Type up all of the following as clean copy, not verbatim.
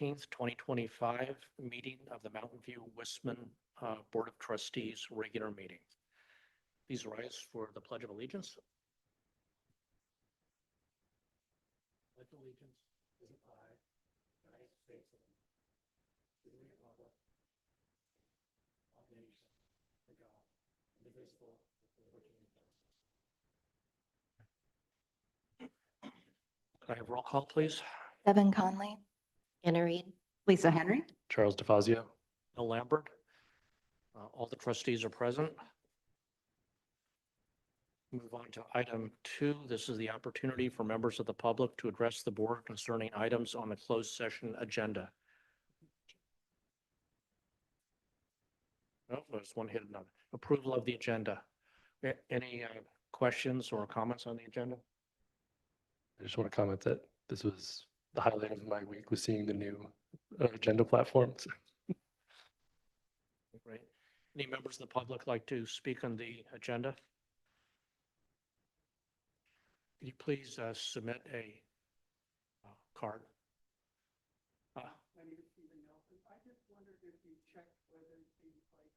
14th, 2025 meeting of the Mountain View Wisman Board of Trustees regular meeting. Please rise for the Pledge of Allegiance. Pledge of Allegiance to the flag of the United States of America, to the republic of the nation, under God, indivisible, with liberty and justice. Could I have roll call, please? Devin Conley, Anna Reed. Lisa Henry, Charles DeFazio. Bill Lambert. All the trustees are present. Move on to item 2. This is the opportunity for members of the public to address the board concerning items on the closed session agenda. Oh, there's one hidden on approval of the agenda. Any questions or comments on the agenda? I just want to comment that this was the highlight of my week, was seeing the new agenda platforms. Great. Any members of the public like to speak on the agenda? Could you please submit a card? My name is Stephen Nelson. I just wondered if you checked whether things like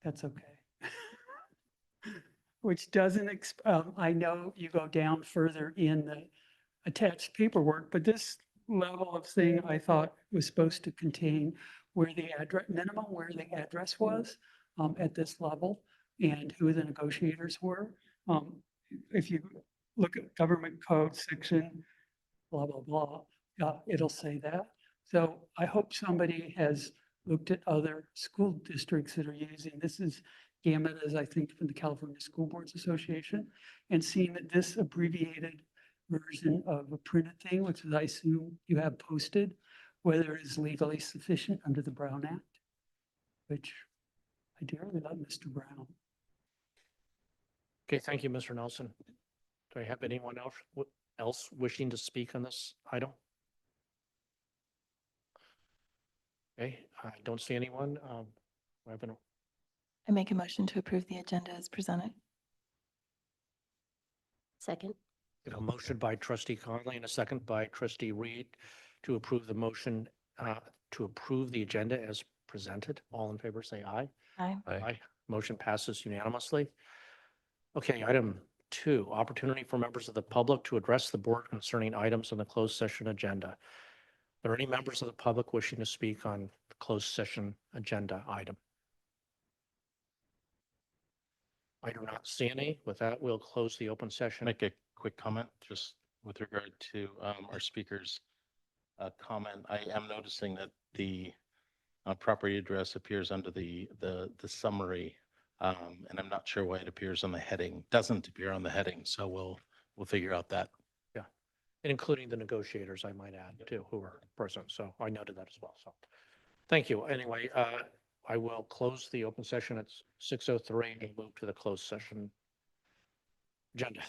that's okay. Which doesn't, I know you go down further in the attached paperwork, but this level of thing I thought was supposed to contain where the address, minimum where the address was at this level and who the negotiators were. If you look at government code section, blah, blah, blah, it'll say that. So I hope somebody has looked at other school districts that are using, this is gamut, as I think, from the California School Boards Association, and seeing that this abbreviated version of a printed thing, which is, I assume you have posted, whether it is legally sufficient under the Brown Act, which I dearly love Mr. Brown. Okay, thank you, Mr. Nelson. Do I have anyone else wishing to speak on this item? Okay, I don't see anyone. I make a motion to approve the agenda as presented. Second. A motion by trustee Conley and a second by trustee Reed to approve the motion to approve the agenda as presented. All in favor, say aye. Aye. Aye. Motion passes unanimously. Okay, item 2, opportunity for members of the public to address the board concerning items on the closed session agenda. Are there any members of the public wishing to speak on the closed session agenda item? I do not see any. With that, we'll close the open session. Make a quick comment just with regard to our speaker's comment. I am noticing that the property address appears under the summary, and I'm not sure why it appears on the heading. Doesn't appear on the heading, so we'll figure out that. Yeah, and including the negotiators, I might add too, who are present. So I noted that as well. So thank you. Anyway, I will close the open session at 6:03 and move to the closed session agenda.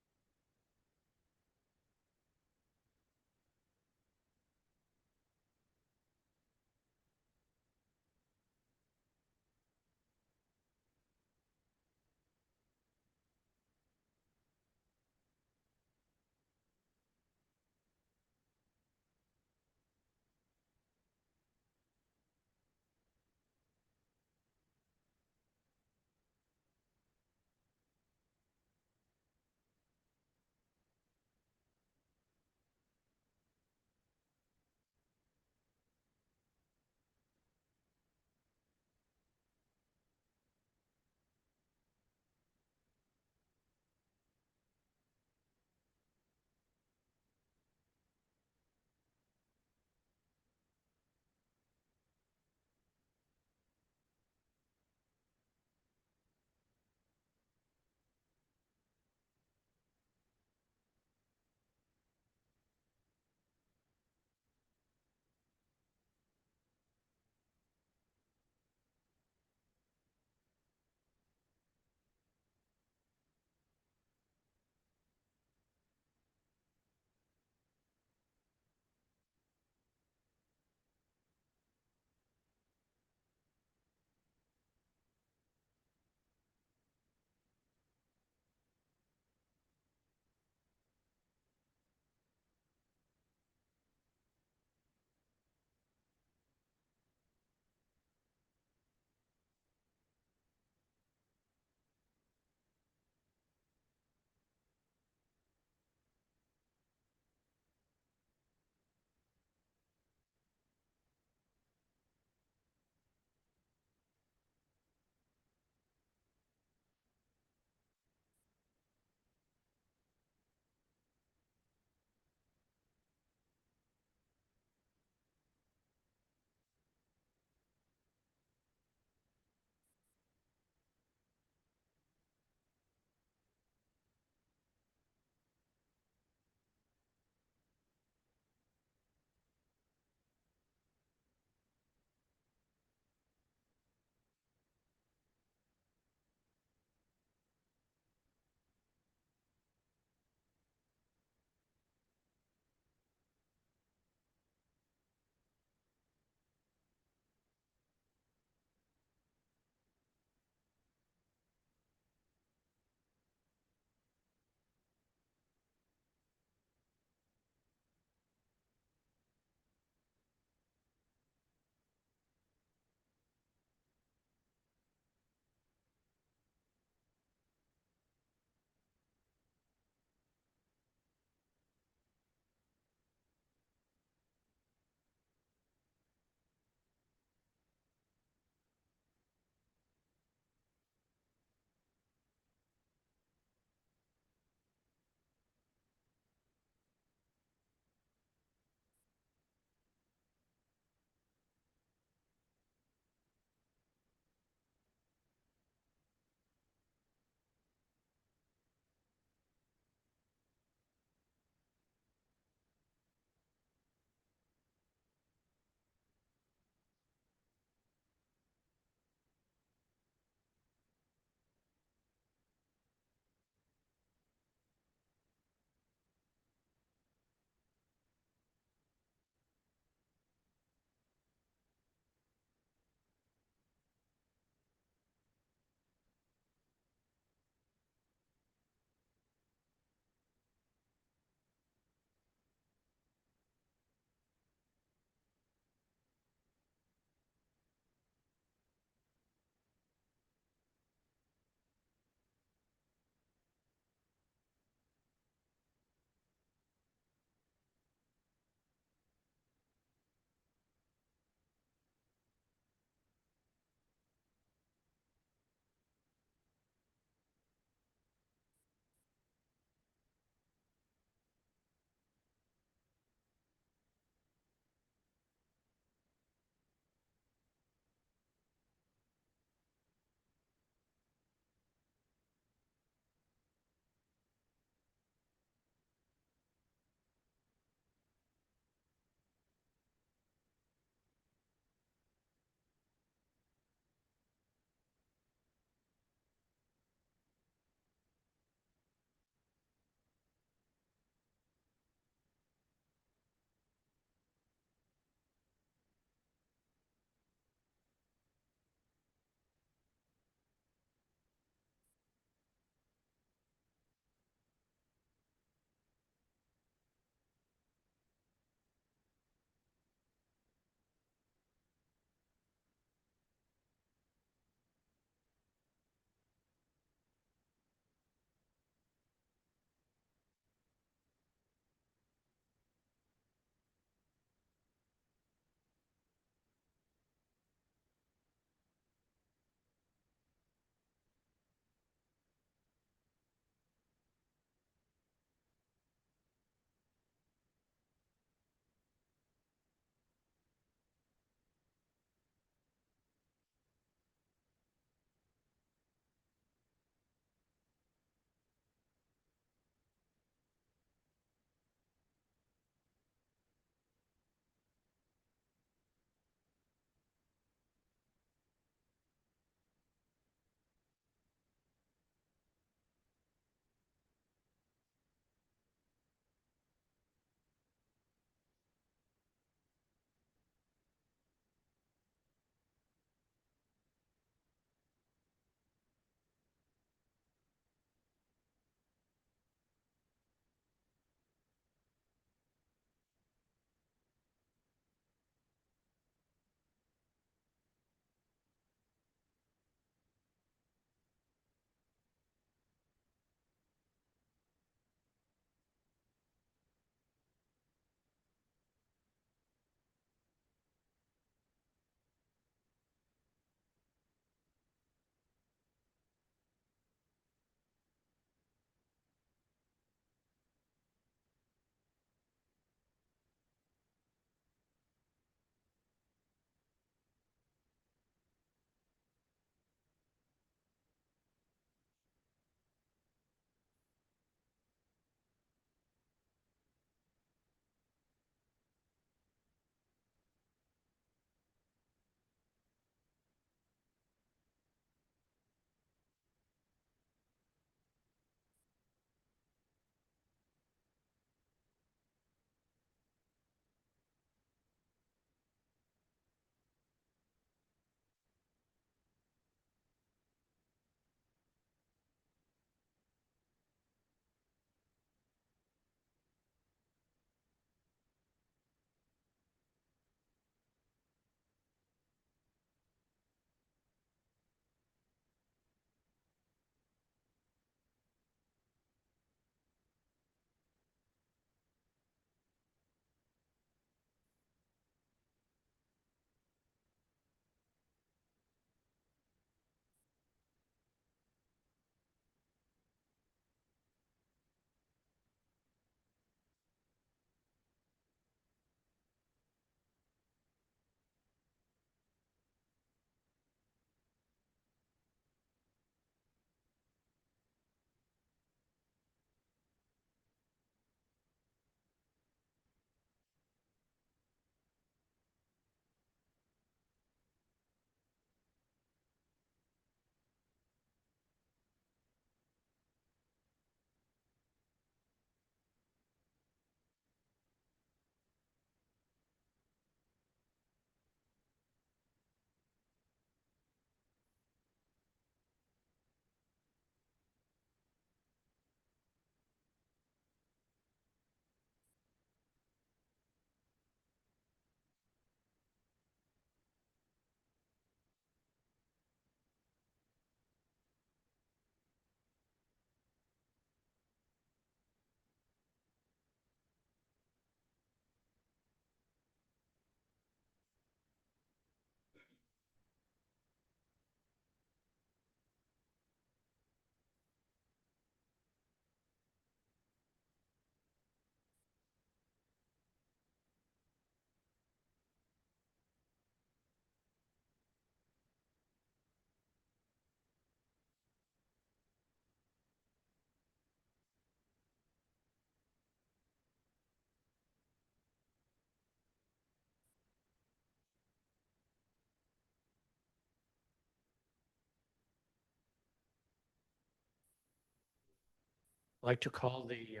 I'd like to call the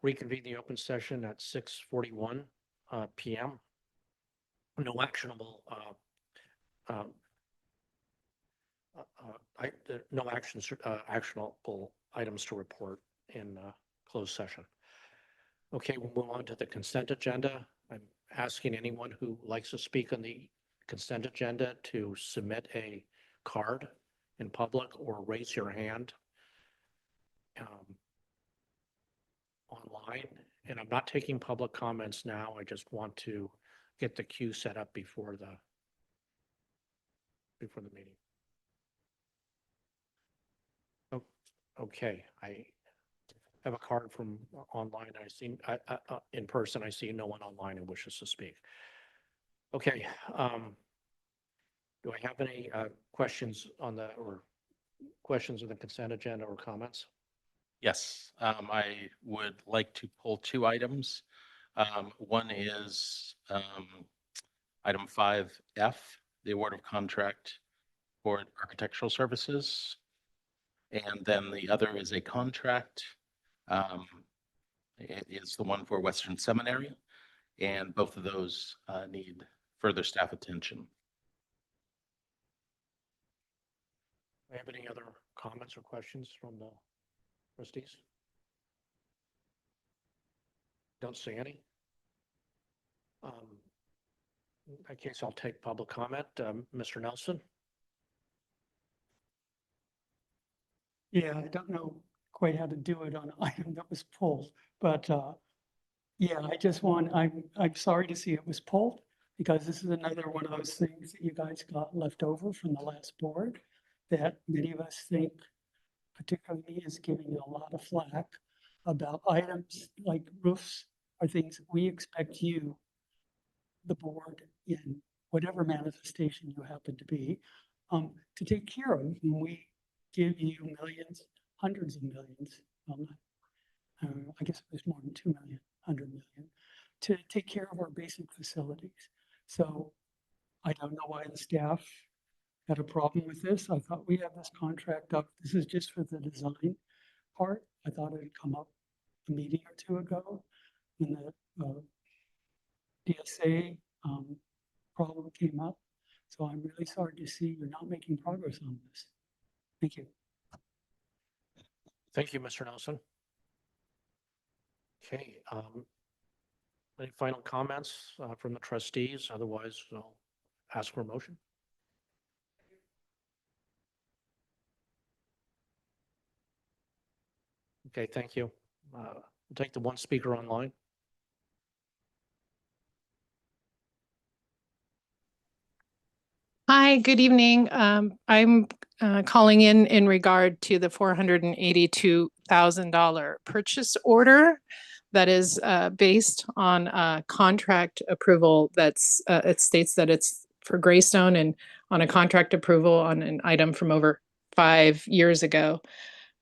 reconvene the open session at 6:41 PM. No actionable no actionable items to report in closed session. Okay, we'll move on to the consent agenda. I'm asking anyone who likes to speak on the consent agenda to submit a card in public or raise your hand online. And I'm not taking public comments now. I just want to get the queue set up before the meeting. Oh, okay, I have a card from online. I see in person. I see no one online who wishes to speak. Okay, do I have any questions on the consent agenda or comments? Yes, I would like to pull two items. One is item 5F, the award of contract for architectural services. And then the other is a contract. It is the one for Western Seminary, and both of those need further staff attention. Do I have any other comments or questions from the trustees? Don't see any. In that case, I'll take public comment. Mr. Nelson? Yeah, I don't know quite how to do it on an item that was pulled, but yeah, I'm sorry to see it was pulled, because this is another one of those things that you guys got left over from the last board that many of us think, particularly me, is giving you a lot of flack about items like roofs are things that we expect you, the board, in whatever manifestation you happen to be, to take care of. And we give you millions, hundreds of millions, I guess it was more than 2 million, 100 million, to take care of our basic facilities. So I don't know why the staff had a problem with this. I thought we had this contract up. This is just for the design part. I thought it had come up a meeting or two ago when the DSA problem came up. So I'm really sorry to see you're not making progress on this. Thank you. Thank you, Mr. Nelson. Okay, any final comments from the trustees? Otherwise, I'll ask for a motion. Okay, thank you. We'll take the one speaker online. Hi, good evening. I'm calling in regard to the $482,000 purchase order that is based on a contract approval that's, it states that it's for Greystone and on a contract approval on an item from over 5 years ago.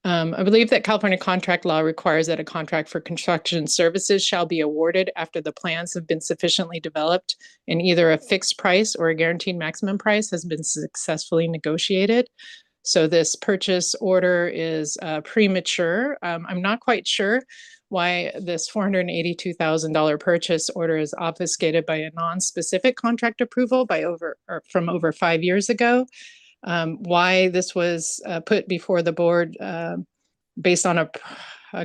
I believe that California contract law requires that a contract for construction services shall be awarded after the plans have been sufficiently developed and either a fixed price or a guaranteed maximum price has been successfully negotiated. So this purchase order is premature. I'm not quite sure why this $482,000 purchase order is obfuscated by a non-specific contract approval from over 5 years ago. Why this was put before the board based on a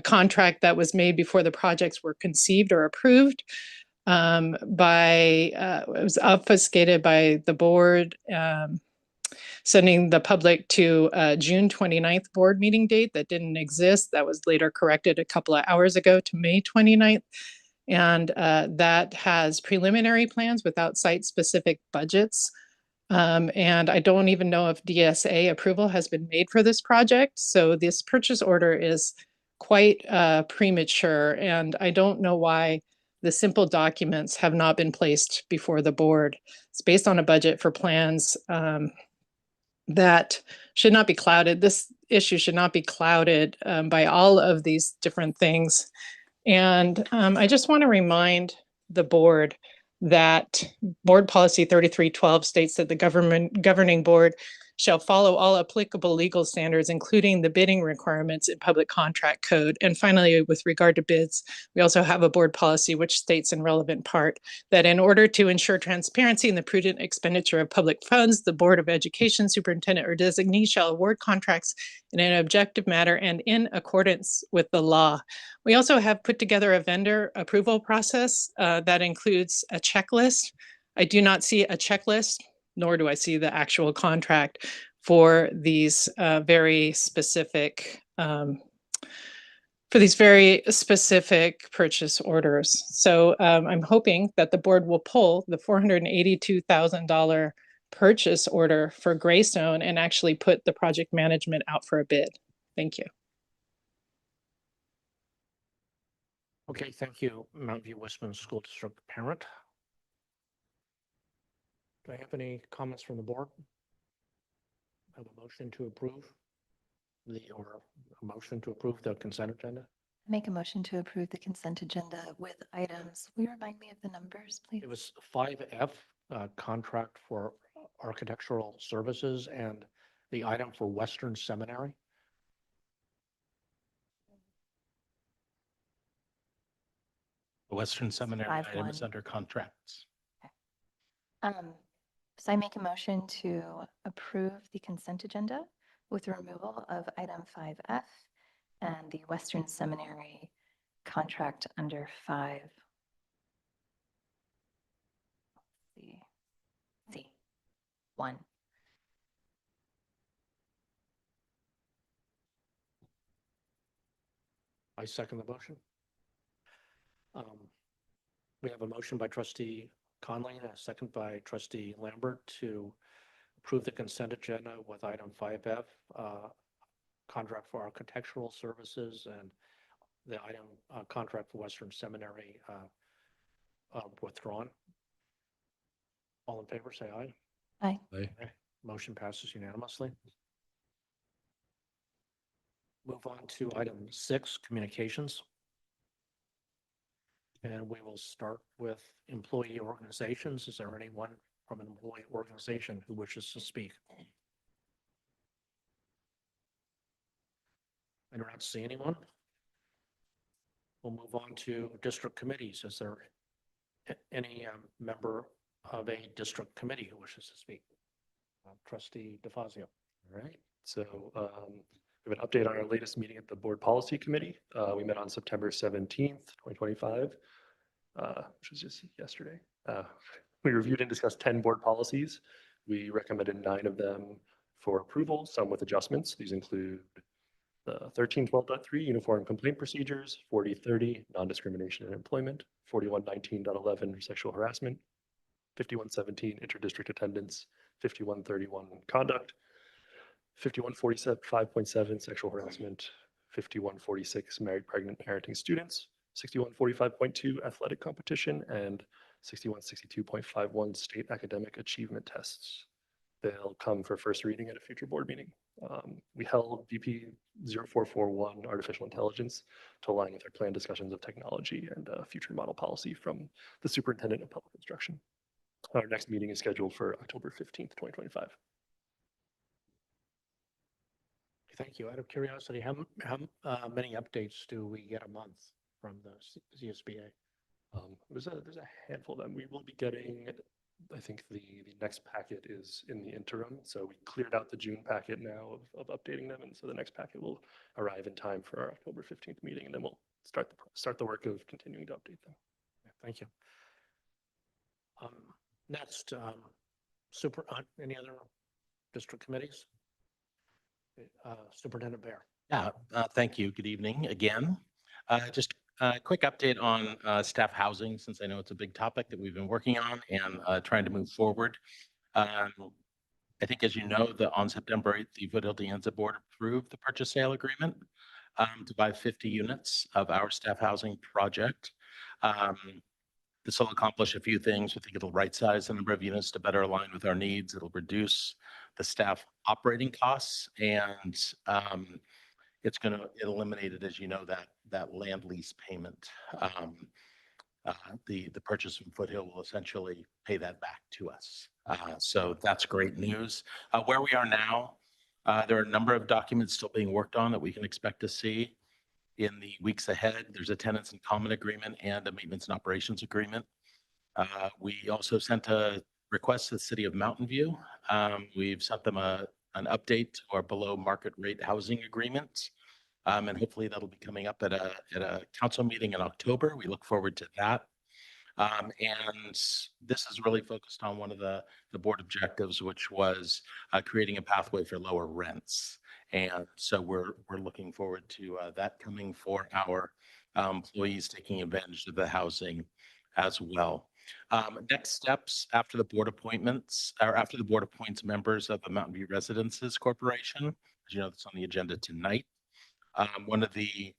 contract that was made before the projects were conceived or approved it was obfuscated by the board sending the public to a June 29th board meeting date that didn't exist. That was later corrected a couple of hours ago to May 29th. And that has preliminary plans without site-specific budgets. And I don't even know if DSA approval has been made for this project. So this purchase order is quite premature, and I don't know why the simple documents have not been placed before the board. It's based on a budget for plans that should not be clouded. This issue should not be clouded by all of these different things. And I just want to remind the board that Board Policy 3312 states that the governing board shall follow all applicable legal standards, including the bidding requirements in public contract code. And finally, with regard to bids, we also have a board policy which states in relevant part that in order to ensure transparency and the prudent expenditure of public funds, the Board of Education superintendent or designee shall award contracts in an objective manner and in accordance with the law. We also have put together a vendor approval process that includes a checklist. I do not see a checklist, nor do I see the actual contract for these very specific purchase orders. So I'm hoping that the board will pull the $482,000 purchase order for Greystone and actually put the project management out for a bid. Thank you. Okay, thank you, Mount View Westman School District parent. Do I have any comments from the board? I have a motion to approve the consent agenda. Make a motion to approve the consent agenda with items. Will you remind me of the numbers, please? It was 5F, contract for architectural services, and the item for Western Seminary. The Western Seminary item is 5-1. under contracts. So I make a motion to approve the consent agenda with the removal of item 5F and the Western Seminary contract under 5. C1. I second the motion. We have a motion by trustee Conley and a second by trustee Lambert to approve the consent agenda with item 5F, contract for architectural services, and the item contract for Western Seminary withdrawn. All in favor, say aye. Aye. Aye. Motion passes unanimously. Move on to item 6, communications. And we will start with employee organizations. Is there anyone from an employee organization who wishes to speak? I do not see anyone. We'll move on to district committees. Is there any member of a district committee who wishes to speak? Trustee DeFazio. All right, so we have an update on our latest meeting at the Board Policy Committee. We met on September 17th, 2025, which was just yesterday. We reviewed and discussed 10 board policies. We recommended 9 of them for approval, some with adjustments. These include the 1312.3 uniform complaint procedures, 4030 non-discrimination in employment, 4119.11 sexual harassment, 5117 interdistrict attendance, 5131 conduct, 5147.5.7 sexual harassment, 5146 married pregnant parenting students, 6145.2 athletic competition, and 6162.51 state academic achievement tests. They'll come for first reading at a future board meeting. We held VP 0441 artificial intelligence to align with our planned discussions of technology and future model policy from the superintendent of public instruction. Our next meeting is scheduled for October 15th, 2025. Thank you. Out of curiosity, how many updates do we get a month from the CSBA? There's a handful of them. We will be getting, I think the next packet is in the interim. So we cleared out the June packet now of updating them. And so the next packet will arrive in time for our October 15th meeting. And then we'll start the work of continuing to update them. Thank you. Next, any other district committees? Superintendent Bear. Yeah, thank you. Good evening again. Just a quick update on staff housing, since I know it's a big topic that we've been working on and trying to move forward. I think, as you know, on September 8th, the Foothill De Anza Board approved the purchase sale agreement to buy 50 units of our staff housing project. This will accomplish a few things. We think it'll right-size the number of units to better align with our needs. It'll reduce the staff operating costs, and it's going to eliminate it, as you know, that land lease payment. The purchase from Foothill will essentially pay that back to us. So that's great news. Where we are now, there are a number of documents still being worked on that we can expect to see in the weeks ahead. There's a tenants in common agreement and a maintenance and operations agreement. We also sent a request to the city of Mountain View. We've sent them an update to our below market rate housing agreements. And hopefully that'll be coming up at a council meeting in October. We look forward to that. And this is really focused on one of the board objectives, which was creating a pathway for lower rents. And so we're looking forward to that coming for our employees taking advantage of the housing as well. Next steps after the board appointments, or after the board appoints members of the Mountain View Residences Corporation, as you know, that's on the agenda tonight. One of the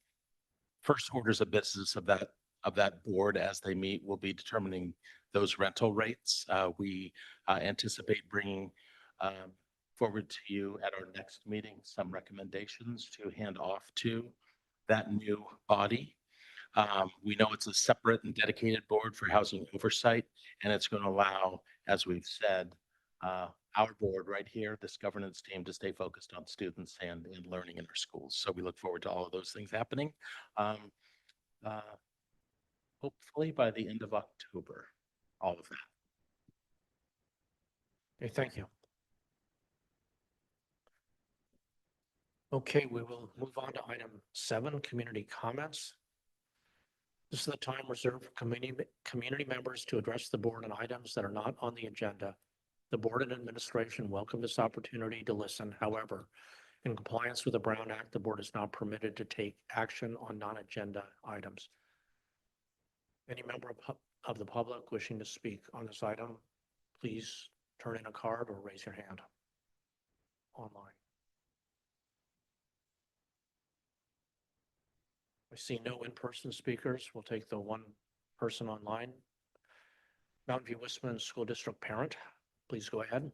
first orders of business of that board as they meet will be determining those rental rates. We anticipate bringing forward to you at our next meeting some recommendations to hand off to that new body. We know it's a separate and dedicated board for housing oversight, and it's going to allow, as we've said, our board right here, this governance team, to stay focused on students and learning in our schools. So we look forward to all of those things happening. Hopefully by the end of October, all of that. Okay, thank you. Okay, we will move on to item 7, community comments. This is the time reserved for community members to address the board on items that are not on the agenda. The board and administration welcome this opportunity to listen. However, in compliance with the Brown Act, the board is not permitted to take action on non-agenda items. Any member of the public wishing to speak on this item, please turn in a card or raise your hand online. I see no in-person speakers. We'll take the one person online. Mountain View Westman School District parent, please go ahead.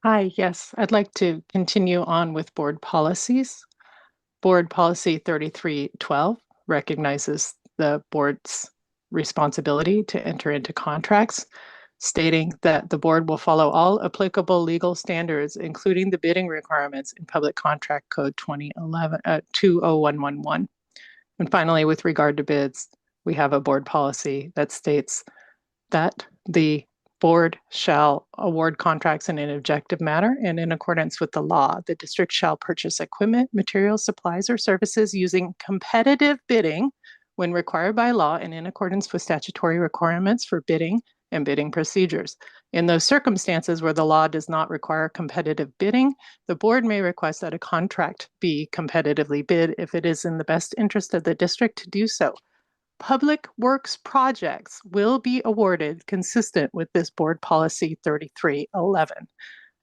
Hi, yes, I'd like to continue on with board policies. Board Policy 3312 recognizes the board's responsibility to enter into contracts, stating that the board will follow all applicable legal standards, including the bidding requirements in Public Contract Code 20111. And finally, with regard to bids, we have a board policy that states that the board shall award contracts in an objective manner and in accordance with the law. The district shall purchase equipment, materials, supplies, or services using competitive bidding when required by law and in accordance with statutory requirements for bidding and bidding procedures. In those circumstances where the law does not require competitive bidding, the board may request that a contract be competitively bid if it is in the best interest of the district to do so. Public works projects will be awarded consistent with this board policy 3311.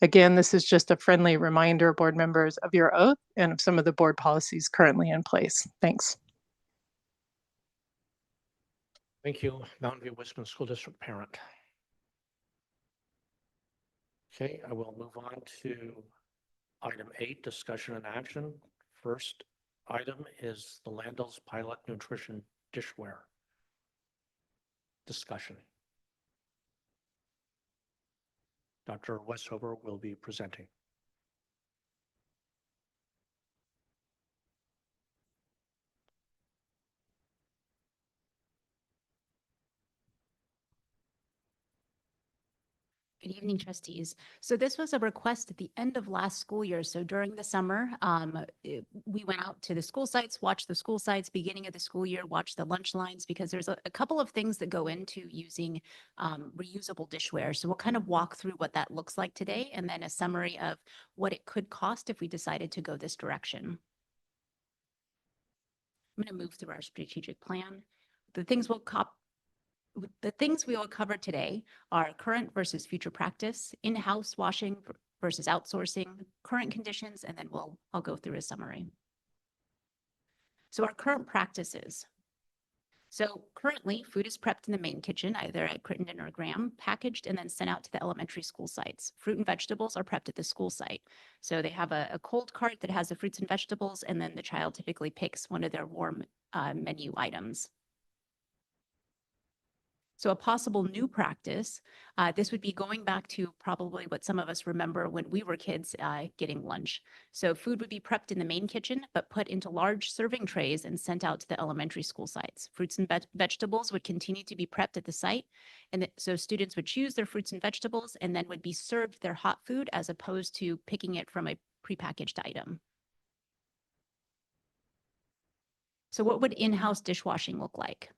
Again, this is just a friendly reminder, board members, of your oath and of some of the board policies currently in place. Thanks. Thank you, Mountain View Westman School District parent. Okay, I will move on to item 8, discussion and action. First item is the Landell's Pilot Nutrition Dishware discussion. Dr. Westhover will be presenting. Good evening, trustees. So this was a request at the end of last school year. So during the summer, we went out to the school sites, watched the school sites, beginning of the school year, watched the lunch lines, because there's a couple of things that go into using reusable dishware. So we'll kind of walk through what that looks like today, and then a summary of what it could cost if we decided to go this direction. I'm going to move through our strategic plan. The things we will cover today are current versus future practice, in-house washing versus outsourcing, current conditions, and then I'll go through a summary. So our current practices. So currently, food is prepped in the main kitchen, either at Crittenden or Graham, packaged and then sent out to the elementary school sites. Fruit and vegetables are prepped at the school site. So they have a cold cart that has the fruits and vegetables, and then the child typically picks one of their warm menu items. So a possible new practice, this would be going back to probably what some of us remember when we were kids getting lunch. So food would be prepped in the main kitchen, but put into large serving trays and sent out to the elementary school sites. Fruits and vegetables would continue to be prepped at the site. And so students would choose their fruits and vegetables and then would be served their hot food as opposed to picking it from a prepackaged item. So what would in-house dishwashing look like?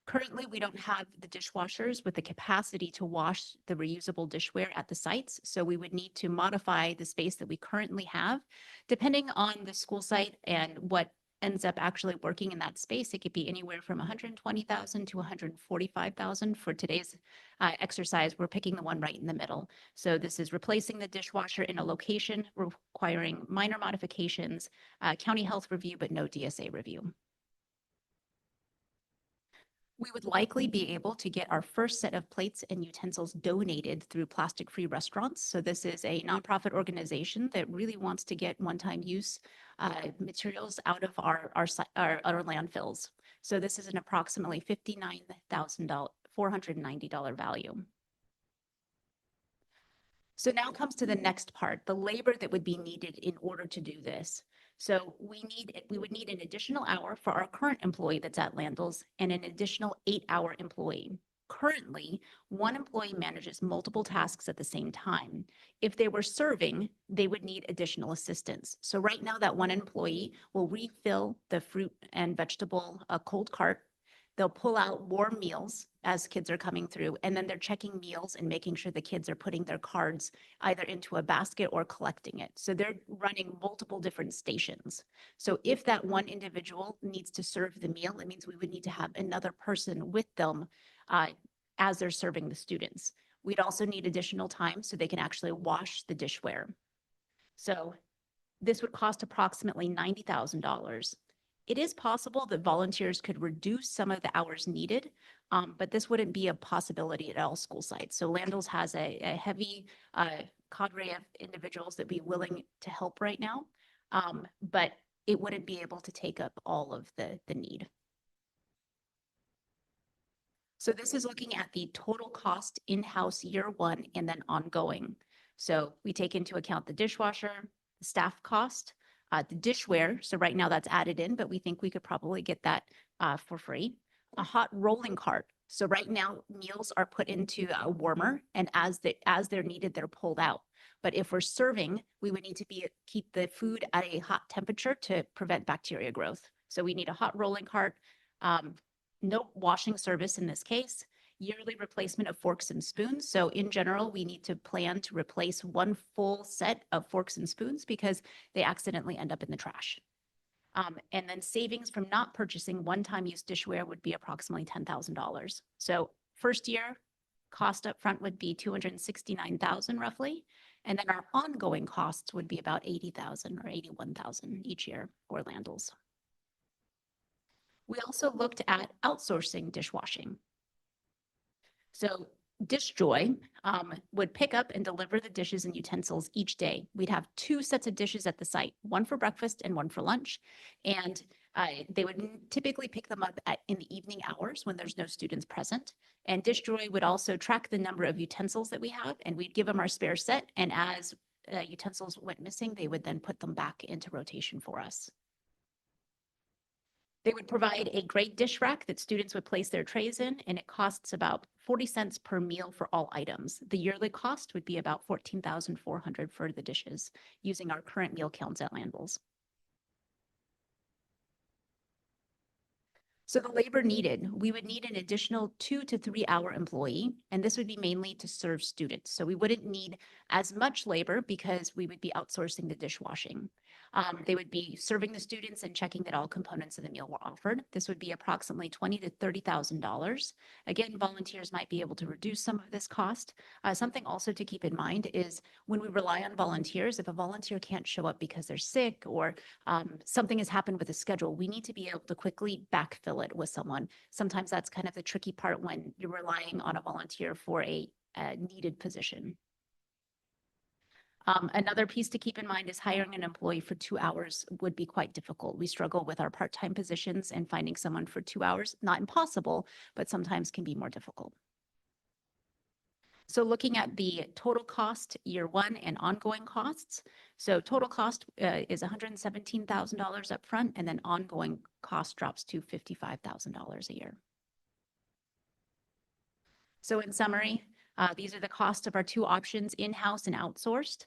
Currently, we don't have the dishwashers with the capacity to wash the reusable dishware at the sites. So we would need to modify the space that we currently have. Depending on the school site and what ends up actually working in that space, it could be anywhere from 120,000 to 145,000. For today's exercise, we're picking the one right in the middle. So this is replacing the dishwasher in a location requiring minor modifications, county health review, but no DSA review. We would likely be able to get our first set of plates and utensils donated through Plastic-Free Restaurants. So this is a nonprofit organization that really wants to get one-time use materials out of our landfills. So this is an approximately $59,490 value. So now comes to the next part, the labor that would be needed in order to do this. So we would need an additional hour for our current employee that's at Landals and an additional 8-hour employee. Currently, one employee manages multiple tasks at the same time. If they were serving, they would need additional assistance. So right now that one employee will refill the fruit and vegetable cold cart. They'll pull out warm meals as kids are coming through, and then they're checking meals and making sure the kids are putting their cards either into a basket or collecting it. So they're running multiple different stations. So if that one individual needs to serve the meal, it means we would need to have another person with them as they're serving the students. We'd also need additional time so they can actually wash the dishware. So this would cost approximately $90,000. It is possible that volunteers could reduce some of the hours needed, but this wouldn't be a possibility at all school sites. So Landals has a heavy cadre of individuals that be willing to help right now, but it wouldn't be able to take up all of the need. So this is looking at the total cost in-house year one and then ongoing. So we take into account the dishwasher, the staff cost, the dishware. So right now that's added in, but we think we could probably get that for free. A hot rolling cart. So right now meals are put into a warmer, and as they're needed, they're pulled out. But if we're serving, we would need to keep the food at a hot temperature to prevent bacteria growth. So we need a hot rolling cart, no washing service in this case, yearly replacement of forks and spoons. So in general, we need to plan to replace one full set of forks and spoons because they accidentally end up in the trash. And then savings from not purchasing one-time use dishware would be approximately $10,000. So first year cost up front would be $269,000 roughly. And then our ongoing costs would be about $80,000 or $81,000 each year for Landals. We also looked at outsourcing dishwashing. So DishJoy would pick up and deliver the dishes and utensils each day. We'd have 2 sets of dishes at the site, one for breakfast and one for lunch. And they would typically pick them up in the evening hours when there's no students present. And DishJoy would also track the number of utensils that we have, and we'd give them our spare set. And as utensils went missing, they would then put them back into rotation for us. They would provide a great dish rack that students would place their trays in, and it costs about 40 cents per meal for all items. The yearly cost would be about $14,400 for the dishes using our current meal counts at Landals. So the labor needed, we would need an additional 2 to 3 hour employee, and this would be mainly to serve students. So we wouldn't need as much labor because we would be outsourcing the dishwashing. They would be serving the students and checking that all components of the meal were offered. This would be approximately $20,000 to $30,000. Again, volunteers might be able to reduce some of this cost. Something also to keep in mind is when we rely on volunteers, if a volunteer can't show up because they're sick or something has happened with the schedule, we need to be able to quickly backfill it with someone. Sometimes that's kind of the tricky part when you're relying on a volunteer for a needed position. Another piece to keep in mind is hiring an employee for 2 hours would be quite difficult. We struggle with our part-time positions, and finding someone for 2 hours, not impossible, but sometimes can be more difficult. So looking at the total cost year one and ongoing costs. So total cost is $117,000 upfront, and then ongoing cost drops to $55,000 a year. So in summary, these are the costs of our two options, in-house and outsourced.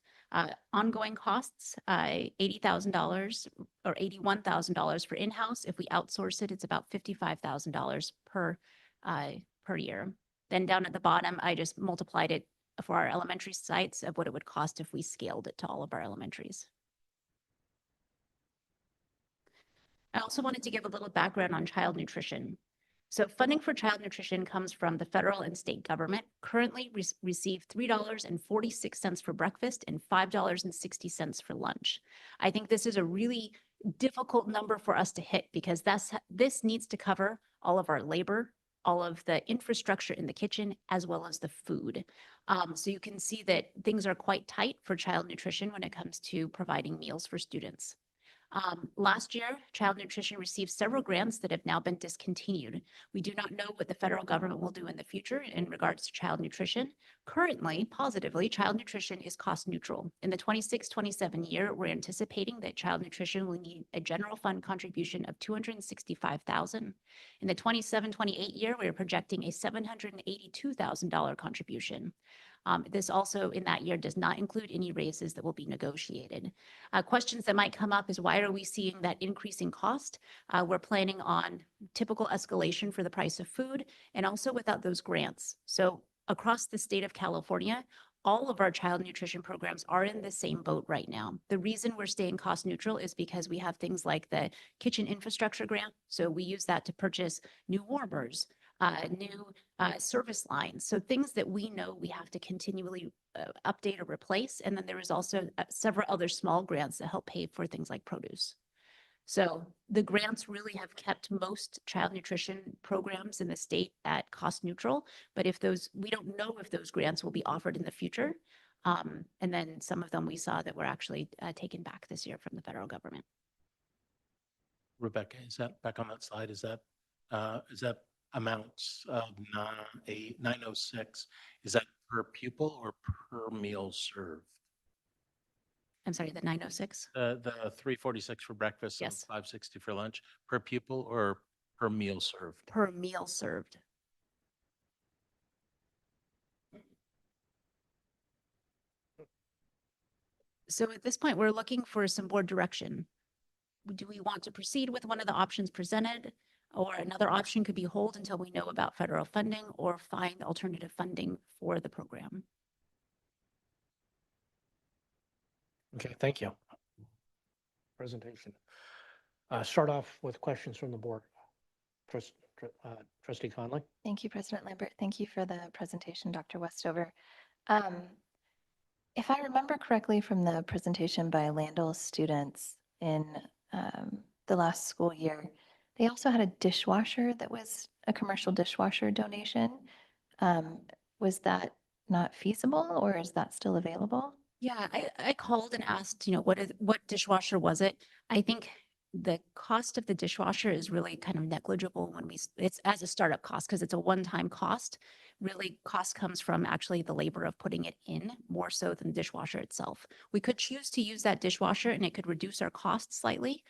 Ongoing costs, $80,000 or $81,000 for in-house. If we outsource it, it's about $55,000 per year. Then down at the bottom, I just multiplied it for our elementary sites of what it would cost if we scaled it to all of our elementaries. I also wanted to give a little background on child nutrition. So funding for child nutrition comes from the federal and state government. Currently receive $3.46 for breakfast and $5.60 for lunch. I think this is a really difficult number for us to hit because this needs to cover all of our labor, all of the infrastructure in the kitchen, as well as the food. So you can see that things are quite tight for child nutrition when it comes to providing meals for students. Last year, child nutrition received several grants that have now been discontinued. We do not know what the federal government will do in the future in regards to child nutrition. Currently, positively, child nutrition is cost neutral. In the 26-27 year, we're anticipating that child nutrition will need a general fund contribution of $265,000. In the 27-28 year, we're projecting a $782,000 contribution. This also in that year does not include any raises that will be negotiated. Questions that might come up is why are we seeing that increase in cost? We're planning on typical escalation for the price of food and also without those grants. So across the state of California, all of our child nutrition programs are in the same boat right now. The reason we're staying cost neutral is because we have things like the kitchen infrastructure grant. So we use that to purchase new warmers, new service lines. So things that we know we have to continually update or replace. And then there is also several other small grants that help pay for things like produce. So the grants really have kept most child nutrition programs in the state at cost neutral. But if those, we don't know if those grants will be offered in the future. And then some of them we saw that were actually taken back this year from the federal government. Rebecca, is that back on that slide? Is that amounts of 906? Is that per pupil or per meal served? I'm sorry, the 906? The 346 for breakfast and Yes. 560 for lunch, per pupil or per meal served? Per meal served. So at this point, we're looking for some board direction. Do we want to proceed with one of the options presented? Or another option could be hold until we know about federal funding or find alternative funding for the program. Okay, thank you. Presentation. Start off with questions from the board. Trustee Conley. Thank you, President Lambert. Thank you for the presentation, Dr. Westover. If I remember correctly from the presentation by Landell's students in the last school year, they also had a dishwasher that was a commercial dishwasher donation. Was that not feasible or is that still available? Yeah, I called and asked, what dishwasher was it? I think the cost of the dishwasher is really kind of negligible when it's as a startup cost because it's a one-time cost. Really, cost comes from actually the labor of putting it in more so than the dishwasher itself. We could choose to use that dishwasher and it could reduce our costs slightly.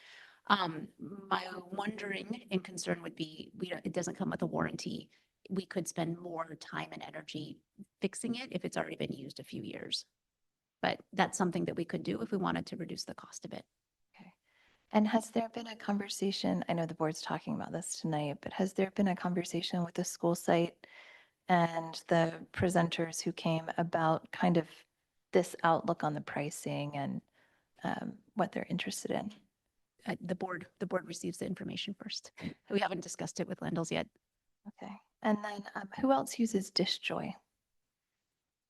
My wondering and concern would be, it doesn't come with a warranty. We could spend more time and energy fixing it if it's already been used a few years. But that's something that we could do if we wanted to reduce the cost of it. Okay. And has there been a conversation, I know the board's talking about this tonight, but has there been a conversation with the school site and the presenters who came about kind of this outlook on the pricing and what they're interested in? The board receives the information first. We haven't discussed it with Landell's yet. Okay. And then who else uses DishJoy?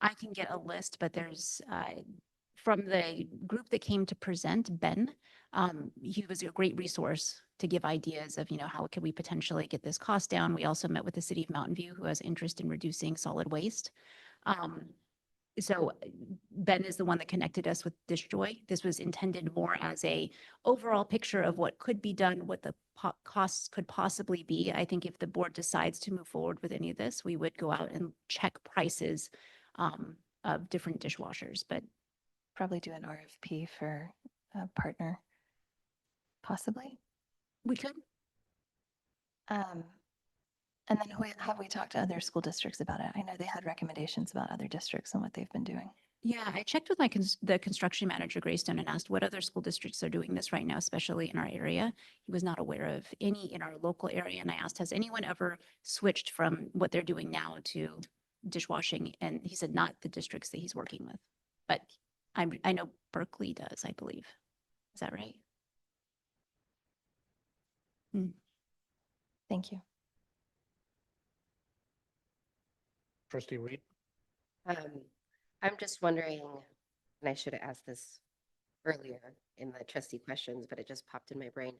I can get a list, but there's from the group that came to present, Ben, he was a great resource to give ideas of, how can we potentially get this cost down. We also met with the city of Mountain View, who has interest in reducing solid waste. so Ben is the one that connected us with DishJoy. This was intended more as a overall picture of what could be done, what the costs could possibly be. I think if the board decides to move forward with any of this, we would go out and check prices of different dishwashers, but Probably do an RFP for a partner, possibly. we could. And then have we talked to other school districts about it? I know they had recommendations about other districts and what they've been doing. Yeah, I checked with the construction manager, Greystone, and asked what other school districts are doing this right now, especially in our area. He was not aware of any in our local area. And I asked, has anyone ever switched from what they're doing now to dishwashing? And he said, not the districts that he's working with. But I know Berkeley does, I believe. Is that right? Thank you. Trustee Reed? I'm just wondering, and I should have asked this earlier in the trustee questions, but it just popped in my brain.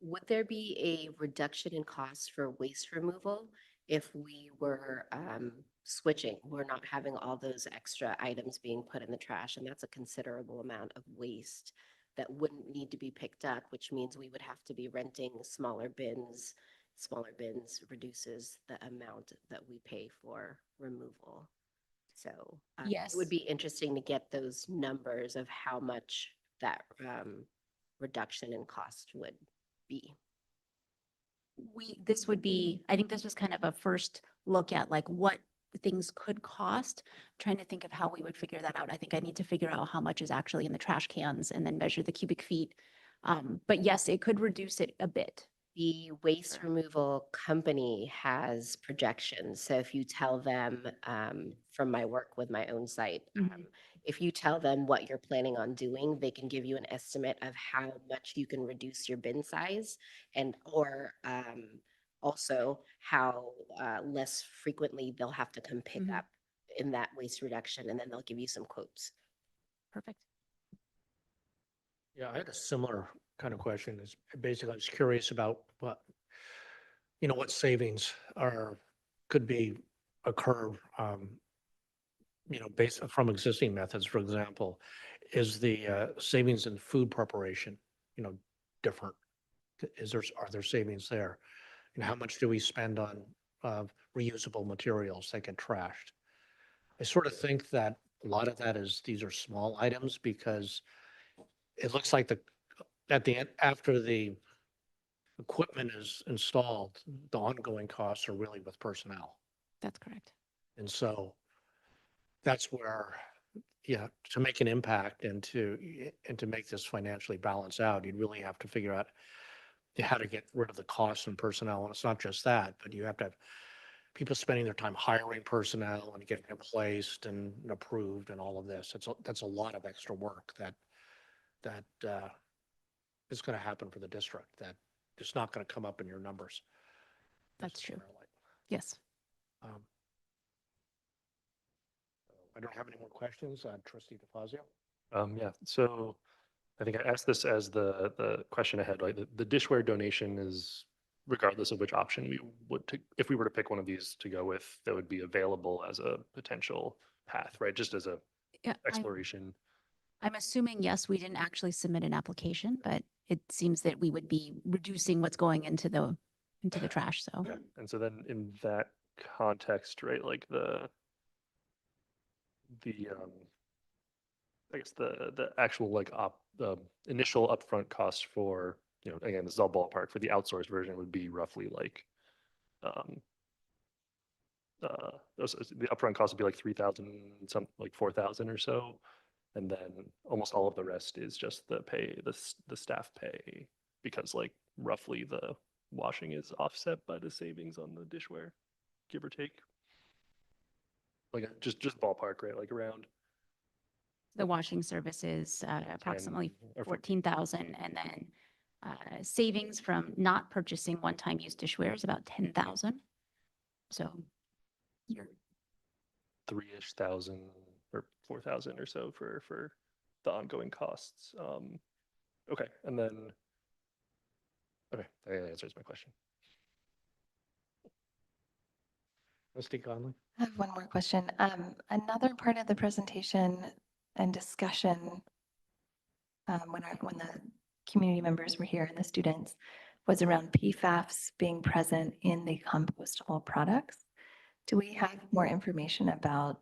Would there be a reduction in cost for waste removal if we were switching? We're not having all those extra items being put in the trash, and that's a considerable amount of waste that wouldn't need to be picked up, which means we would have to be renting smaller bins. Smaller bins reduces the amount that we pay for removal. So Yes. it would be interesting to get those numbers of how much that reduction in cost would be. This would be, I think this was kind of a first look at like what things could cost. Trying to think of how we would figure that out. I think I need to figure out how much is actually in the trash cans and then measure the cubic feet. But yes, it could reduce it a bit. The waste removal company has projections. So if you tell them, from my work with my own site, if you tell them what you're planning on doing, they can give you an estimate of how much you can reduce your bin size or also how less frequently they'll have to come pick up in that waste reduction, and then they'll give you some quotes. Perfect. Yeah, I had a similar kind of question. Is basically, I was curious about what savings could occur, based from existing methods. For example, is the savings in food preparation, different? Are there savings there? And how much do we spend on reusable materials that get trashed? I sort of think that a lot of that these are small items because it looks like at the end, after the equipment is installed, the ongoing costs are really with personnel. That's correct. And so that's where, to make an impact and to make this financially balance out, you'd really have to figure out how to get rid of the costs and personnel. And it's not just that, but you have to have people spending their time hiring personnel and getting them placed and approved and all of this. That's a lot of extra work that is going to happen for the district that it's not going to come up in your numbers. That's true. necessarily. Yes. I don't have any more questions. Trustee DeFazio? Yeah, so I think I asked this as the question ahead, right? The dishware donation is regardless of which option we would take, if we were to pick one of these to go with, that would be available as a potential path, right? Just as a Yeah, exploration. I'm assuming, yes, we didn't actually submit an application, but it seems that we would be reducing what's going into the trash, so. Okay. And so then in that context, right, like the I guess the actual the initial upfront cost for, again, this is all ballpark, for the outsourced version would be roughly like the upfront cost would be like 3,000, some like 4,000 or so. And then almost all of the rest is just the pay, the staff pay, because like roughly the washing is offset by the savings on the dishware, give or take. Like just ballpark, right? Like around The washing service is approximately 10 or 14,000, and then savings from not purchasing one-time use dishware is about 10,000. So you're 3-ish thousand or 4,000 or so for the ongoing costs. Okay, and then that answers my question. Trustee Conley? I have one more question. Another part of the presentation and discussion when the community members were here and the students was around PFAS being present in the compostable products. Do we have more information about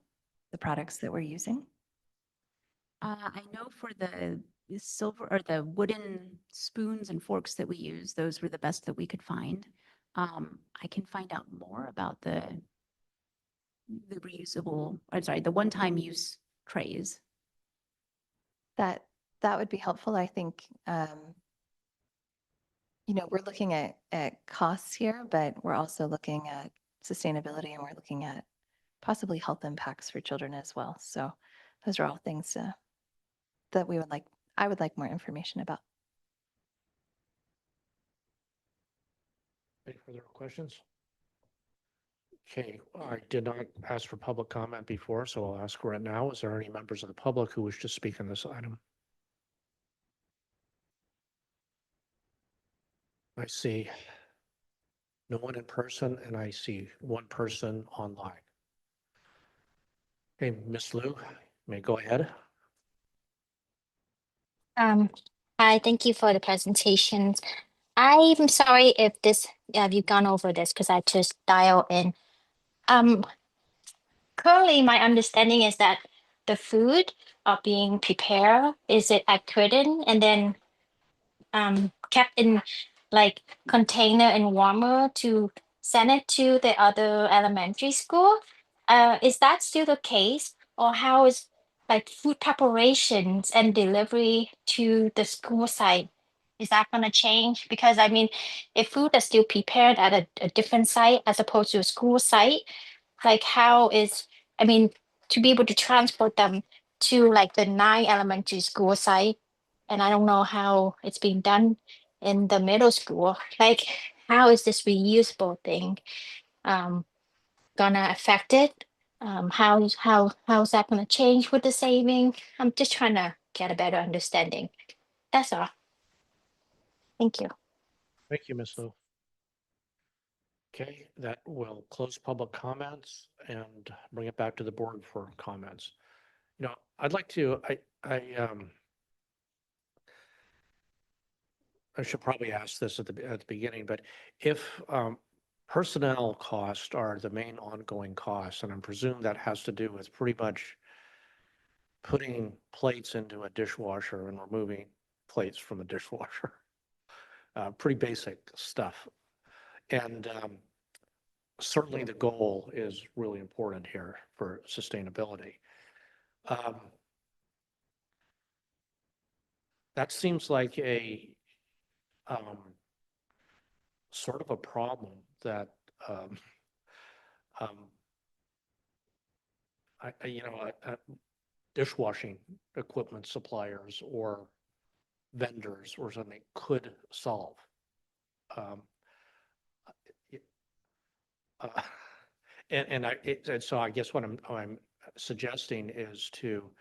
the products that we're using? I know for the silver or the wooden spoons and forks that we use, those were the best that we could find. I can find out more about the reusable, I'm sorry, the one-time use trays. That would be helpful. I think, we're looking at costs here, but we're also looking at sustainability and we're looking at possibly health impacts for children as well. So those are all things that I would like more information about. Any further questions? Okay, I did not ask for public comment before, so I'll ask for it now. Is there any members of the public who wish to speak on this item? I see no one in person and I see one person online. Okay, Ms. Liu, you may go ahead. Hi, thank you for the presentations. I'm sorry if you've gone over this because I just dialed in. Currently, my understanding is that the food are being prepared, is it accurate, and then kept in like container and warmer to send it to the other elementary school. Is that still the case, or how is like food preparations and delivery to the school site? Is that going to change? Because I mean, if food is still prepared at a different site as opposed to a school site, like how is, I mean, to be able to transport them to like the 9 elementary school site, and I don't know how it's being done in the middle school. Like, how is this reusable thing gonna affect it? How's that gonna change with the saving? I'm just trying to get a better understanding. That's all. Thank you. Thank you, Ms. Liu. Okay, that will close public comments and bring it back to the board for comments. I'd like to, I should probably ask this at the beginning, but if personnel costs are the main ongoing costs, and I presume that has to do with pretty much putting plates into a dishwasher and removing plates from a dishwasher. Pretty basic stuff. And certainly the goal is really important here for sustainability. That seems like a sort of a problem that dishwashing equipment suppliers or vendors or something could solve. And so I guess what I'm suggesting is to,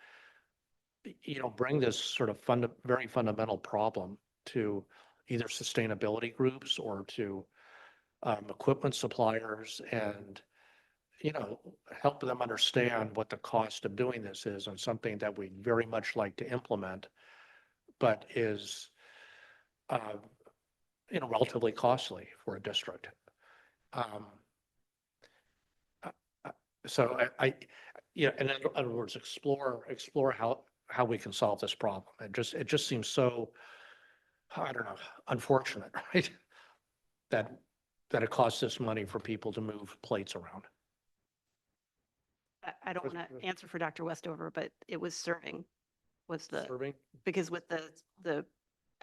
bring this sort of very fundamental problem to either sustainability groups or to equipment suppliers and, help them understand what the cost of doing this is on something that we'd very much like to implement, but is, relatively costly for a district. So in other words, explore how we can solve this problem. It just seems so, I don't know, unfortunate, right? That it costs this money for people to move plates around. I don't want to answer for Dr. Westover, but it was serving was Serving? because with the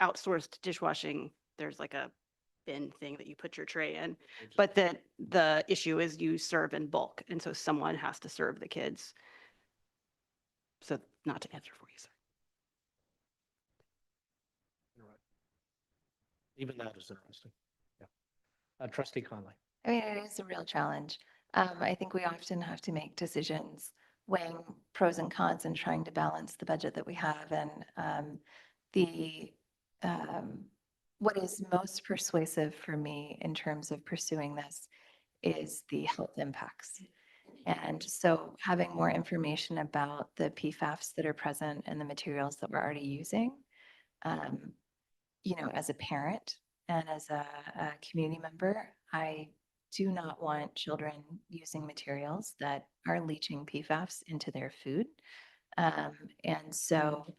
outsourced dishwashing, there's like a bin thing that you put your tray in. But the issue is you serve in bulk. And so someone has to serve the kids. So not to answer for you, sir. You're right. Even that is interesting. Yeah. Trustee Conley. I mean, it is a real challenge. I think we often have to make decisions weighing pros and cons and trying to balance the budget that we have. And what is most persuasive for me in terms of pursuing this is the health impacts. And so having more information about the PFAS that are present in the materials that we're already using, you know, as a parent and as a community member, I do not want children using materials that are leaching PFAS into their food. And so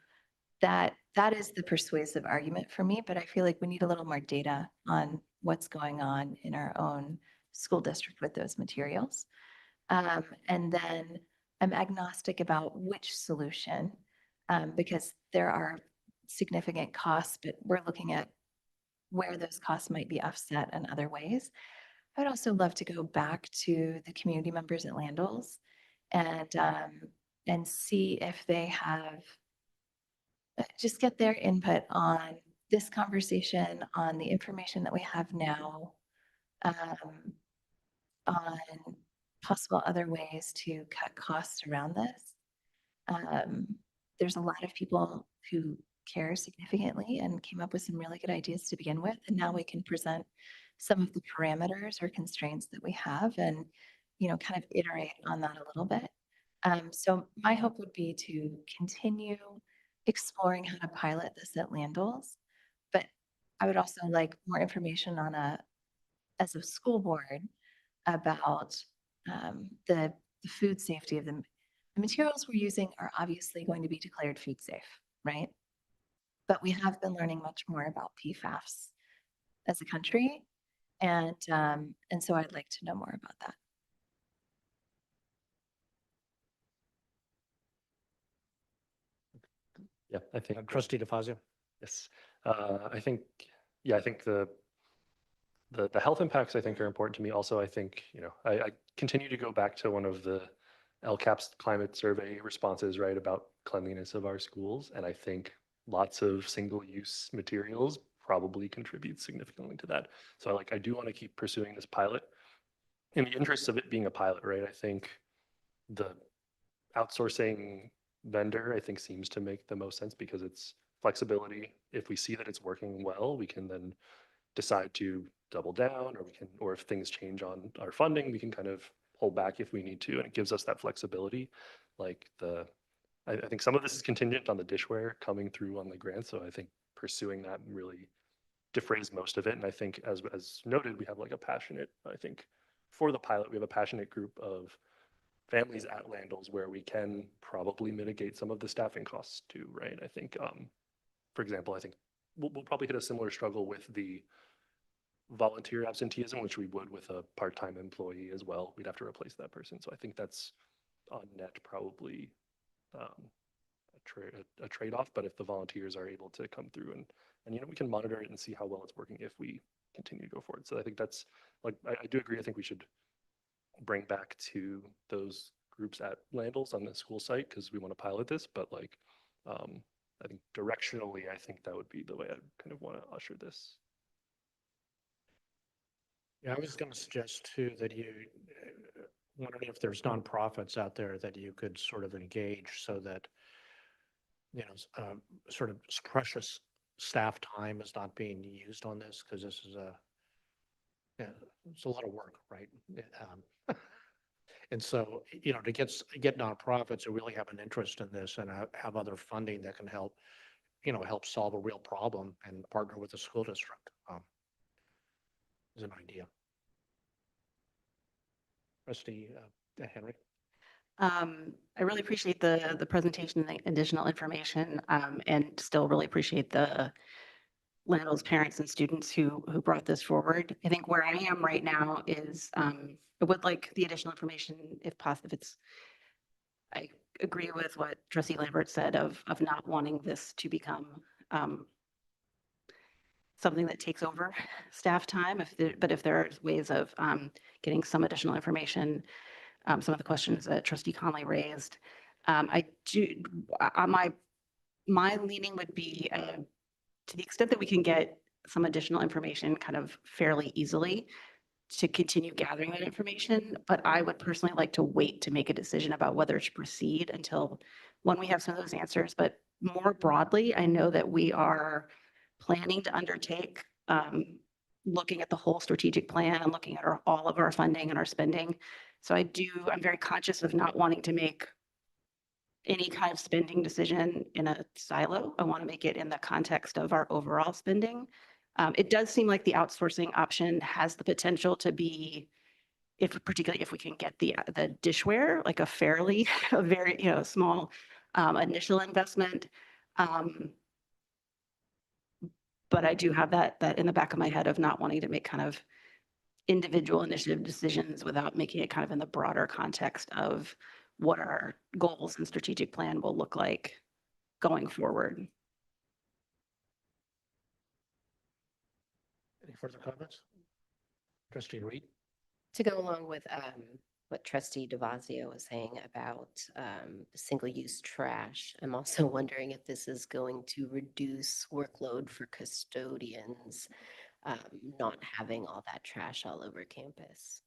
that is the persuasive argument for me, but I feel like we need a little more data on what's going on in our own school district with those materials. And then I'm agnostic about which solution, because there are significant costs, but we're looking at where those costs might be offset in other ways. I'd also love to go back to the community members at Landals and see if they have, just get their input on this conversation, on the information that we have now, on possible other ways to cut costs around this. There's a lot of people who care significantly and came up with some really good ideas to begin with. And now we can present some of the parameters or constraints that we have and, you know, kind of iterate on that a little bit. So my hope would be to continue exploring how to pilot this at Landals, but I would also like more information on as a school board about the food safety of them. The materials we're using are obviously going to be declared food safe, right? But we have been learning much more about PFAS as a country, and so I'd like to know more about that. Yeah, I think. Trustee DeFazio? Yes. I think, yeah, I think the health impacts I think are important to me. Also, I think, you know, I continue to go back to one of the LCAP's climate survey responses, right, about cleanliness of our schools. And I think lots of single-use materials probably contribute significantly to that. So I do want to keep pursuing this pilot in the interest of it being a pilot, right? I think the outsourcing vendor, I think, seems to make the most sense because it's flexibility. If we see that it's working well, we can then decide to double down, or if things change on our funding, we can kind of pull back if we need to, and it gives us that flexibility. Like I think some of this is contingent on the dishware coming through on the grant, so I think pursuing that really defrays most of it. And I think as noted, we have like a passionate, I think for the pilot, we have a passionate group of families at Landals where we can probably mitigate some of the staffing costs too, right? I think, for example, I think we'll probably hit a similar struggle with the volunteer absenteeism, which we would with a part-time employee as well. We'd have to replace that person. So I think that's on net probably a trade-off. But if the volunteers are able to come through and you know, we can monitor it and see how well it's working if we continue to go forward. So I think that's like, I do agree. I think we should bring back to those groups at Landals on the school site because we want to pilot this. But like, I think directionally, I think that would be the way I kind of want to usher this. Yeah, I was going to suggest too that you, wondering if there's nonprofits out there that you could sort of engage so that, you know, sort of precious staff time is not being used on this, because this is it's a lot of work, right? And so, you know, to get nonprofits who really have an interest in this and have other funding that can help, you know, help solve a real problem and partner with the school district is an idea. Trustee Henry. I really appreciate the presentation and the additional information, and still really appreciate the Landals parents and students who brought this forward. I think where I am right now is I would like the additional information if possible. I agree with what Trustee Lambert said of not wanting this to become something that takes over staff time. But if there are ways of getting some additional information, some of the questions that Trustee Conley raised, my leaning would be to the extent that we can get some additional information kind of fairly easily to continue gathering that information. But I would personally like to wait to make a decision about whether to proceed until when we have some of those answers. But more broadly, I know that we are planning to undertake looking at the whole strategic plan and looking at all of our funding and our spending. So I'm very conscious of not wanting to make any kind of spending decision in a silo. I want to make it in the context of our overall spending. It does seem like the outsourcing option has the potential to be, particularly if we can get the dishware, like a very, small initial investment. But I do have that in the back of my head of not wanting to make kind of individual initiative decisions without making it kind of in the broader context of what our goals and strategic plan will look like going forward. Any further comments? Trustee Reed? To go along with what Trustee DeVazio was saying about single-use trash, I'm also wondering if this is going to reduce workload for custodians, not having all that trash all over campus.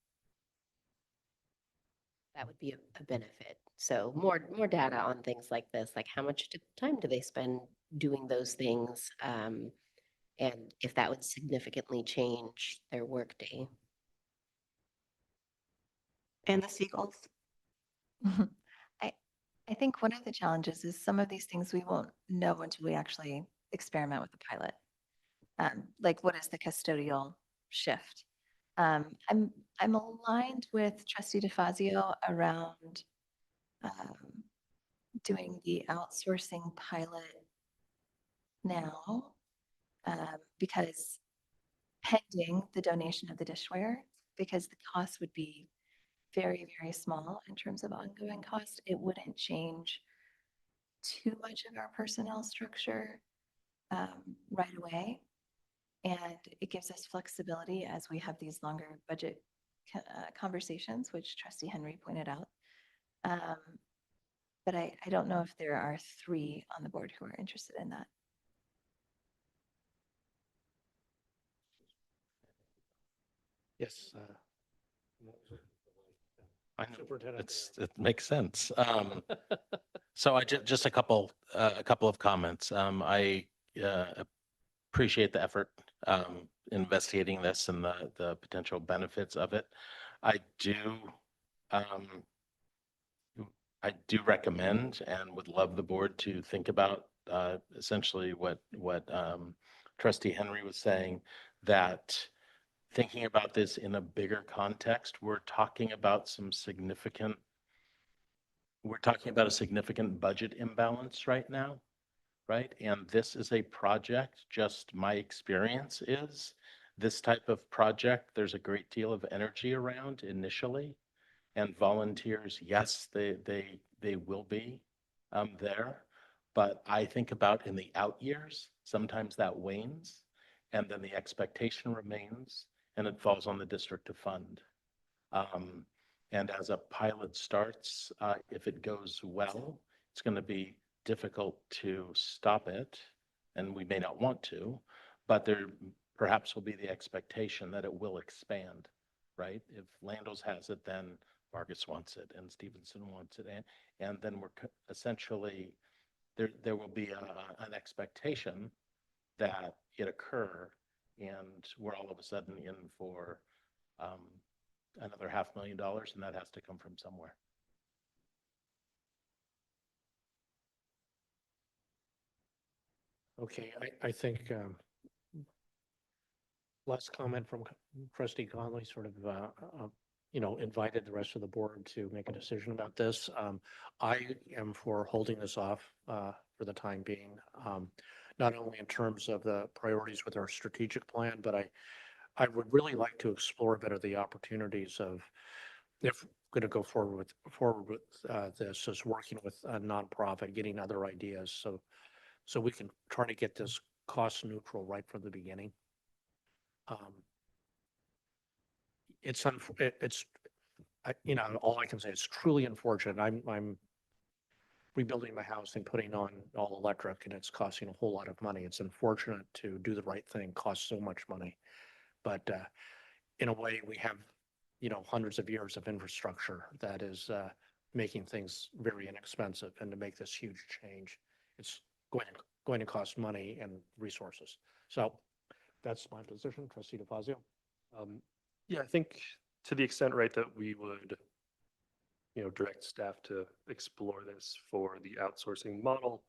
That would be a benefit. So more data on things like this, like how much time do they spend doing those things, and if that would significantly change their workday. And the seagulls. I think one of the challenges is some of these things we won't know until we actually experiment with the pilot. Like what is the custodial shift? I'm aligned with Trustee DeFazio around doing the outsourcing pilot now, because pending the donation of the dishware, because the cost would be very, very small in terms of ongoing cost. It wouldn't change too much of our personnel structure right away. And it gives us flexibility as we have these longer budget conversations, which Trustee Henry pointed out. But I don't know if there are 3 on the board who are interested in that. Yes. I know, Superintendent it makes sense. So just a couple of comments. I appreciate the effort investigating this and the potential benefits of it. I do recommend and would love the board to think about essentially what Trustee Henry was saying, that thinking about this in a bigger context, we're talking about a significant budget imbalance right now, right? And this is a project, just my experience is this type of project, there's a great deal of energy around initially, and volunteers, yes, they will be there. But I think about in the out years, sometimes that wanes, and then the expectation remains, and it falls on the district to fund. And as a pilot starts, if it goes well, it's going to be difficult to stop it, and we may not want to, but there perhaps will be the expectation that it will expand, right? If Landos has it, then Vargas wants it, and Stevenson wants it, and then we're essentially, there will be an expectation that it occur, and we're all of a sudden in for another $500,000, and that has to come from somewhere. Okay, I think last comment from Trustee Conley sort of invited the rest of the board to make a decision about this. I am for holding this off for the time being, not only in terms of the priorities with our strategic plan, but I would really like to explore a bit of the opportunities of, if we're going to go forward with this, is working with a nonprofit, getting other ideas, so we can try to get this cost neutral right from the beginning. All I can say is truly unfortunate. I'm rebuilding my house and putting on all electric, and it's costing a whole lot of money. It's unfortunate to do the right thing, costs so much money. But in a way, we have, hundreds of years of infrastructure that is making things very inexpensive. And to make this huge change, it's going to cost money and resources. So That's my position. Trustee DeFazio? Yeah, I think to the extent, right, that we would, direct staff to explore this for the outsourcing model,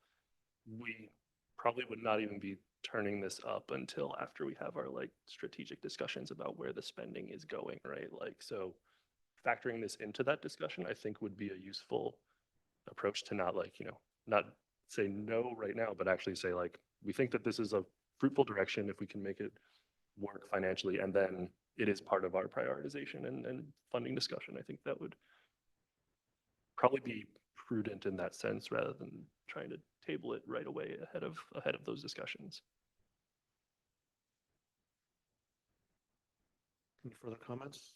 we probably would not even be turning this up until after we have our like strategic discussions about where the spending is going, right? Like, so factoring this into that discussion, I think would be a useful approach to not like, not say no right now, but actually say like, we think that this is a fruitful direction if we can make it work financially, and then it is part of our prioritization and funding discussion. I think that would probably be prudent in that sense rather than trying to table it right away ahead of those discussions. Any further comments?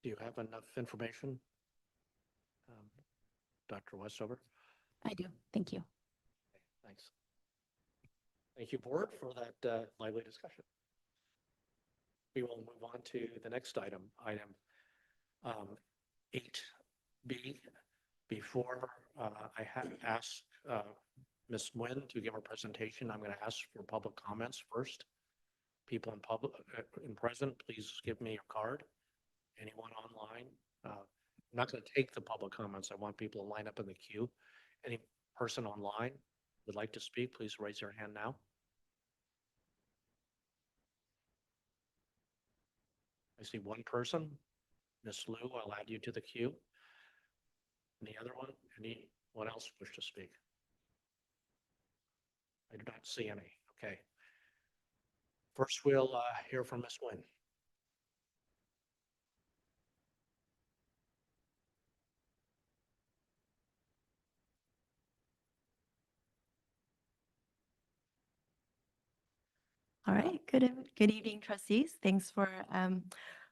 Do you have enough information? Dr. Westover? I do. Thank you. Thanks. Thank you, board, for that lively discussion. We will move on to the next item, item 8B. Before I ask Ms. Nguyen to give her presentation, I'm going to ask for public comments first. People in public, in present, please give me your card. Anyone online? I'm not going to take the public comments. I want people to line up in the queue. Any person online would like to speak, please raise your hand now. I see one person. Ms. Liu, I'll add you to the queue. Any other one? Anyone else wish to speak? I do not see any. Okay. First, we'll hear from Ms. Nguyen. All right, good evening, trustees. Thanks for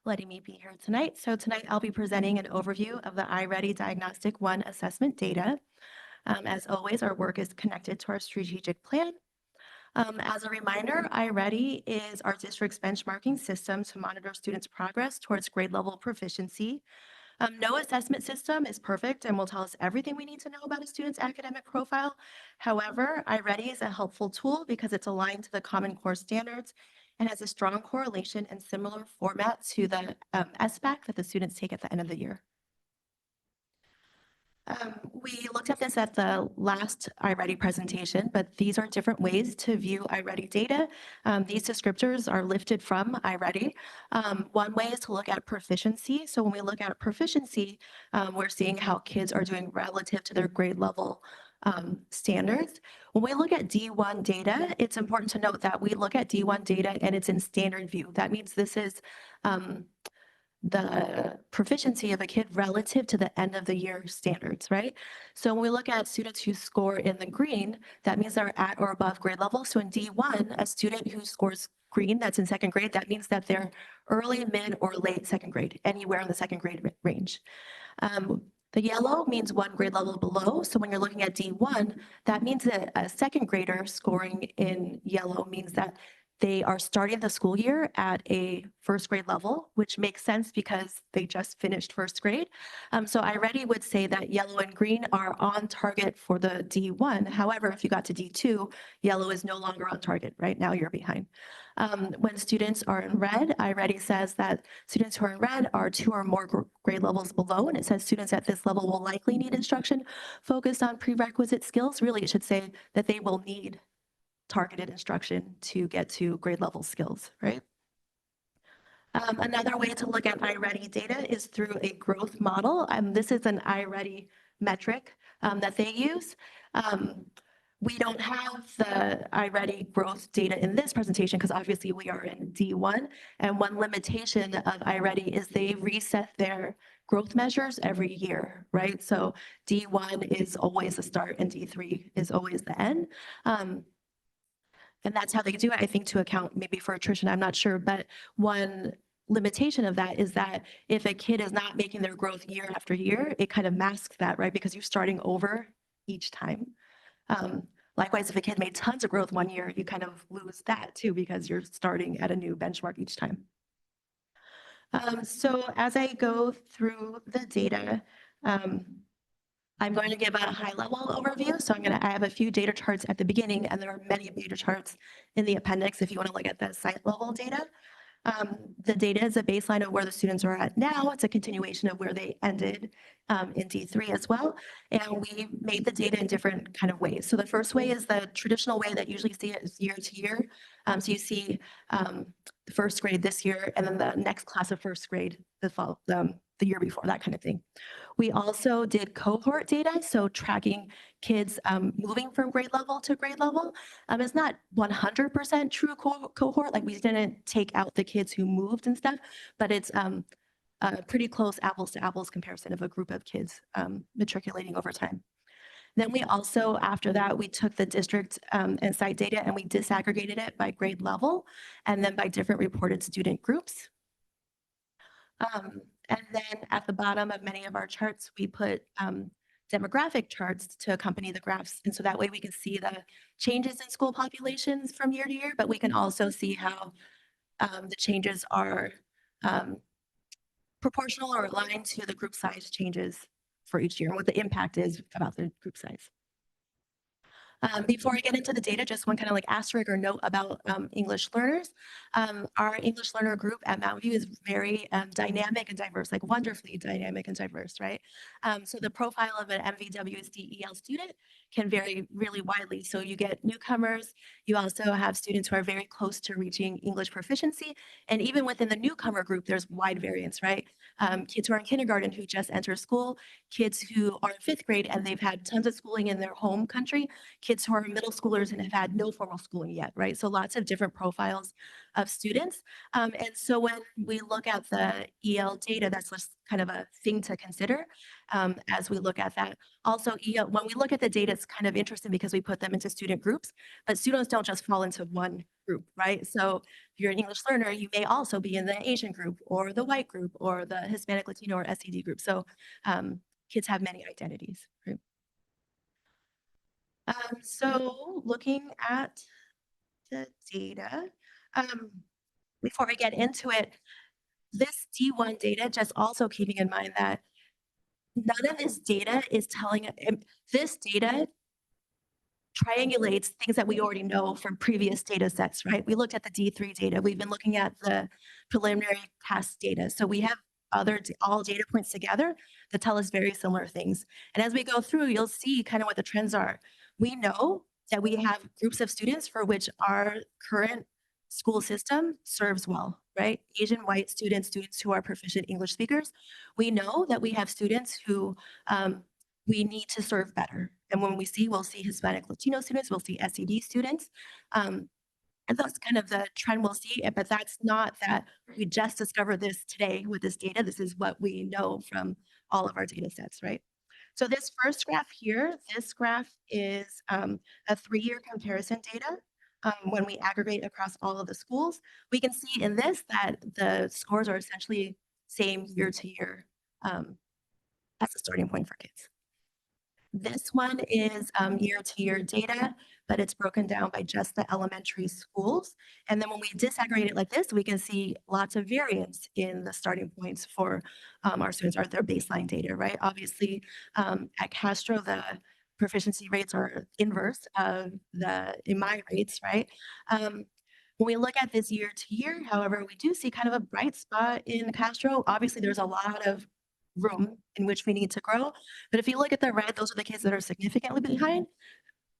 letting me be here tonight. So tonight I'll be presenting an overview of the iReady Diagnostic 1 assessment data. As always, our work is connected to our strategic plan. As a reminder, iReady is our district's benchmarking system to monitor students' progress towards grade level proficiency. No assessment system is perfect and will tell us everything we need to know about a student's academic profile. However, iReady is a helpful tool because it's aligned to the Common Core standards and has a strong correlation and similar format to the SBAC that the students take at the end of the year. We looked at this at the last iReady presentation, but these are different ways to view iReady data. These descriptors are lifted from iReady. One way is to look at proficiency. So when we look at proficiency, we're seeing how kids are doing relative to their grade level standards. When we look at D1 data, it's important to note that we look at D1 data and it's in standard view. That means this is the proficiency of a kid relative to the end of the year standards, right? So when we look at students who score in the green, that means they're at or above grade level. So in D1, a student who scores green that's in second grade, that means that they're early, mid, or late second grade, anywhere in the second grade range. The yellow means one grade level below. So when you're looking at D1, that means that a second grader scoring in yellow means that they are starting the school year at a first grade level, which makes sense because they just finished first grade. So iReady would say that yellow and green are on target for the D1. However, if you got to D2, yellow is no longer on target. Right now you're behind. When students are in red, iReady says that students who are in red are 2 or more grade levels below. And it says students at this level will likely need instruction focused on prerequisite skills. Really, it should say that they will need targeted instruction to get to grade level skills, right? Another way to look at iReady data is through a growth model. This is an iReady metric that they use. We don't have the iReady growth data in this presentation because obviously we are in D1. And one limitation of iReady is they reset their growth measures every year, right? So D1 is always the start and D3 is always the end. And that's how they do it, I think, to account maybe for attrition, I'm not sure. But one limitation of that is that if a kid is not making their growth year after year, it kind of masks that, right? Because you're starting over each time. Likewise, if a kid made tons of growth one year, you kind of lose that too, because you're starting at a new benchmark each time. So as I go through the data, I'm going to give a high-level overview. So I have a few data charts at the beginning, and there are many data charts in the appendix if you want to look at the site level data. The data is a baseline of where the students are at now. It's a continuation of where they ended in D3 as well. And we made the data in different kind of ways. So the first way is the traditional way that usually see it is year to year. So you see the first grade this year, and then the next class of first grade the year before, that kind of thing. We also did cohort data, so tracking kids moving from grade level to grade level. It's not 100% true cohort, like we didn't take out the kids who moved and stuff, but it's a pretty close apples to apples comparison of a group of kids matriculating over time. Then we also, after that, we took the district and site data and we disaggregated it by grade level and then by different reported student groups. And then at the bottom of many of our charts, we put demographic charts to accompany the graphs. And so that way we can see the changes in school populations from year to year, but we can also see how the changes are proportional or aligned to the group size changes for each year and what the impact is about the group size. Before I get into the data, just one kind of like asterisk or note about English learners. Our English learner group at Mountain View is very dynamic and diverse, like wonderfully dynamic and diverse, right? So the profile of an MVWSD EL student can vary really widely. So you get newcomers, you also have students who are very close to reaching English proficiency. And even within the newcomer group, there's wide variance, right? Kids who are in kindergarten who just enter school, kids who are in 5th grade and they've had tons of schooling in their home country, kids who are middle schoolers and have had no formal schooling yet, right? So lots of different profiles of students. And so when we look at the EL data, that's just kind of a thing to consider as we look at that. Also, EL, when we look at the data, it's kind of interesting because we put them into student groups, but students don't just fall into one group, right? So if you're an English learner, you may also be in the Asian group or the white group or the Hispanic, Latino, or SED group. So kids have many identities, right? So looking at the data, before I get into it, this D1 data, just also keeping in mind that none of this data is telling, this data triangulates things that we already know from previous data sets, right? We looked at the D3 data. We've been looking at the preliminary test data. So we have all data points together that tell us very similar things. And as we go through, you'll see kind of what the trends are. We know that we have groups of students for which our current school system serves well, right? Asian, white students, students who are proficient English speakers. We know that we have students who we need to serve better. And when we'll see Hispanic Latino students, we'll see SED students. And that's kind of the trend we'll see, but that's not that we just discovered this today with this data. This is what we know from all of our data sets, right? So this first graph here, this graph is a 3-year comparison data. When we aggregate across all of the schools, we can see in this that the scores are essentially same year to year as a starting point for kids. This one is year-to-year data, but it's broken down by just the elementary schools. And then when we disaggregate it like this, we can see lots of variance in the starting points for our students, or their baseline data, right? Obviously, at Castro, the proficiency rates are inverse of the EMI rates, right? When we look at this year to year, however, we do see kind of a bright spot in Castro. Obviously, there's a lot of room in which we need to grow. But if you look at the red, those are the kids that are significantly behind.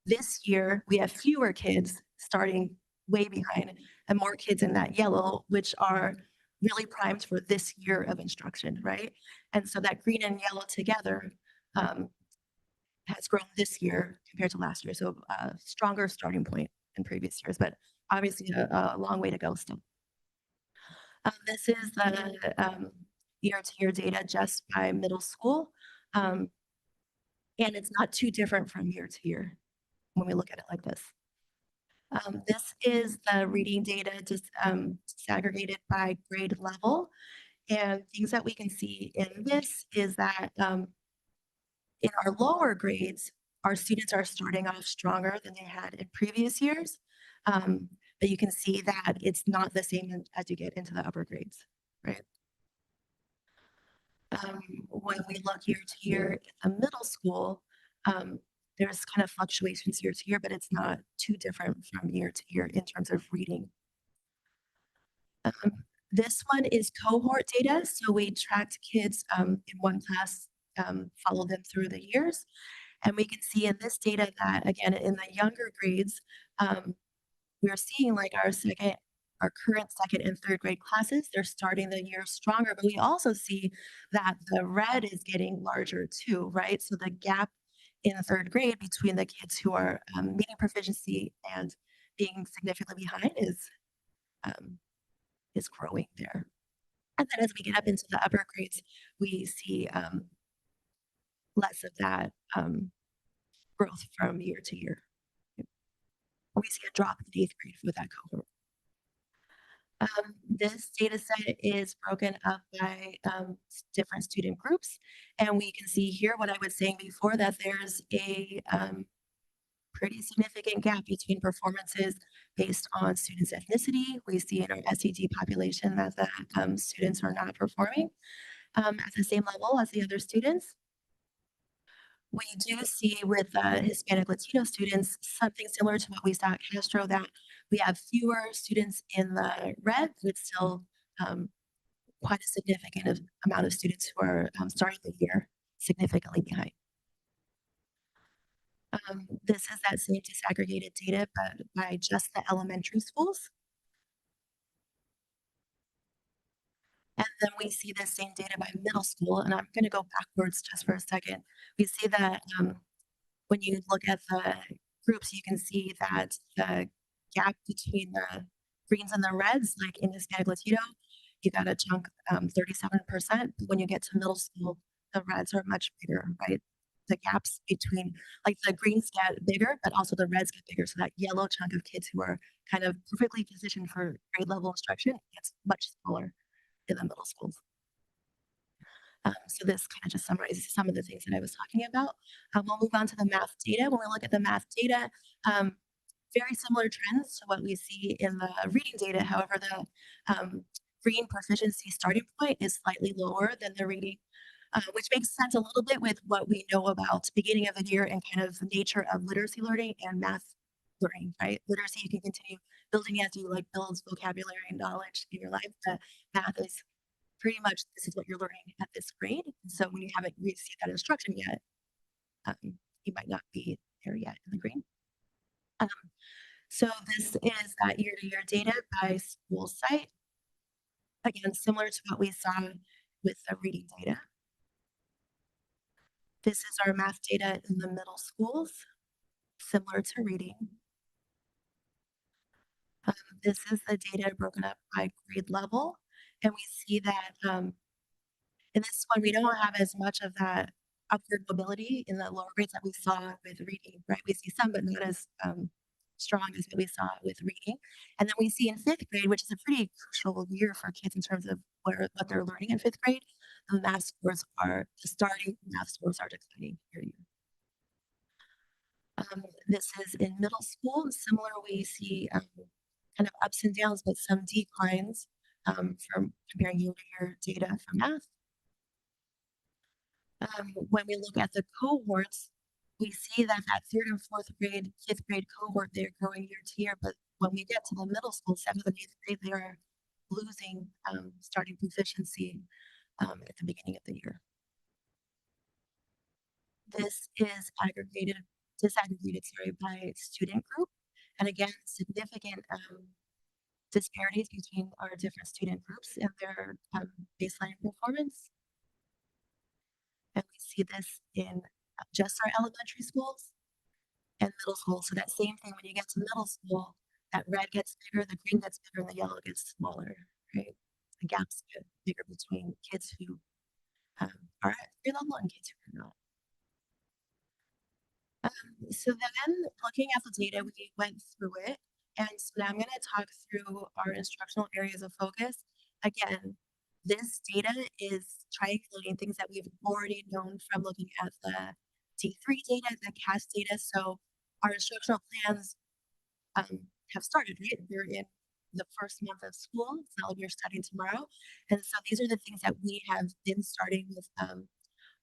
This year, we have fewer kids starting way behind and more kids in that yellow, which are really primed for this year of instruction, right? And so that green and yellow together has grown this year compared to last year. So a stronger starting point in previous years, but obviously a long way to go still. This is the year-to-year data just by middle school. And it's not too different from year to year when we look at it like this. This is the reading data just disaggregated by grade level. And things that we can see in this is that in our lower grades, our students are starting off stronger than they had in previous years. But you can see that it's not the same as you get into the upper grades, right? when we look year to year in the middle school, there's kind of fluctuations year to year, but it's not too different from year to year in terms of reading. This one is cohort data. So we tracked kids in one class, followed them through the years. And we can see in this data that, again, in the younger grades, we're seeing like our current second and third grade classes, they're starting the year stronger, but we also see that the red is getting larger too, right? So the gap in third grade between the kids who are meeting proficiency and being significantly behind is growing there. And then as we get up into the upper grades, we see less of that growth from year to year. We see a drop in 8th grade with that cohort. This data set is broken up by different student groups. And we can see here what I was saying before, that there's a pretty significant gap between performances based on students' ethnicity. We see in our SED population that the students are not performing at the same level as the other students. We do see with Hispanic Latino students something similar to what we saw at Castro, that we have fewer students in the red, but it's still quite a significant amount of students who are starting the year significantly behind. This is that same disaggregated data, but by just the elementary schools. And then we see the same data by middle school, and I'm going to go backwards just for a second. We see that when you look at the groups, you can see that the gap between the greens and the reds, like in Hispanic Latino, you got a chunk, 37%. But when you get to middle school, the reds are much bigger, right? The gaps between, like the greens get bigger, but also the reds get bigger. So that yellow chunk of kids who are kind of perfectly positioned for grade level instruction gets much smaller in the middle schools. So this kind of just summarizes some of the things that I was talking about. We'll move on to the math data. When we look at the math data, very similar trends to what we see in the reading data. However, the reading proficiency starting point is slightly lower than the reading, which makes sense a little bit with what we know about beginning of the year and kind of the nature of literacy learning and math learning, right? Literacy, you can continue building as you like build vocabulary and knowledge in your life, but math is pretty much, this is what you're learning at this grade. And so when you haven't received that instruction yet, you might not be there yet in the grade. So this is that year-to-year data by school site. Again, similar to what we saw with the reading data. This is our math data in the middle schools, similar to reading. This is the data broken up by grade level. And we see that in this one, we don't have as much of that upward mobility in the lower grades that we saw with reading, right? We see some, but not as strong as what we saw with reading. And then we see in 5th grade, which is a pretty crucial year for kids in terms of what they're learning in 5th grade, the math scores are, the starting math scores are declining year to year. This is in middle school. Similar, we see kind of ups and downs, but some declines from comparing year-to-year data for math. When we look at the cohorts, we see that 3rd and 4th grade, 5th grade cohort, they're growing year to year, but when we get to the middle school, 7th and 8th grade, they are losing starting proficiency at the beginning of the year. This is disaggregated, by student group. And again, significant disparities between our different student groups and their baseline performance. And we see this in just our elementary schools and middle school. So that same thing, when you get to middle school, that red gets bigger, the green gets bigger, and the yellow gets smaller, right? The gaps get bigger between kids who are at grade level and kids who are not. So then looking at the data, we went through it. And so now I'm going to talk through our instructional areas of focus. Again, this data is triangulating things that we've already known from looking at the D3 data, the CAS data. So our instructional plans have started, right? They're in the first month of school. So we're starting tomorrow. And so these are the things that we have been starting with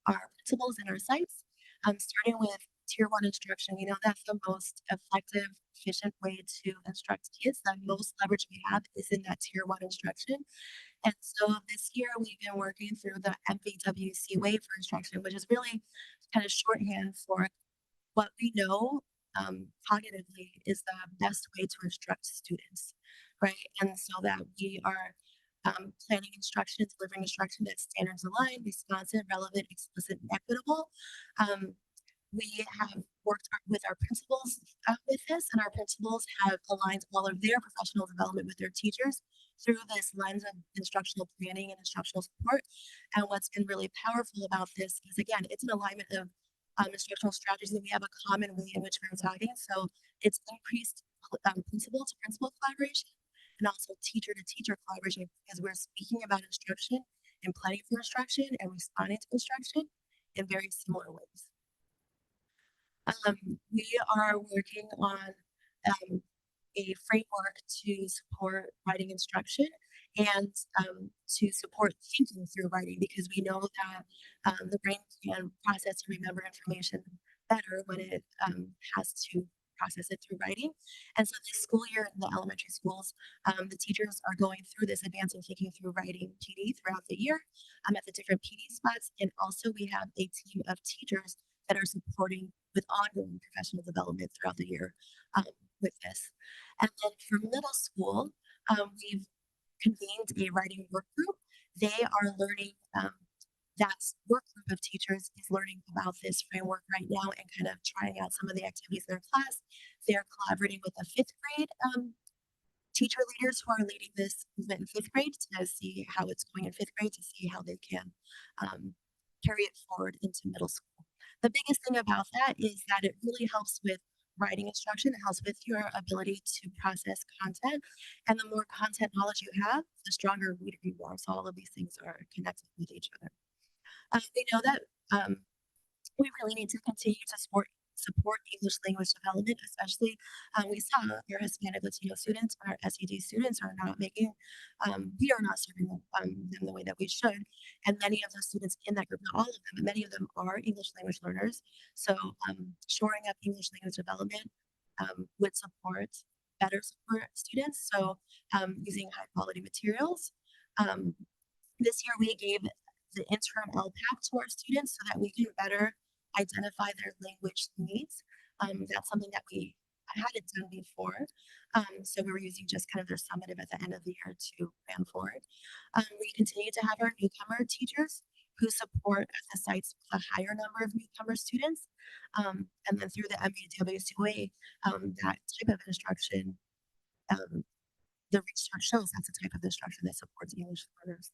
our principals and our sites. Starting with tier one instruction, we know that's the most effective, efficient way to instruct kids. The most leverage we have is in that tier one instruction. And so this year we've been working through the MVWC way for instruction, which is really kind of shorthand for what we know cognitively is the best way to instruct students, right? And so that we are planning instruction, delivering instruction that's standards aligned, responsive, relevant, explicit, and equitable. We have worked with our principals with this, and our principals have aligned all of their professional development with their teachers through this lens of instructional planning and instructional support. And what's been really powerful about this is, again, it's an alignment of instructional strategies, and we have a common way in which we're talking. So it's increased principal to principal collaboration and also teacher to teacher collaboration, because we're speaking about instruction and planning for instruction and responding to instruction in very similar ways. We are working on a framework to support writing instruction and to support thinking through writing, because we know that the brain can process and remember information better when it has to process it through writing. And so this school year in the elementary schools, the teachers are going through this advancing thinking through writing PD throughout the year at the different PD spots. And also we have a team of teachers that are supporting with ongoing professional development throughout the year with this. And then for middle school, we've convened a writing work group. They are learning, that work group of teachers is learning about this framework right now and kind of trying out some of the activities in their class. They're collaborating with the fifth grade teacher leaders who are leading this movement in fifth grade to see how it's going in fifth grade, to see how they can carry it forward into middle school. The biggest thing about that is that it really helps with writing instruction. It helps with your ability to process content. And the more content knowledge you have, the stronger reader you are. So all of these things are connected with each other. We know that we really need to continue to support English language development, especially we saw your Hispanic Latino students, our SED students are not making, we are not serving them the way that we should. And many of the students in that group, not all of them, but many of them are English language learners. So shoring up English language development would better support students. So using high quality materials. This year we gave the interim LPAP to our students so that we can better identify their language needs. That's something that we hadn't done before. So we were using just kind of their summative at the end of the year to plan forward. We continue to have our newcomer teachers who support at the sites with a higher number of newcomer students. And then through the MVWSD, that type of instruction, the research shows that's a type of instruction that supports English learners.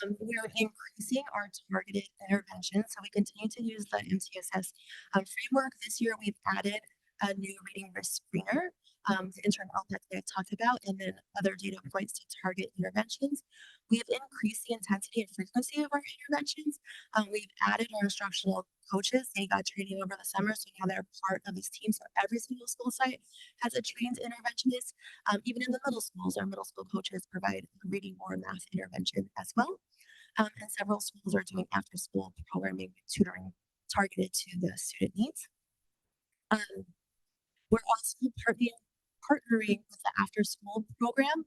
We're increasing our targeted intervention. So we continue to use the MTSS framework. This year, we've added a new reading risk screener, the interim LPAC that I talked about, and then other data points to target interventions. We've increased the intensity and frequency of our interventions. We've added our instructional coaches. They got training over the summer, so now they're part of this team. So every single school site has a trained interventionist. Even in the middle schools, our middle school coaches provide reading or math intervention as well. And several schools are doing after school programming, tutoring targeted to the student needs. We're also partnering with the after school program.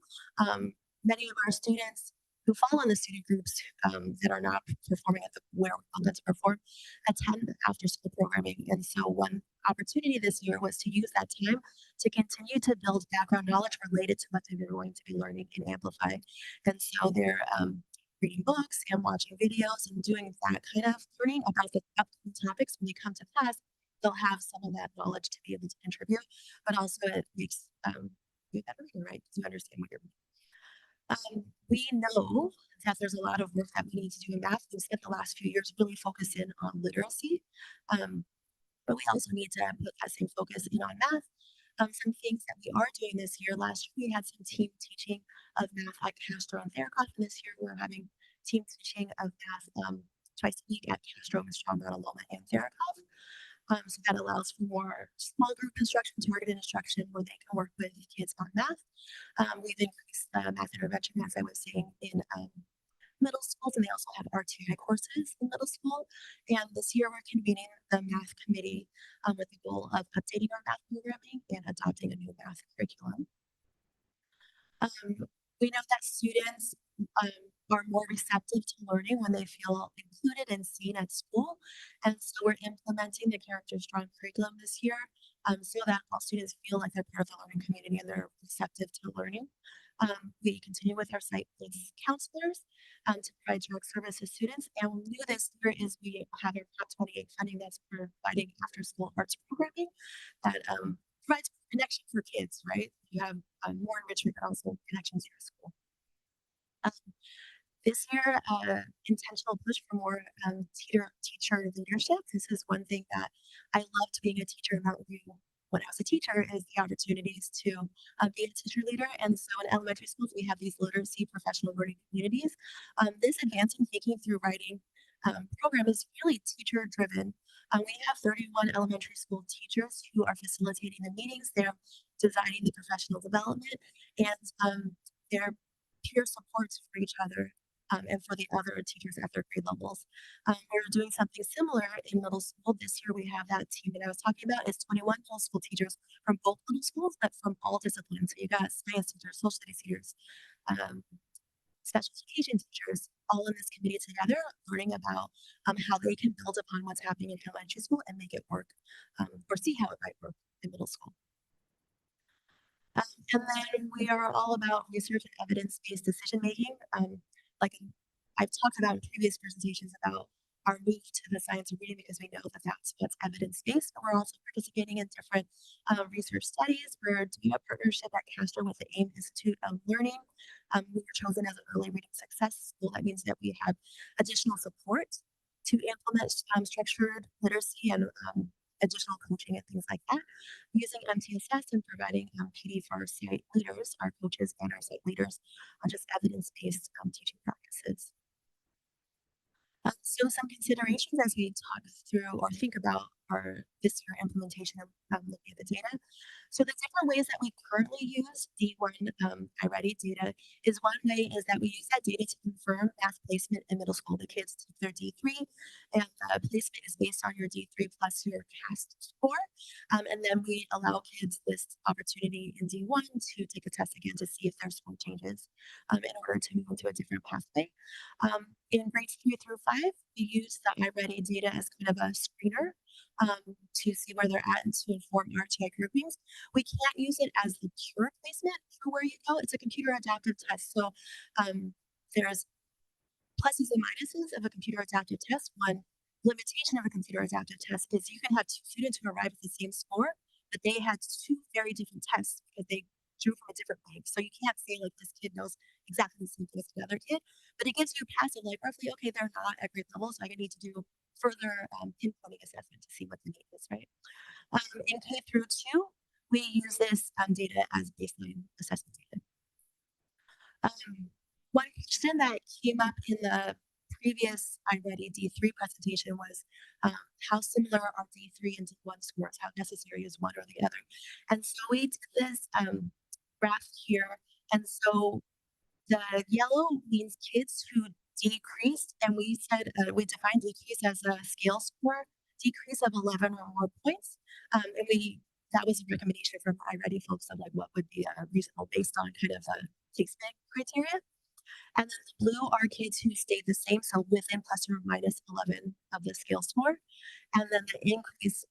Many of our students who fall in the student groups that are not performing at where we want them to perform attend after school programming. And so one opportunity this year was to use that time to continue to build background knowledge related to what they're going to be learning in Amplify. And so they're reading books and watching videos and doing that kind of learning about the upcoming topics. When you come to class, they'll have some of that knowledge to be able to contribute, but also it makes you better reader, right? You understand what you're reading. We know that there's a lot of work that we need to do in math. We've spent the last few years really focusing on literacy, but we also need to put that same focus in on math. Some things that we are doing this year. Last year, we had some team teaching of math at Castro and Theracroft, and this year we're having team teaching of math twice a week at Castro, Mr. Loma, and Theracroft. So that allows for more small group instruction, targeted instruction where they can work with kids on math. We've increased the math intervention, as I was saying, in middle schools, and they also have RTI courses in middle school. And this year we're convening the math committee with the goal of updating our math programming and adopting a new math curriculum. We know that students are more receptive to learning when they feel included and seen at school. And so we're implementing the Character Strong curriculum this year so that all students feel like they're part of the learning community and they're receptive to learning. We continue with our site-based counselors to provide direct service to students. And new this year is we have our Prop 28 funding that's providing after-school arts programming that provides connection for kids, right? You have more enrichment, but also connections to your school. This year, intentional push for more teacher leadership. This is one thing that I loved being a teacher in Mountain View when I was a teacher is the opportunities to be a teacher leader. And so in elementary schools, we have these literacy professional learning communities. This advancing thinking through writing program is really teacher driven. We have 31 elementary school teachers who are facilitating the meetings. They're designing the professional development and they're peer supports for each other and for the other teachers at their grade levels. We're doing something similar in middle school. This year we have that team that I was talking about. It's 21 middle school teachers from both middle schools, but from all disciplines. So you got science teachers, social studies teachers, special education teachers, all in this committee together, learning about how they can build upon what's happening in elementary school and make it work, or see how it might work in middle school. And then we are all about research and evidence-based decision making. Like I've talked about in previous presentations about our move to the science of reading because we know that that's what's evidence-based, but we're also participating in different research studies. We're doing a partnership at Castor with the AIM Institute of Learning. We were chosen as an early reading success school. That means that we have additional support to implement structured literacy and additional coaching and things like that, using MTSS and providing PD for our site leaders, our coaches and our site leaders on just evidence-based teaching practices. So some considerations as we talk through or think about our this year implementation of looking at the data. So the different ways that we currently use D1 iReady data is one way is that we use that data to confirm math placement in middle school. The kids take their D3 and the placement is based on your D3 plus your CAST score. And then we allow kids this opportunity in D1 to take a test again to see if their score changes in order to move into a different pathway. In grades 3 through 5, we use the iReady data as kind of a screener to see where they're at and to inform RTI groupings. We can't use it as the pure placement for where you go. It's a computer adaptive test. So there's pluses and minuses of a computer adaptive test. One limitation of a computer adaptive test is you can have two students who arrive at the same score, but they had two very different tests because they drew from a different bank. So you can't say like this kid knows exactly the same thing as the other kid, but it gives you a passive like roughly, okay, they're not at grade level, so I need to do further pinpointing assessment to see what the need is, right? In K through 2, we use this data as baseline assessment data. One question that came up in the previous iReady D3 presentation was how similar are D3 and D1 scores? How necessary is one or the other? And so we did this graph here. And so the yellow means kids who decreased, and we said we defined decrease as a scale score decrease of 11 or more points. And that was a recommendation from iReady folks of like what would be reasonable based on kind of a placement criteria. And then the blue are kids who stayed the same, so within plus or minus 11 of the scale score. And then the increase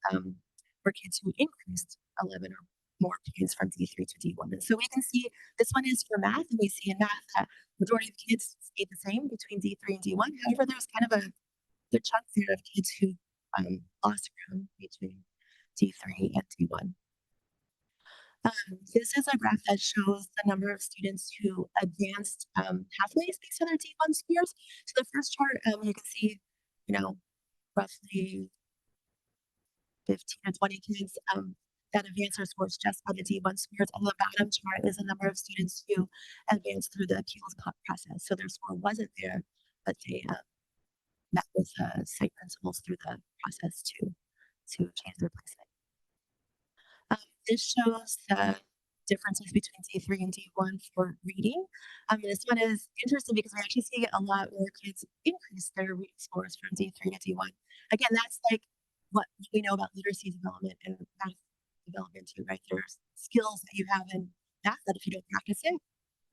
were kids who increased 11 or more points from D3 to D1. And so we can see this one is for math, and we see in math that majority of kids stayed the same between D3 and D1. However, there's kind of a good chunk there of kids who lost ground between D3 and D1. This is a graph that shows the number of students who advanced pathways based on their D1 scores. So the first chart, you can see, roughly 15 or 20 kids that advanced their scores just on the D1 scores. On the bottom chart is the number of students who advanced through the appeals process. So their score wasn't there, but they met with site principals through the process to to change their placement. This shows the differences between D3 and D1 for reading. This one is interesting because we actually see a lot more kids increase their reading scores from D3 to D1. Again, that's like what we know about literacy development and math development too, right? There's skills that you have in math that if you don't practice it,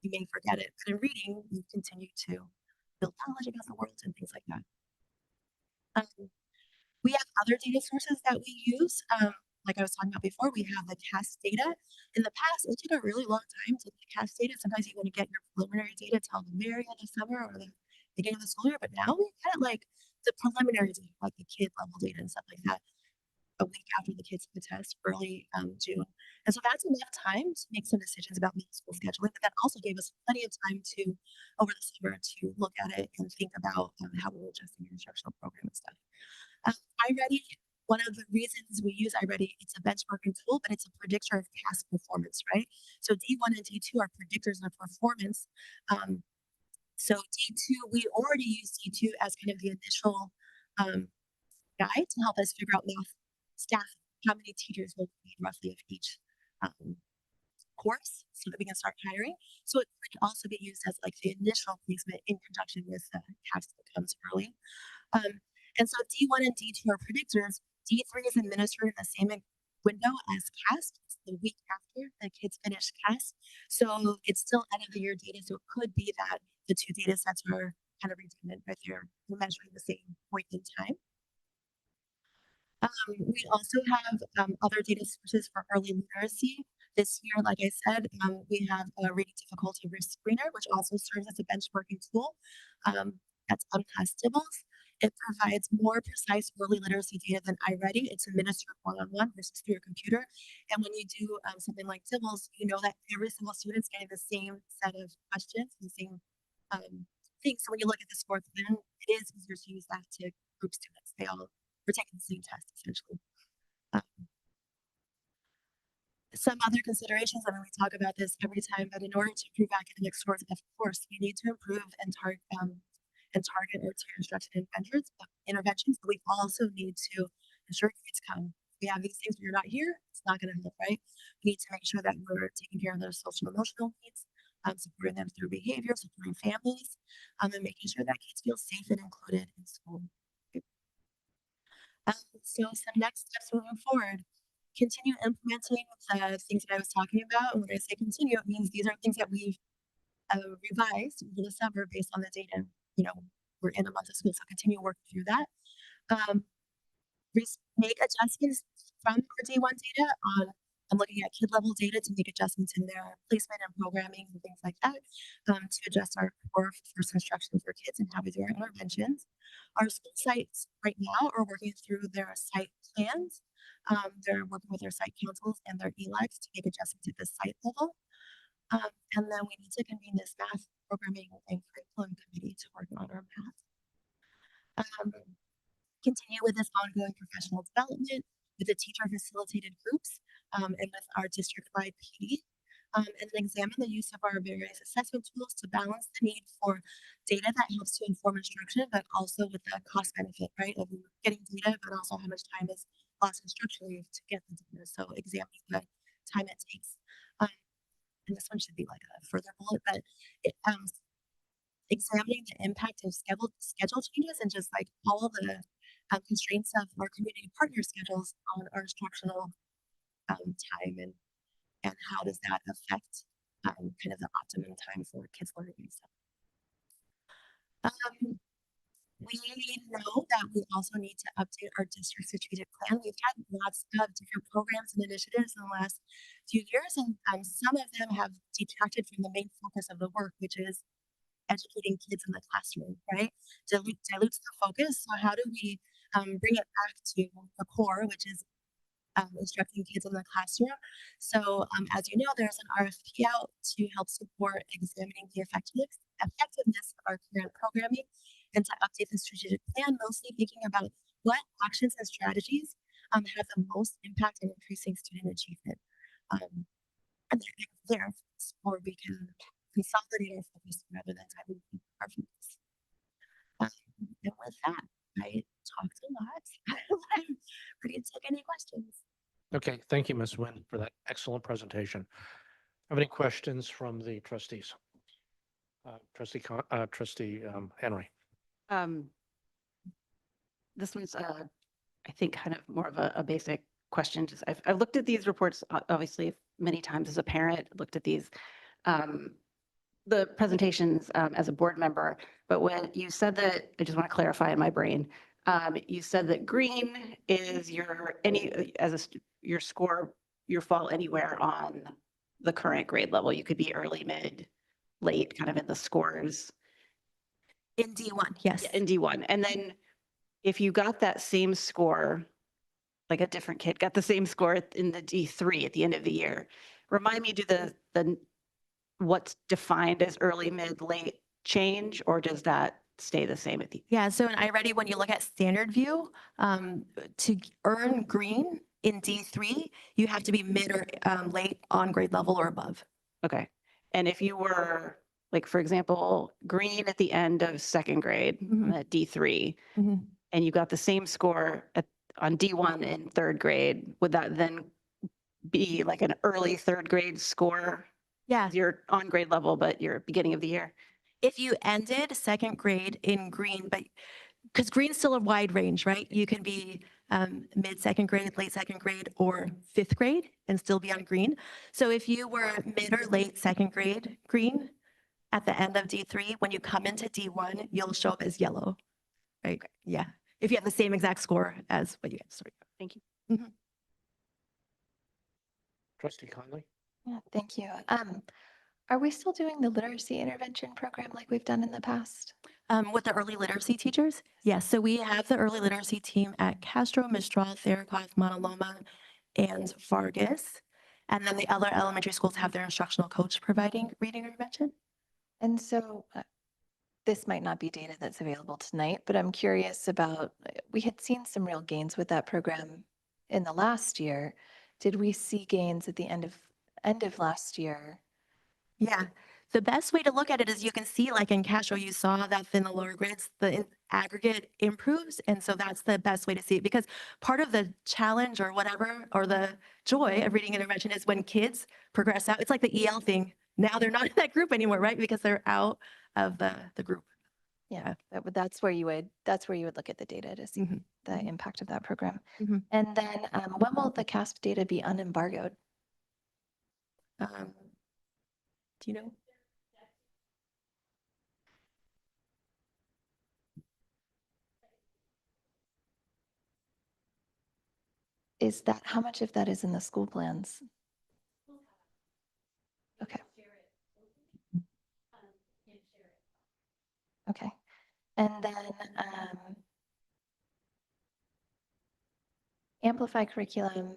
you may forget it. But in reading, you continue to build knowledge about the world and things like that. We have other data sources that we use. Like I was talking about before, we have the CAS data. In the past, it took a really long time to get the CAS data. Sometimes you want to get your preliminary data till the very end of summer or the beginning of the school year. But now we get like the preliminary data, like the kid level data and stuff like that, a week after the kids take the test, early June. And so that's enough time to make some decisions about middle school scheduling. But that also gave us plenty of time to, over the summer, to look at it and think about how we're adjusting our instructional program and stuff. iReady, one of the reasons we use iReady, it's a benchmarking tool, but it's a predictor of past performance, right? So D1 and D2 are predictors of performance. So D2, we already use D2 as kind of the initial guide to help us figure out math staff, how many teachers will we need roughly of each course so that we can start hiring. So it could also be used as like the initial placement in conjunction with the CAS that comes early. And so D1 and D2 are predictors. D3 is administered in the same window as CAS. It's the week after the kids finish CAS. So it's still end of the year data. So it could be that the two data sets are kind of redundant, but they're measuring the same point in time. We also have other data sources for early literacy. This year, like I said, we have a reading difficulty risk screener, which also serves as a benchmarking tool. That's Unclassifiables. It provides more precise early literacy data than iReady. It's administered one-on-one versus through your computer. And when you do something like Tibbles, you know that every single student's getting the same set of questions, the same thing. So when you look at the scores, then it is easier to use that to group students. They all were taking the same test, essentially. Some other considerations, I mean, we talk about this every time, but in order to improve academic scores, of course, we need to improve and target or tier instruction interventions, but we also need to ensure kids come. We have these things, when you're not here, it's not going to help, right? We need to make sure that we're taking care of their social emotional needs, supporting them through behavior, supporting families, and making sure that kids feel safe and included in school. So some next steps moving forward. Continue implementing the things that I was talking about. And when I say continue, it means these are things that we've revised over the summer based on the data. You know, we're in a month of school, so continue working through that. Make adjustments from our D1 data on. I'm looking at kid level data to make adjustments in their placement and programming and things like that to adjust our core first instruction for kids and how we do our interventions. Our school sites right now are working through their site plans. They're working with their site councils and their ELECs to make adjustments at the site level. And then we need to convene this math programming and curriculum committee to work on our math. Continue with this ongoing professional development with the teacher facilitated groups and with our district-wide PD. And then examine the use of our various assessment tools to balance the need for data that helps to inform instruction, but also with the cost benefit, right, of getting data, but also how much time is lost instructionally to get the data. So examining the time it takes. And this one should be like a further bullet, but it, examining the impact of schedule changes and just like all the constraints of our community partner schedules on our instructional time and how does that affect kind of the optimum time for kids learning and stuff. We know that we also need to update our district strategic plan. We've had lots of different programs and initiatives in the last few years, and some of them have detracted from the main focus of the work, which is educating kids in the classroom, right? Dilutes the focus. So how do we bring it back to the core, which is instructing kids in the classroom? So as you know, there's an RFP out to help support examining the effectiveness of our current programming and to update the strategic plan, mostly thinking about what actions and strategies have the most impact in increasing student achievement. And there, or we can consolidate our focus rather than diluting our focus. And with that, I talked a lot. I'm pretty taken Okay, thank you, Ms. Nguyen, for that excellent presentation. Have any questions from the trustees? Trustee Henry. This one's, I think, kind of more of a basic question. Just I've looked at these reports, obviously, many times as a parent, looked at these, the presentations as a board member. But when you said that, I just want to clarify in my brain, you said that green is your, your score, your fall anywhere on the current grade level. You could be early, mid, late, kind of in the scores. In D1, yes. Yeah, in D1. And then if you got that same score, like a different kid got the same score in the D3 at the end of the year, remind me, do the what's defined as early, mid, late change, or does that stay the same at the? Yeah, so in iReady, when you look at standard view, to earn green in D3, you have to be mid or late on grade level or above. Okay. And if you were, like, for example, green at the end of second grade, at D3, and you got the same score on D1 in third grade, would that then be like an early third grade score? Yeah. You're on grade level, but you're beginning of the year. If you ended second grade in green, but because green's still a wide range, right? You can be mid second grade, late second grade, or fifth grade and still be on green. So if you were mid or late second grade green at the end of D3, when you come into D1, you'll show up as yellow, right? Okay. Yeah. If you have the same exact score as what you had. Sorry. Thank you. Trustee Conley? Yeah, thank you. Are we still doing the literacy intervention program like we've done in the past? With the early literacy teachers? Yes. So we have the early literacy team at Castro, Mistral, Theracloth, Montaloma, and Vargas. And then the other elementary schools have their instructional coach providing reading intervention. And so this might not be data that's available tonight, but I'm curious about, we had seen some real gains with that program in the last year. Did we see gains at the end of last year? Yeah. The best way to look at it is you can see, like in Castro, you saw that in the lower grades, the aggregate improves. And so that's the best way to see it, because part of the challenge or whatever, or the joy of reading intervention is when kids progress out. It's like the EL thing. Now they're not in that group anymore, right? Because they're out of the group. Yeah, that's where you would look at the data to see the impact of that program. And then when will the CASP data be unembargoed? Do you know? Is that, how much of that is in the school plans? Okay. Okay. And then Amplify curriculum,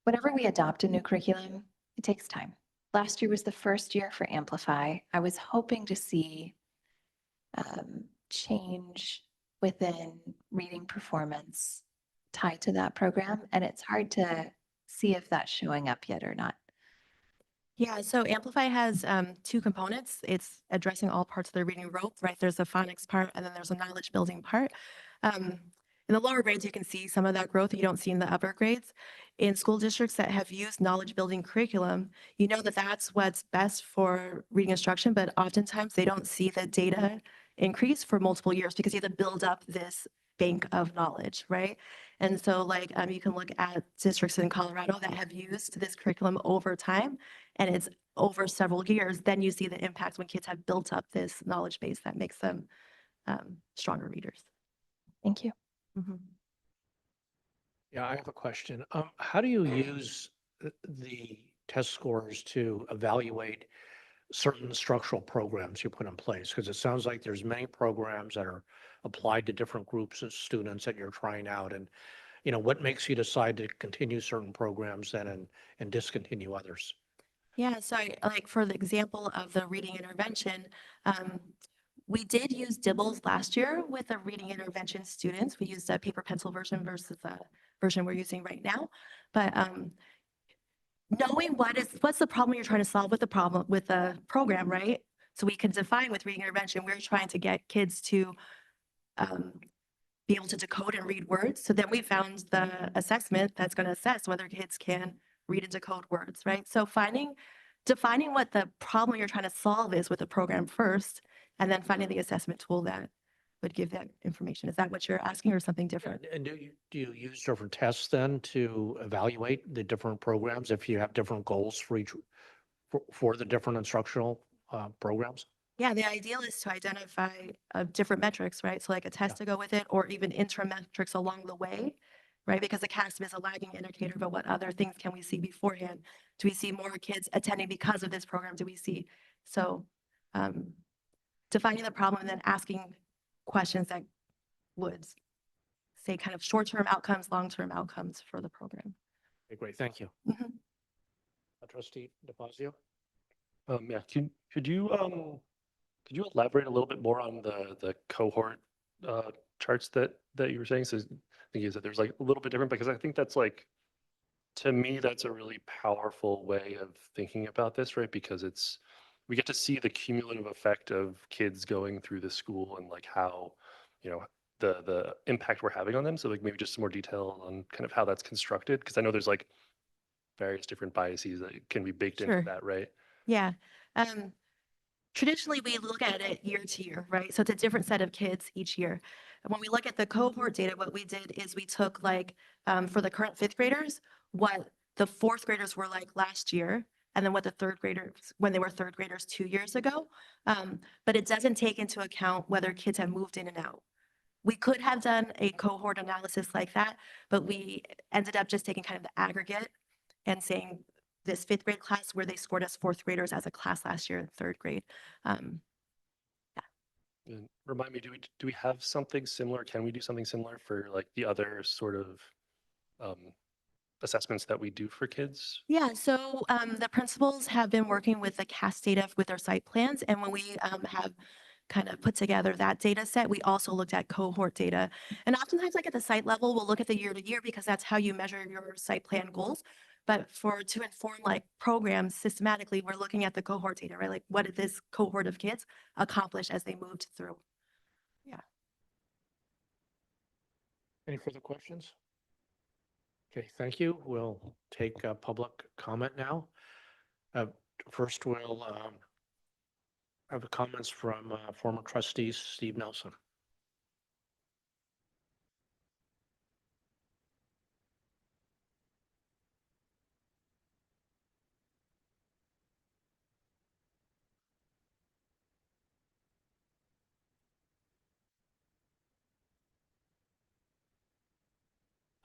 whenever we adopt a new curriculum, it takes time. Last year was the first year for Amplify. I was hoping to see change within reading performance tied to that program, and it's hard to see if that's showing up yet or not. Yeah, so Amplify has two components. It's addressing all parts of the reading rope, right? There's a phonics part, and then there's a knowledge building part. In the lower grades, you can see some of that growth you don't see in the upper grades. In school districts that have used knowledge building curriculum, you know that that's what's best for reading instruction, but oftentimes they don't see the data increase for multiple years because you have to build up this bank of knowledge, right? And so like you can look at districts in Colorado that have used this curriculum over time, and it's over several years, then you see the impact when kids have built up this knowledge base that makes them stronger readers. Thank you. Yeah, I have a question. How do you use the test scores to evaluate certain structural programs you put in place? Because it sounds like there's many programs that are applied to different groups of students that you're trying out. And, what makes you decide to continue certain programs then and discontinue others? Yeah, so like for the example of the reading intervention, we did use Dibbles last year with the reading intervention students. We used a paper pencil version versus the version we're using right now. But knowing what's the problem you're trying to solve with the program, right? So we can define with reading intervention, we're trying to get kids to be able to decode and read words. So then we found the assessment that's going to assess whether kids can read and decode words, right? So defining what the problem you're trying to solve is with the program first, and then finding the assessment tool that would give that information. Is that what you're asking or something different? And do you use different tests then to evaluate the different programs if you have different goals for each, for the different instructional programs? Yeah, the ideal is to identify different metrics, right? So like a test to go with it, or even interim metrics along the way, right? Because the CASM is a lagging indicator, but what other things can we see beforehand? Do we see more kids attending because of this program? Do we see? So defining the problem and then asking questions that would say kind of short-term outcomes, long-term outcomes for the program. Okay, great, thank you. Mhm. Trustee DeFazio? Yeah, could you elaborate a little bit more on the cohort charts that you were saying? So I think you said there's like a little bit different, because I think that's like, to me, that's a really powerful way of thinking about this, right? Because we get to see the cumulative effect of kids going through the school and like how, you know, the impact we're having on them. So like maybe just some more detail on kind of how that's constructed, because I know there's like various different biases that can be baked Sure. into that, right? Yeah. Traditionally, we look at it year to year, right? So it's a different set of kids each year. And when we look at the cohort data, what we did is we took like, for the current fifth graders, what the fourth graders were like last year, and then what the third graders, when they were third graders 2 years ago. But it doesn't take into account whether kids have moved in and out. We could have done a cohort analysis like that, but we ended up just taking kind of the aggregate and saying this fifth grade class where they scored as fourth graders as a class last year in third grade. And remind me, do we have something similar? Can we do something similar for like the other sort of assessments that we do for kids? Yeah, so the principals have been working with the CAS data with their site plans. And when we have kind of put together that data set, we also looked at cohort data. And oftentimes like at the site level, we'll look at the year to year because that's how you measure your site plan goals. But to inform like programs systematically, we're looking at the cohort data, right? Like what did this cohort of kids accomplish as they moved through? Yeah. Any further questions? Okay, thank you. We'll take public comment now. First, we'll have comments from former trustee Steve Nelson.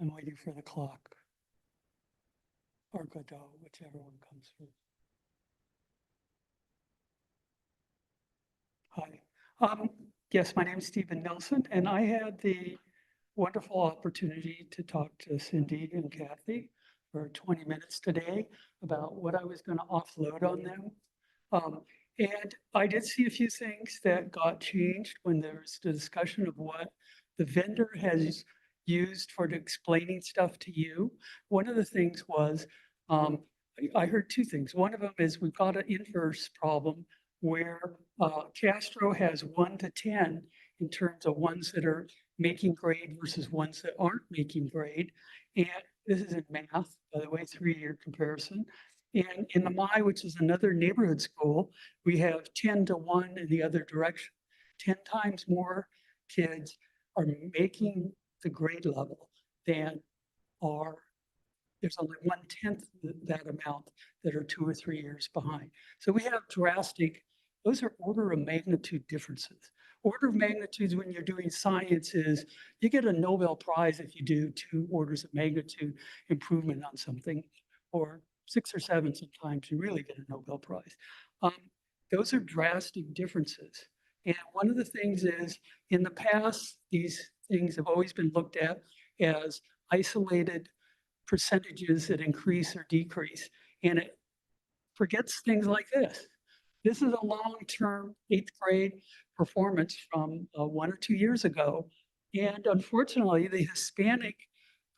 I'm waiting for the clock. Or Godot, whichever one comes first. Hi. Yes, my name is Stephen Nelson, and I had the wonderful opportunity to talk to Cindy and Kathy for 20 minutes today about what I was going to offload on them. And I did see a few things that got changed when there was the discussion of what the vendor has used for explaining stuff to you. One of the things was, I heard two things. One of them is we've got an inverse problem where Castro has 1 to 10 in terms of ones that are making grade versus ones that aren't making grade. And this is in math, by the way, 3-year comparison. And in the MI, which is another neighborhood school, we have 10 to 1 in the other direction. 10 times more kids are making the grade level than are, there's only 1/10 that amount that are 2 or 3 years behind. So we have drastic, those are order of magnitude differences. Order of magnitudes when you're doing science is you get a Nobel Prize if you do 2 orders of magnitude improvement on something, or 6 or 7 sometimes you really get a Nobel Prize. Those are drastic differences. And one of the things is in the past, these things have always been looked at as isolated percentages that increase or decrease. And it forgets things like this. This is a long-term 8th grade performance from 1 or 2 years ago. And unfortunately, the Hispanic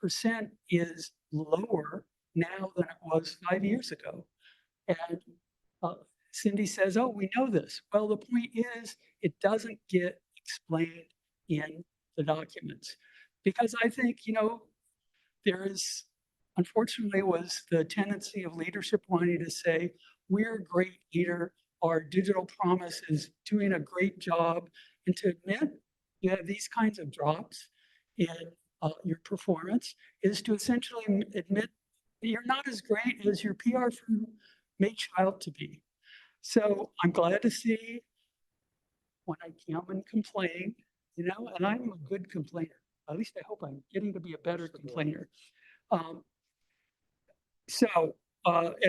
percent is lower now than it was 5 years ago. And Cindy says, oh, we know this. Well, the point is, it doesn't get explained in the documents. Because I think, there is, unfortunately, was the tendency of leadership wanting to say, we're a great leader, our digital promise is doing a great job, and to admit you have these kinds of drops in your performance is to essentially admit that you're not as great as your PR firm makes you out to be. So I'm glad to see when I come and complain, and I'm a good complainer. At least I hope I'm getting to be a better complainer. As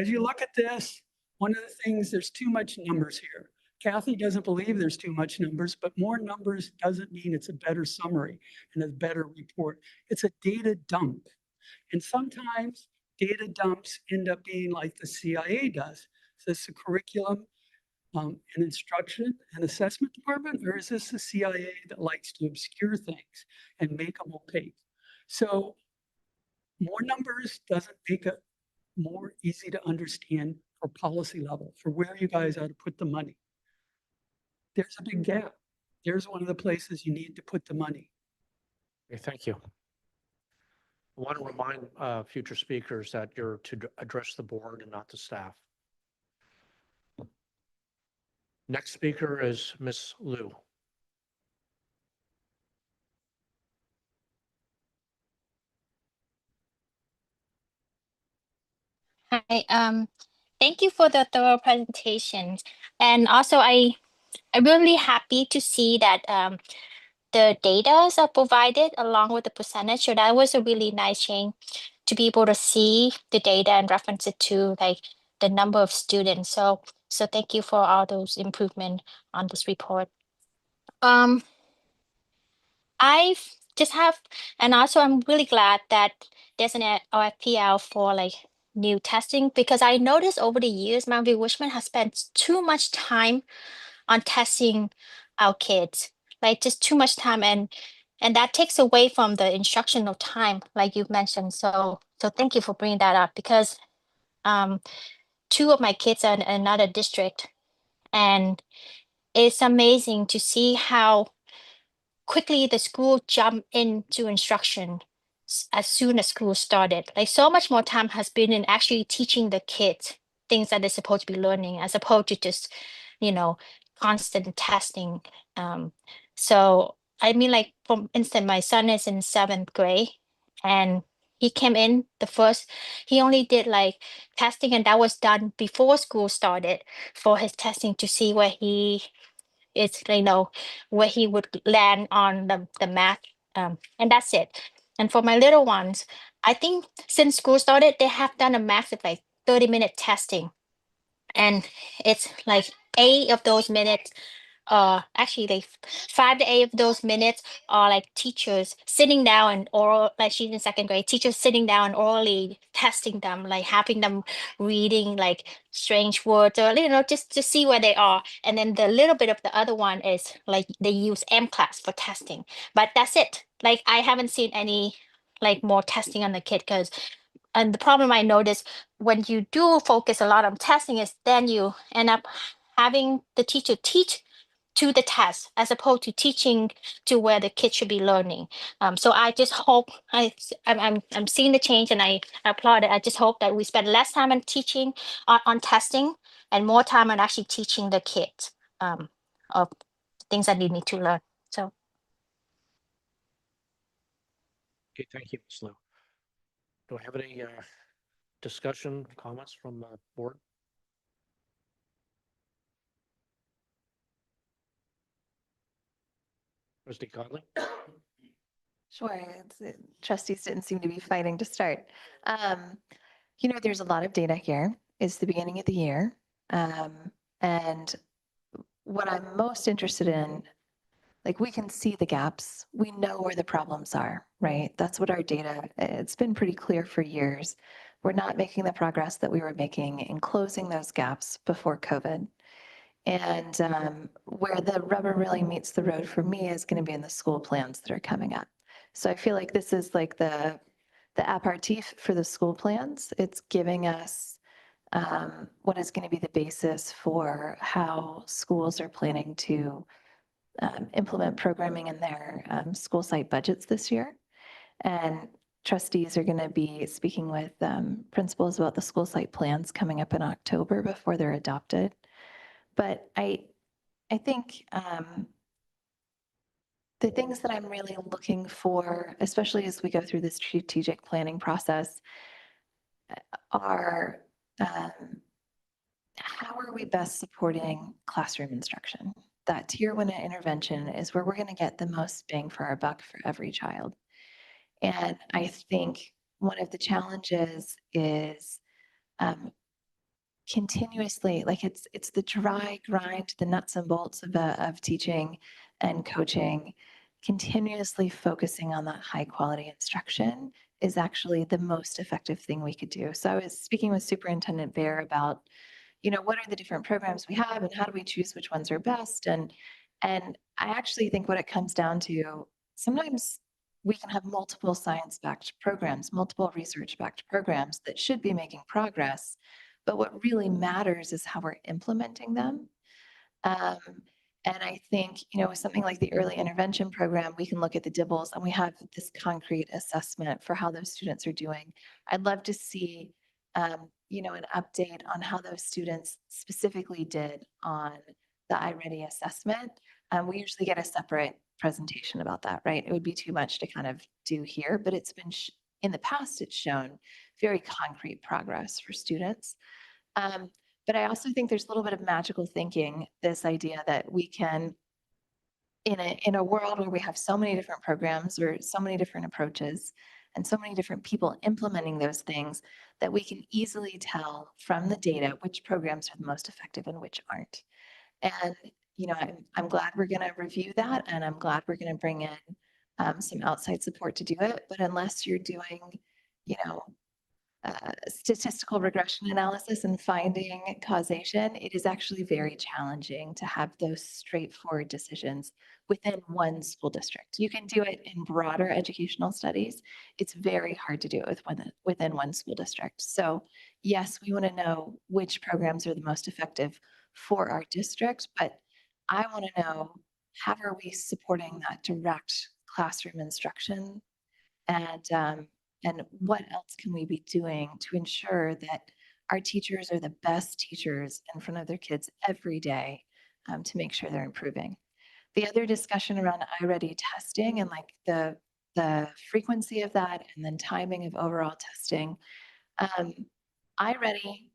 you look at this, one of the things, there's too much numbers here. Kathy doesn't believe there's too much numbers, but more numbers doesn't mean it's a better summary and a better report. It's a data dump. And sometimes data dumps end up being like the CIA does. Is this a curriculum, an instruction and assessment department, or is this the CIA that likes to obscure things and make them opaque? So more numbers doesn't make it more easy to understand for policy level, for where you guys ought to put the money. There's a big gap. There's one of the places you need to put the money. Okay, thank you. I want to remind future speakers that you're to address the board and not the staff. Next speaker is Ms. Liu. Hi, thank you for the thorough presentation. And also I'm really happy to see that the data are provided along with the percentage. So that was a really nice change to be able to see the data and reference it to like the number of students. So thank you for all those improvements on this report. I just have, and also I'm really glad that there's an RFP out for like new testing, because I noticed over the years, Mount View Wishman has spent too much time on testing our kids, like just too much time, and that takes away from the instructional time, like you mentioned. So thank you for bringing that up, because two of my kids are in another district, and it's amazing to see how quickly the school jumped into instruction as soon as school started. Like so much more time has been in actually teaching the kids things that they're supposed to be learning, as opposed to just, constant testing. So I mean, like for instance, my son is in 7th grade, and he came in he only did like testing, and that was done before school started for his testing to see where he is, where he would land on the math, and that's it. And for my little ones, I think since school started, they have done a massive like 30-minute testing, and it's like 8 of those minutes, actually like 5 to 8 of those minutes are like teachers sitting down and oral, like she's in 2nd grade, teachers sitting down and orally testing them, like having them reading like strange words, or just to see where they are. And then the little bit of the other one is like they use M class for testing, but that's it. Like I haven't seen any like more testing on the kid, and the problem I noticed when you do focus a lot on testing is then you end up having the teacher teach to the test as opposed to teaching to where the kids should be learning. So I just hope I'm seeing the change, and I applaud it. I just hope that we spend less time on teaching on testing and more time on actually teaching the kids of things that they need to learn. So Okay, thank you, Ms. Liu. Do I have any discussion, comments from the board? Trustee Conley? Sure. Trustees didn't seem to be fighting to start. There's a lot of data here. It's the beginning of the year. And what I'm most interested in, like we can see the gaps. We know where the problems are, right? That's what our data, it's been pretty clear for years. We're not making the progress that we were making in closing those gaps before COVID. And where the rubber really meets the road for me is going to be in the school plans that are coming up. So I feel like this is like the aperitif for the school plans. It's giving us what is going to be the basis for how schools are planning to implement programming in their school site budgets this year. And trustees are going to be speaking with principals about the school site plans coming up in October before they're adopted. But I think the things that I'm really looking for, especially as we go through this strategic planning process, are how are we best supporting classroom instruction? That tier 1 intervention is where we're going to get the most bang for our buck for every child. And I think one of the challenges is continuously, like it's the dry grind, the nuts and bolts of teaching and coaching, continuously focusing on that high quality instruction is actually the most effective thing we could do. So I was speaking with Superintendent Bear about, what are the different programs we have and how do we choose which ones are best? And I actually think what it comes down to, sometimes we can have multiple science-backed programs, multiple research-backed programs that should be making progress. But what really matters is how we're implementing them. And I think, with something like the early intervention program, we can look at the DIBELS and we have this concrete assessment for how those students are doing. I'd love to see, an update on how those students specifically did on the iReady assessment. We usually get a separate presentation about that, right? It would be too much to kind of do here, but it's been, in the past, it's shown very concrete progress for students. But I also think there's a little bit of magical thinking, this idea that we can, in a world where we have so many different programs or so many different approaches and so many different people implementing those things, that we can easily tell from the data which programs are the most effective and which aren't. And, I'm glad we're going to review that, and I'm glad we're going to bring in some outside support to do it. But unless you're doing, statistical regression analysis and finding causation, it is actually very challenging to have those straightforward decisions within one school district. You can do it in broader educational studies. It's very hard to do it within one school district. So yes, we want to know which programs are the most effective for our district, but I want to know, how are we supporting that direct classroom instruction? And what else can we be doing to ensure that our teachers are the best teachers in front of their kids every day, to make sure they're improving. The other discussion around iReady testing and like the frequency of that and then timing of overall testing. iReady,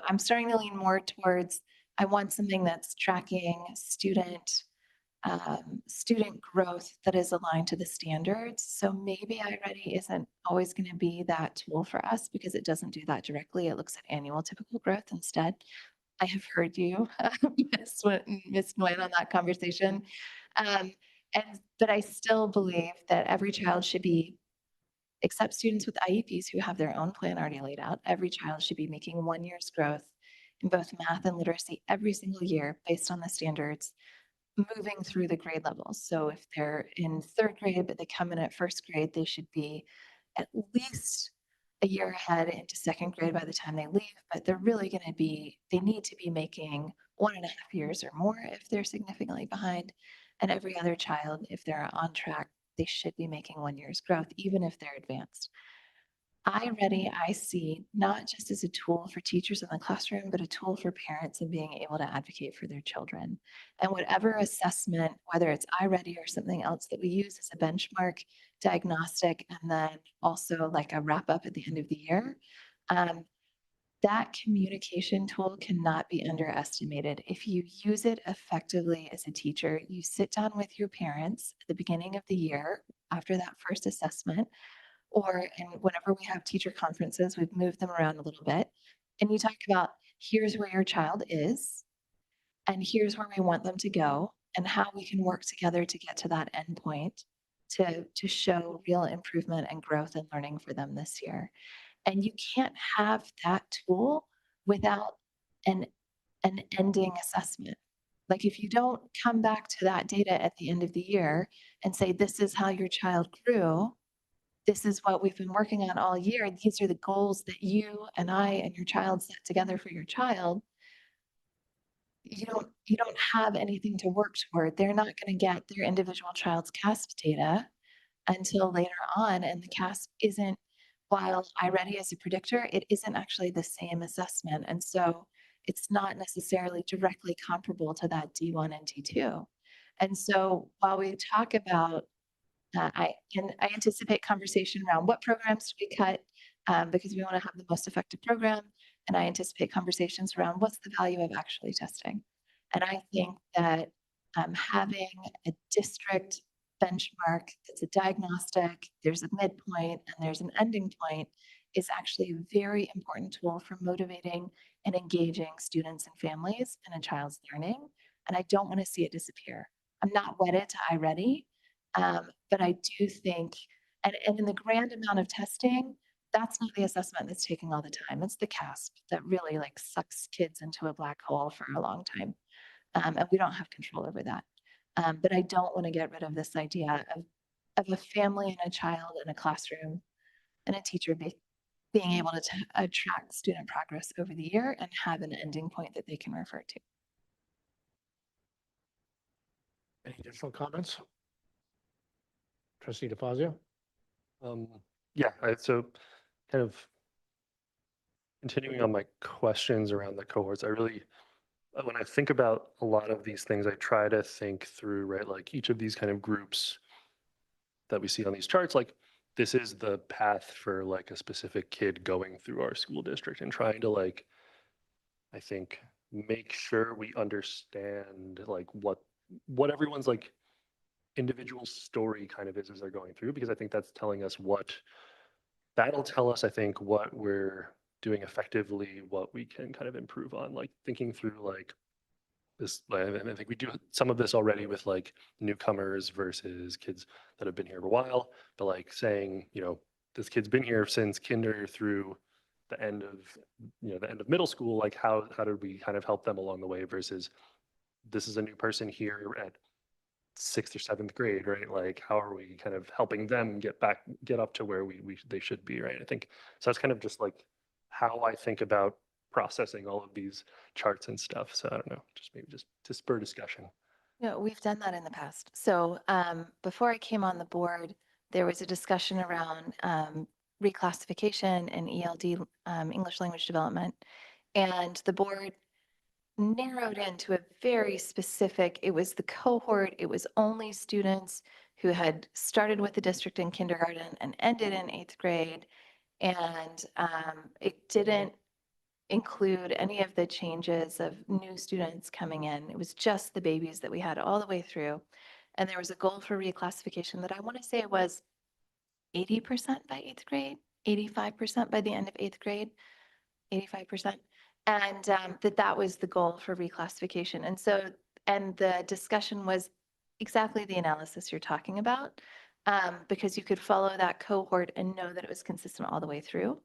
I'm starting to lean more towards, I want something that's tracking student growth that is aligned to the standards. So maybe iReady isn't always going to be that tool for us because it doesn't do that directly. It looks at annual typical growth instead. I have heard you, Ms. Nguyen, on that conversation. But I still believe that every child should be, except students with IEPs who have their own plan already laid out, every child should be making 1 year's growth in both math and literacy every single year based on the standards, moving through the grade levels. So if they're in 3rd grade, but they come in at 1st grade, they should be at least a year ahead into 2nd grade by the time they leave, but they're really going to be, they need to be making 1.5 years or more if they're significantly behind. And every other child, if they're on track, they should be making 1 year's growth, even if they're advanced. iReady, I see not just as a tool for teachers in the classroom, but a tool for parents in being able to advocate for their children. And whatever assessment, whether it's iReady or something else that we use as a benchmark diagnostic, and then also like a wrap up at the end of the year, that communication tool cannot be underestimated. If you use it effectively as a teacher, you sit down with your parents at the beginning of the year after that first assessment, and whenever we have teacher conferences, we've moved them around a little bit. And you talk about, here's where your child is, and here's where we want them to go, and how we can work together to get to that end point to show real improvement and growth and learning for them this year. And you can't have that tool without an ending assessment. Like if you don't come back to that data at the end of the year and say, this is how your child grew, this is what we've been working on all year, these are the goals that you and I and your child set together for your child, you don't have anything to work toward. They're not going to get their individual child's CASP data until later on. And the CASP isn't, while iReady is a predictor, it isn't actually the same assessment. And so it's not necessarily directly comparable to that D1 and D2. And so while we talk about, I anticipate conversation around what programs do we cut, because we want to have the most effective program. And I anticipate conversations around what's the value of actually testing. And I think that having a district benchmark that's a diagnostic, there's a midpoint and there's an ending point is actually a very important tool for motivating and engaging students and families in a child's learning. And I don't want to see it disappear. I'm not wedded to iReady, but I do think, and in the grand amount of testing, that's not the assessment that's taking all the time. It's the CASP that really like sucks kids into a black hole for a long time. And we don't have control over that. But I don't want to get rid of this idea of a family and a child in a classroom and a teacher being able to track student progress over the year and have an ending point that they can refer to. Any additional comments? Trustee DeFazio? Yeah, so kind of continuing on my questions around the cohorts, I really, when I think about a lot of these things, I try to think through, right, like each of these kind of groups that we see on these charts, like this is the path for like a specific kid going through our school district and trying to like, I think, make sure we understand like what everyone's like individual story kind of is as they're going through, because I think that's telling us that'll tell us, I think, what we're doing effectively, what we can kind of improve on, like thinking through like this, and I think we do some of this already with like newcomers versus kids that have been here a while, but like saying, this kid's been here since kinder through the end of, the end of middle school, like how did we kind of help them along the way versus this is a new person here at 6th or 7th grade, right? Like how are we kind of helping them get up to where they should be, right? I think so. That's kind of just like how I think about processing all of these charts and stuff. So I don't know, just maybe just to spur discussion. No, we've done that in the past. So before I came on the board, there was a discussion around reclassification and ELD, English language development. And the board narrowed into a very specific, it was the cohort, it was only students who had started with the district in kindergarten and ended in 8th grade. And it didn't include any of the changes of new students coming in. It was just the babies that we had all the way through. And there was a goal for reclassification that I want to say was 80% by 8th grade, 85% by the end of 8th grade, 85%. And that was the goal for reclassification. And so, and the discussion was exactly the analysis you're talking about, because you could follow that cohort and know that it was consistent all the way through.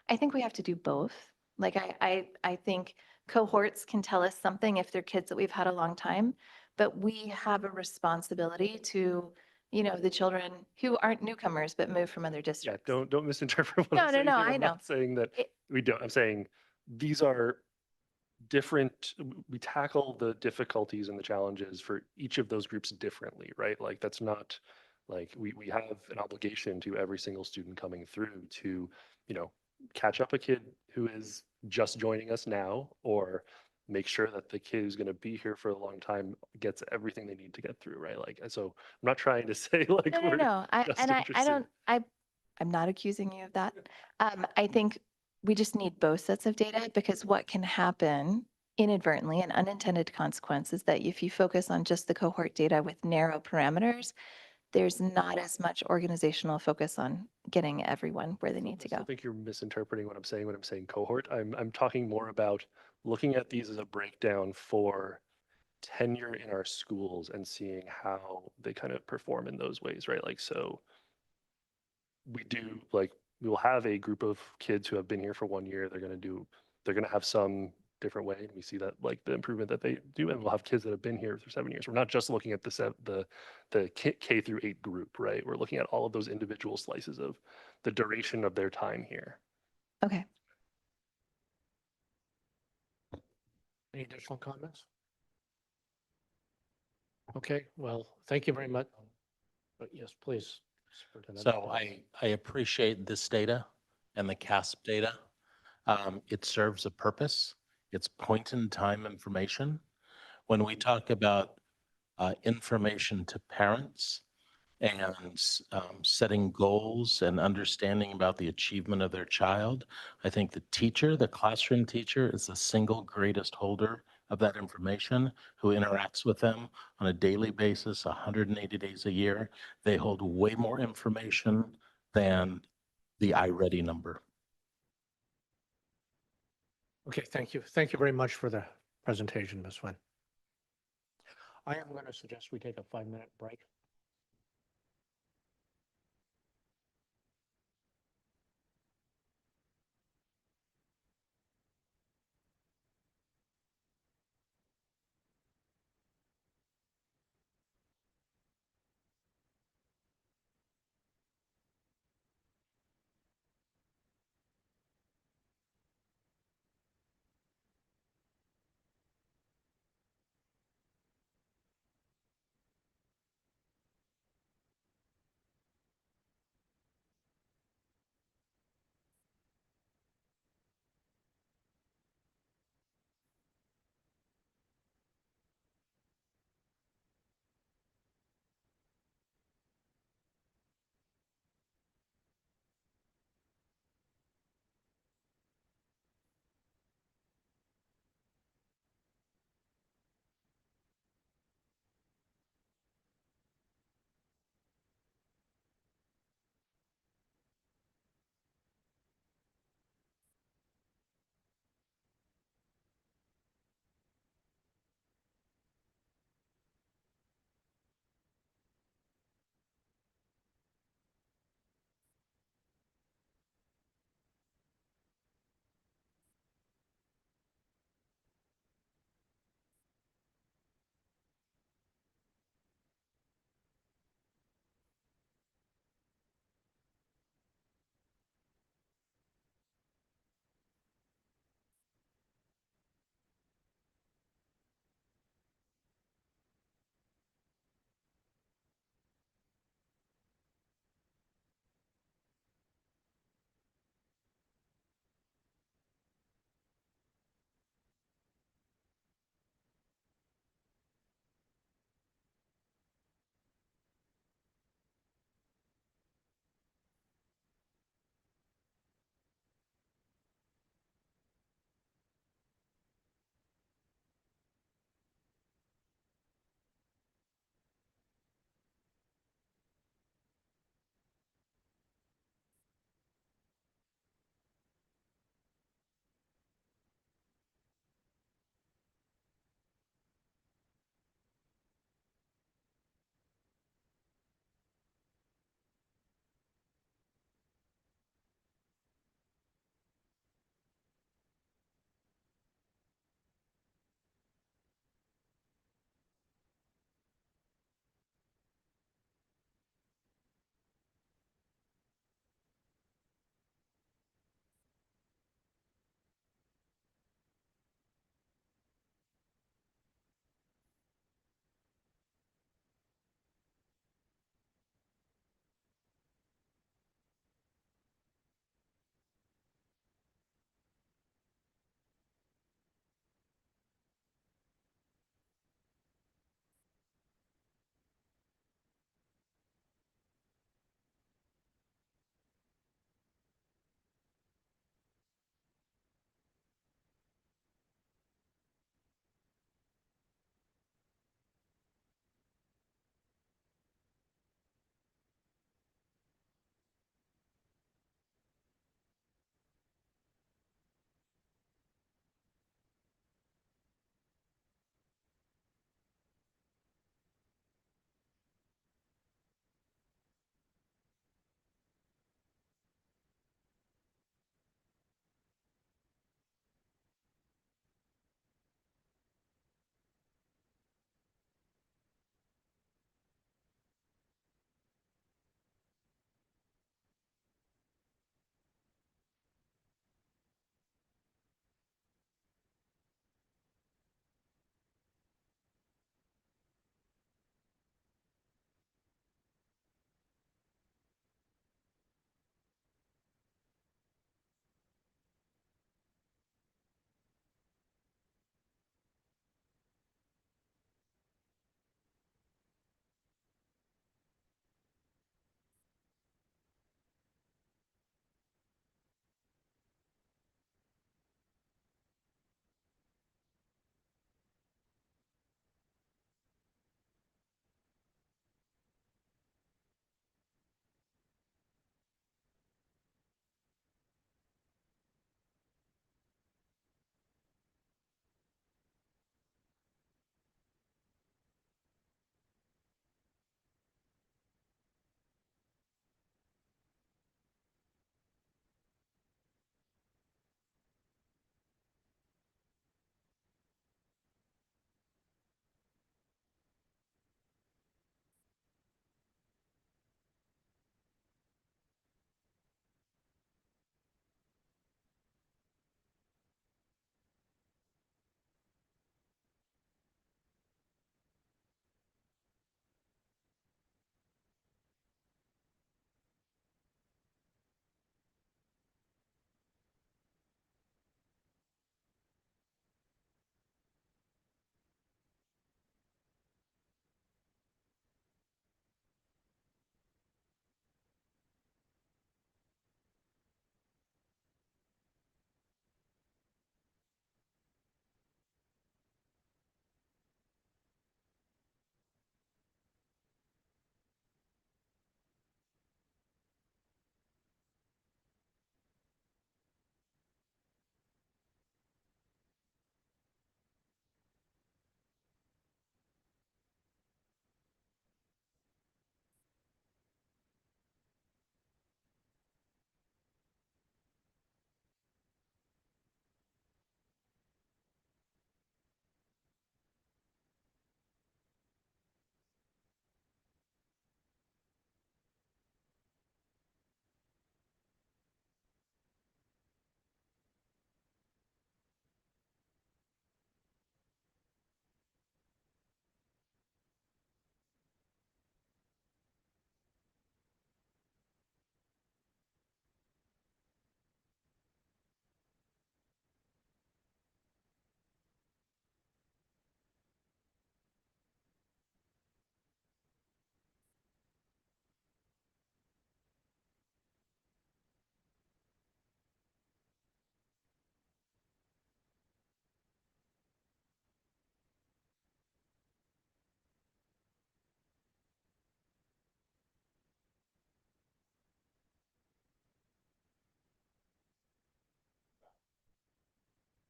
I think we have to do both. Like I think cohorts can tell us something if they're kids that we've had a long time, but we have a responsibility to, the children who aren't newcomers but move from other Yeah, districts. don't misinterpret what No, I'm no, saying no, here. I I'm know. not saying that It- we don't. I'm saying these are different. We tackle the difficulties and the challenges for each of those groups differently, right? Like that's not like we have an obligation to every single student coming through to, catch up a kid who is just joining us now, or make sure that the kid who's going to be here for a long time gets everything they need to get through, right? Like, so I'm not trying to say like No, no, we're no. just I interested. don't, I'm not accusing you of that. I think we just need both sets of data because what can happen inadvertently and unintended consequences that if you focus on just the cohort data with narrow parameters, there's not as much organizational focus on getting everyone where they need to I still go. think you're misinterpreting what I'm saying when I'm saying cohort. I'm talking more about looking at these as a breakdown for tenure in our schools and seeing how they kind of perform in those ways, right? Like, so we will have a group of kids who have been here for 1 year. They're going to have some different way. And we see that like the improvement that they do. And we'll have kids that have been here for 7 years. We're not just looking at the K through 8 group, right? We're looking at all of those individual slices of the duration of their time here. Okay. Any additional comments? Okay, well, thank you very much. Yes, please. Superintendent. So I appreciate this data and the CASP data. It serves a purpose. It's point in time information. When we talk about information to parents and setting goals and understanding about the achievement of their child, I think the teacher, the classroom teacher, is the single greatest holder of that information, who interacts with them on a daily basis, 180 days a year. They hold way more information than the iReady number. Okay, thank you. Thank you very much for the presentation, Ms. Nguyen. I am going to suggest we take a 5-minute break.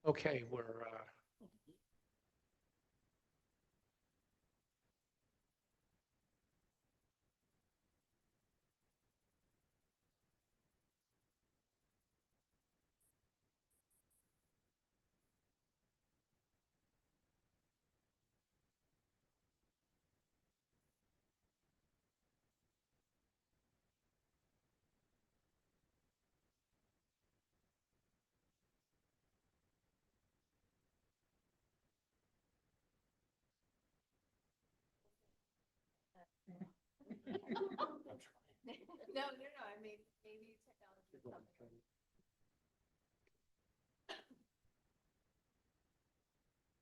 Okay, we're, I mean, maybe technology.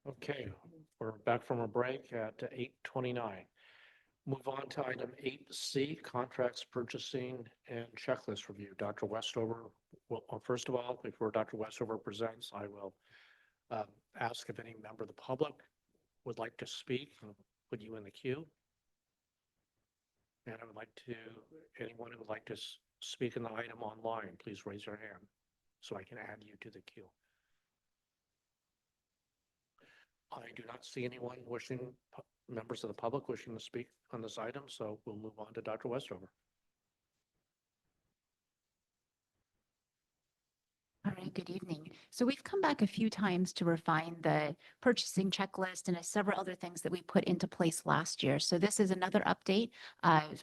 okay, we're back from a break at 8:29. Move on to item 8C, contracts, purchasing, and checklist review. Dr. Westover, well, first of all, before Dr. Westover presents, I will ask if any member of the public would like to speak, and put you in the queue. And I would like to, anyone who would like to speak in the item online, please raise your hand so I can add you to the queue. I do not see anyone wishing, members of the public wishing to speak on this item, so we'll move on to Dr. Westover. All right, good evening. So we've come back a few times to refine the purchasing checklist and several other things that we put into place last year. So this is another update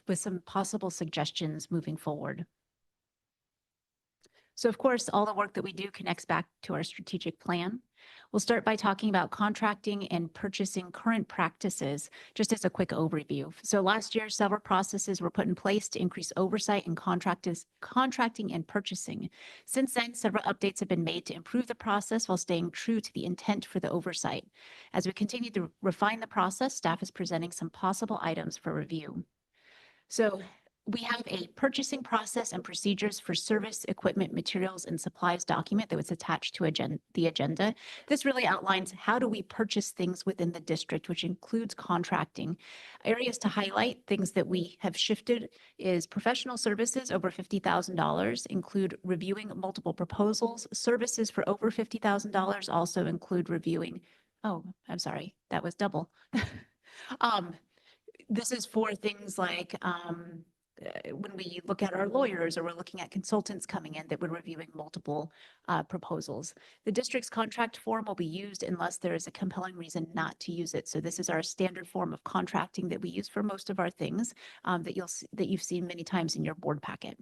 with some possible suggestions moving forward. So of course, all the work that we do connects back to our strategic plan. We'll start by talking about contracting and purchasing current practices, just as a quick overview. So last year, several processes were put in place to increase oversight in contracting and purchasing. Since then, several updates have been made to improve the process while staying true to the intent for the oversight. As we continue to refine the process, staff is presenting some possible items for review. So we have a purchasing process and procedures for service, equipment, materials, and supplies document that was attached to the agenda. This really outlines how do we purchase things within the district, which includes contracting. Areas to highlight, things that we have shifted is professional services over $50,000 include reviewing multiple proposals. Services for over $50,000 also include reviewing. Oh, I'm sorry, that was double. This is for things like when we look at our lawyers or we're looking at consultants coming in that we're reviewing multiple proposals. The district's contract form will be used unless there is a compelling reason not to use it. So this is our standard form of contracting that we use for most of our things that you've seen many times in your board packet.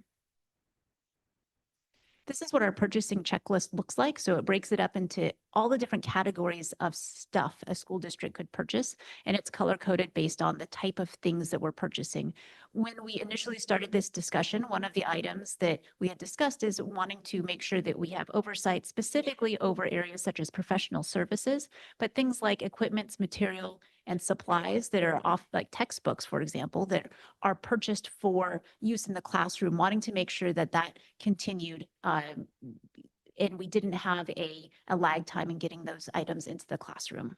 This is what our purchasing checklist looks like. So it breaks it up into all the different categories of stuff a school district could purchase, and it's color coded based on the type of things that we're purchasing. When we initially started this discussion, one of the items that we had discussed is wanting to make sure that we have oversight specifically over areas such as professional services, but things like equipment, material, and supplies that are off, like textbooks, for example, that are purchased for use in the classroom, wanting to make sure that that continued and we didn't have a lag time in getting those items into the classroom.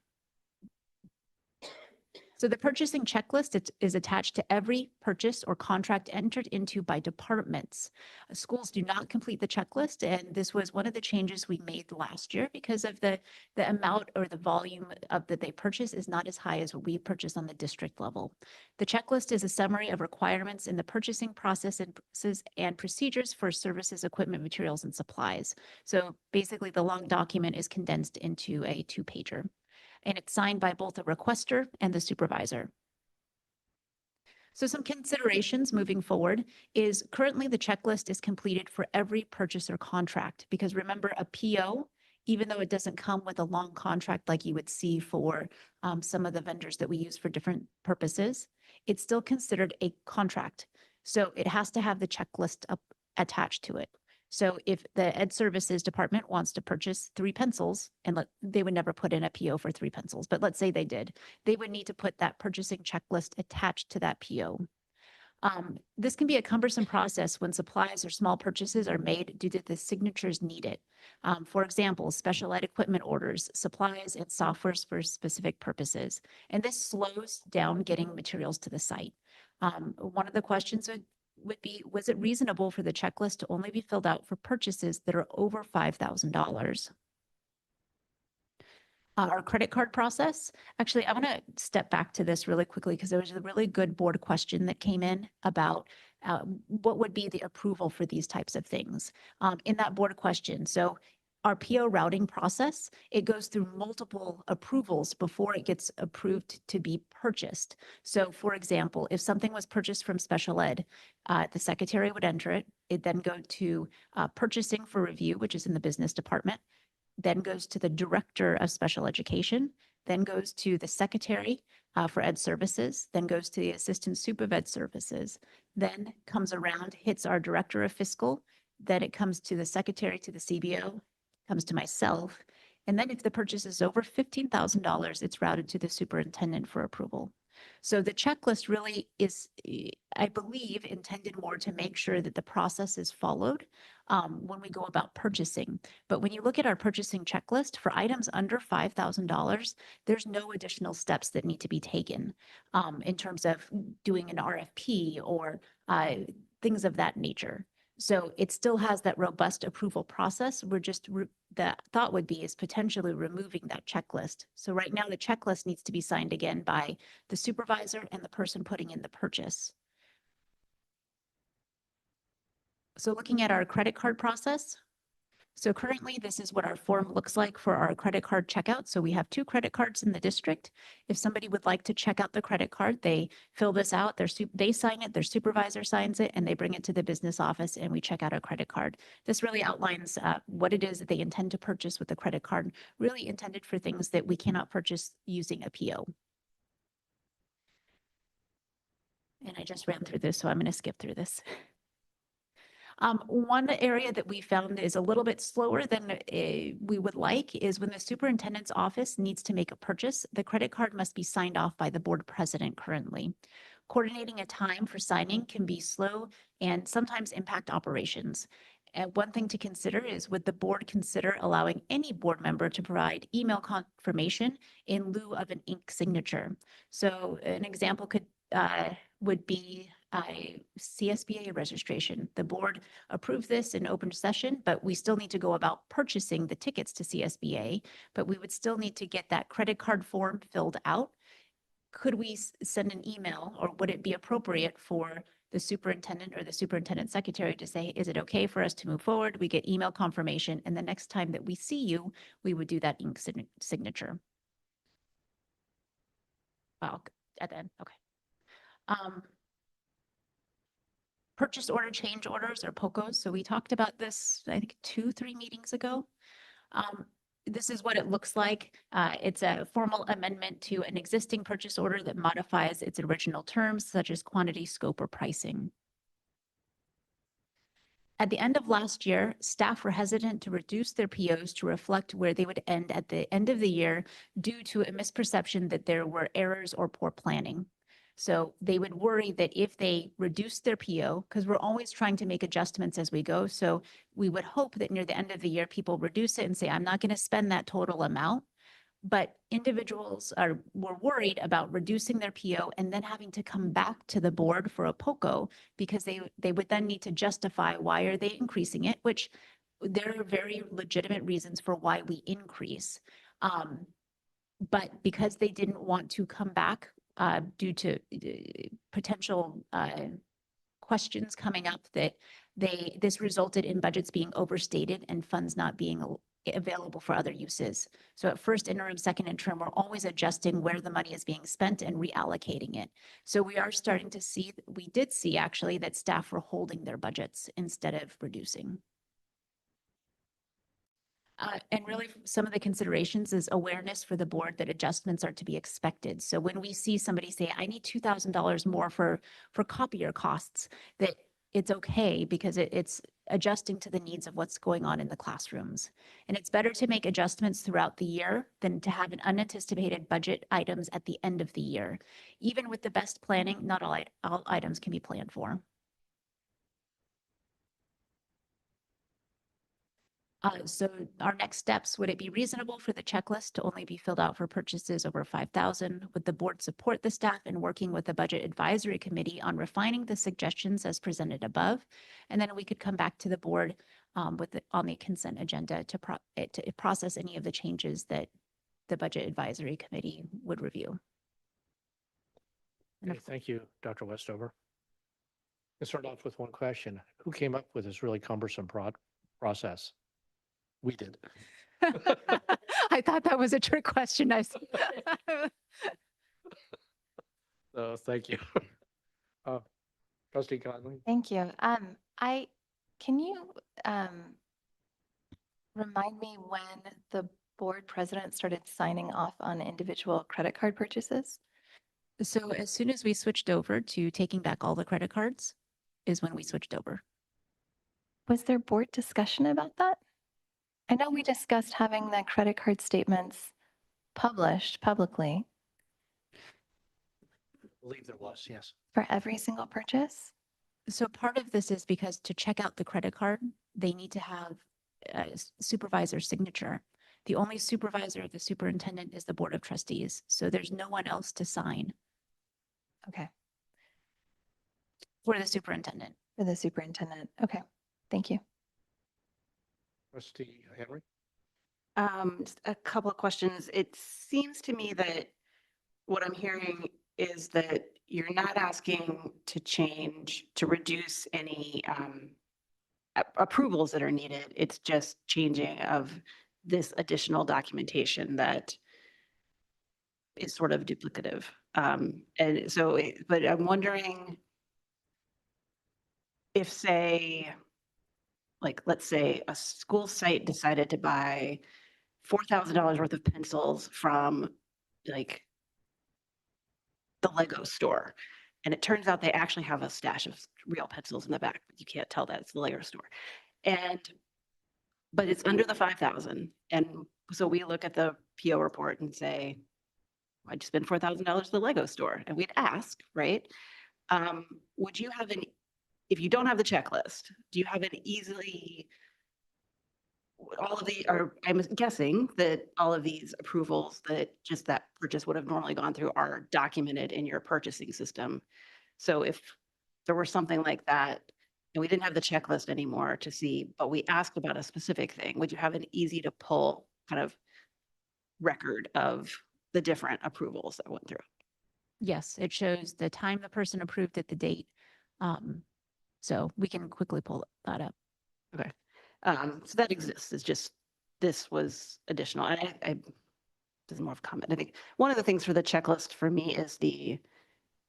So the purchasing checklist is attached to every purchase or contract entered into by departments. Schools do not complete the checklist, and this was one of the changes we made last year because of the amount or the volume of that they purchase is not as high as what we purchase on the district level. The checklist is a summary of requirements in the purchasing process and procedures for services, equipment, materials, and supplies. So basically, the long document is condensed into a 2-pager. And it's signed by both the requester and the supervisor. So some considerations moving forward is currently the checklist is completed for every purchase or contract, because remember a PO, even though it doesn't come with a long contract like you would see for some of the vendors that we use for different purposes, it's still considered a contract. So it has to have the checklist attached to it. So if the Ed Services Department wants to purchase 3 pencils, and they would never put in a PO for 3 pencils, but let's say they did, they would need to put that purchasing checklist attached to that PO. This can be a cumbersome process when supplies or small purchases are made due to the signatures needed. For example, special ed equipment orders, supplies, and softwares for specific purposes. And this slows down getting materials to the site. One of the questions would be, was it reasonable for the checklist to only be filled out for purchases that are over $5,000? Our credit card process. Actually, I want to step back to this really quickly because there was a really good board question that came in about what would be the approval for these types of things in that board question. So our PO routing process, it goes through multiple approvals before it gets approved to be purchased. So for example, if something was purchased from special ed, the secretary would enter it. It then go to purchasing for review, which is in the business department, then goes to the director of special education, then goes to the secretary for ed services, then goes to the assistant sup of ed services, then comes around, hits our director of fiscal, then it comes to the secretary to the CBO, comes to myself. And then if the purchase is over $15,000, it's routed to the superintendent for approval. So the checklist really is, I believe, intended more to make sure that the process is followed when we go about purchasing. But when you look at our purchasing checklist for items under $5,000, there's no additional steps that need to be taken in terms of doing an RFP or things of that nature. So it still has that robust approval process. We're just, the thought would be is potentially removing that checklist. So right now the checklist needs to be signed again by the supervisor and the person putting in the purchase. So looking at our credit card process. So currently this is what our form looks like for our credit card checkout. So we have 2 credit cards in the district. If somebody would like to check out the credit card, they fill this out, they sign it, their supervisor signs it, and they bring it to the business office and we check out a credit card. This really outlines what it is that they intend to purchase with the credit card, really intended for things that we cannot purchase using a PO. And I just ran through this, so I'm going to skip through this. One area that we found is a little bit slower than we would like is when the superintendent's office needs to make a purchase, the credit card must be signed off by the board president currently. Coordinating a time for signing can be slow and sometimes impact operations. And one thing to consider is, would the board consider allowing any board member to provide email confirmation in lieu of an ink signature? So an example would be CSBA registration. The board approved this in open session, but we still need to go about purchasing the tickets to CSBA, but we would still need to get that credit card form filled out. Could we send an email, or would it be appropriate for the superintendent or the superintendent secretary to say, is it okay for us to move forward? We get email confirmation, and the next time that we see you, we would do that ink signature. Oh, at the end, okay. Purchase order change orders or POCOs. So we talked about this, I think 2-3 meetings ago. This is what it looks like. It's a formal amendment to an existing purchase order that modifies its original terms, such as quantity, scope, or pricing. At the end of last year, staff were hesitant to reduce their POs to reflect where they would end at the end of the year due to a misperception that there were errors or poor planning. So they would worry that if they reduced their PO, because we're always trying to make adjustments as we go. So we would hope that near the end of the year, people reduce it and say, I'm not going to spend that total amount. But individuals were worried about reducing their PO and then having to come back to the board for a POCO because they would then need to justify why are they increasing it, which there are very legitimate reasons for why we increase. But because they didn't want to come back due to potential questions coming up, that this resulted in budgets being overstated and funds not being available for other uses. So at first interim, second interim, we're always adjusting where the money is being spent and reallocating it. So we are starting to see, we did see actually that staff were holding their budgets instead of reducing. And really some of the considerations is awareness for the board that adjustments are to be expected. So when we see somebody say, I need $2,000 more for copier costs, that it's okay because it's adjusting to the needs of what's going on in the classrooms. And it's better to make adjustments throughout the year than to have an unanticipated budget items at the end of the year. Even with the best planning, not all items can be planned for. So our next steps, would it be reasonable for the checklist to only be filled out for purchases over 5,000? Would the board support the staff in working with the budget advisory committee on refining the suggestions as presented above? And then we could come back to the board on the consent agenda to process any of the changes that the Budget Advisory Committee would review. And Okay, of thank you, Dr. Westover. Let's start off with one question. Who came up with this really cumbersome process? We did. I thought that was a trick question. Thank you. Trustee Conley? Thank you. Can you remind me when the board president started signing off on individual credit card purchases? So as soon as we switched over to taking back all the credit cards is when we switched over. Was there board discussion about that? I know we discussed having the credit card statements published publicly I believe there was, yes. for every single purchase. So part of this is because to check out the credit card, they need to have a supervisor signature. The only supervisor of the superintendent is the Board of Trustees. So there's no one else to sign Okay, for the superintendent. for the superintendent. Okay, thank you. Trustee Henry? Just a couple of questions. It seems to me that what I'm hearing is that you're not asking to change, to reduce any approvals that are needed. It's just changing of this additional documentation that is sort of duplicative. And so, but I'm wondering if, say, like, let's say a school site decided to buy $4,000 worth of pencils from like the Lego store. And it turns out they actually have a stash of real pencils in the back, but you can't tell that it's the Lego store. But it's under the 5,000. And so we look at the PO report and say, why'd you spend $4,000 at the Lego store? And we'd ask, right? Would you have if you don't have the checklist, do you have an easily, all of the, or I'm guessing that all of these approvals that just that purchase would have normally gone through are documented in your purchasing system. So if there were something like that and we didn't have the checklist anymore to see, but we asked about a specific thing, would you have an easy to pull kind of record of the different approvals that went through? Yes, it shows the time the person approved at the date. So we can quickly pull that up. Okay. So that exists. It's just, this was additional. And this is more of a comment. I think one of the things for the checklist for me is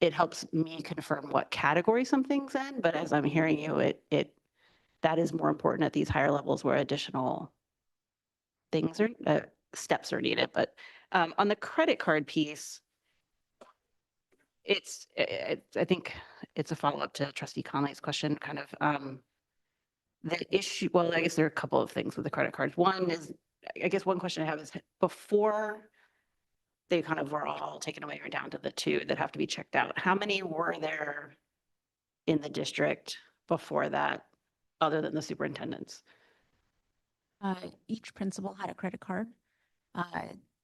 it helps me confirm what category something's in, but as I'm hearing you, that is more important at these higher levels where additional things are, steps are needed. But on the credit card piece, I think it's a follow-up to Trustee Conley's question, kind of the issue. Well, I guess there are a couple of things with the credit cards. One is, I guess one question I have is before they kind of were all taken away or down to the 2 that have to be checked out, how many were there in the district before that, other than the superintendents? Each principal had a credit card.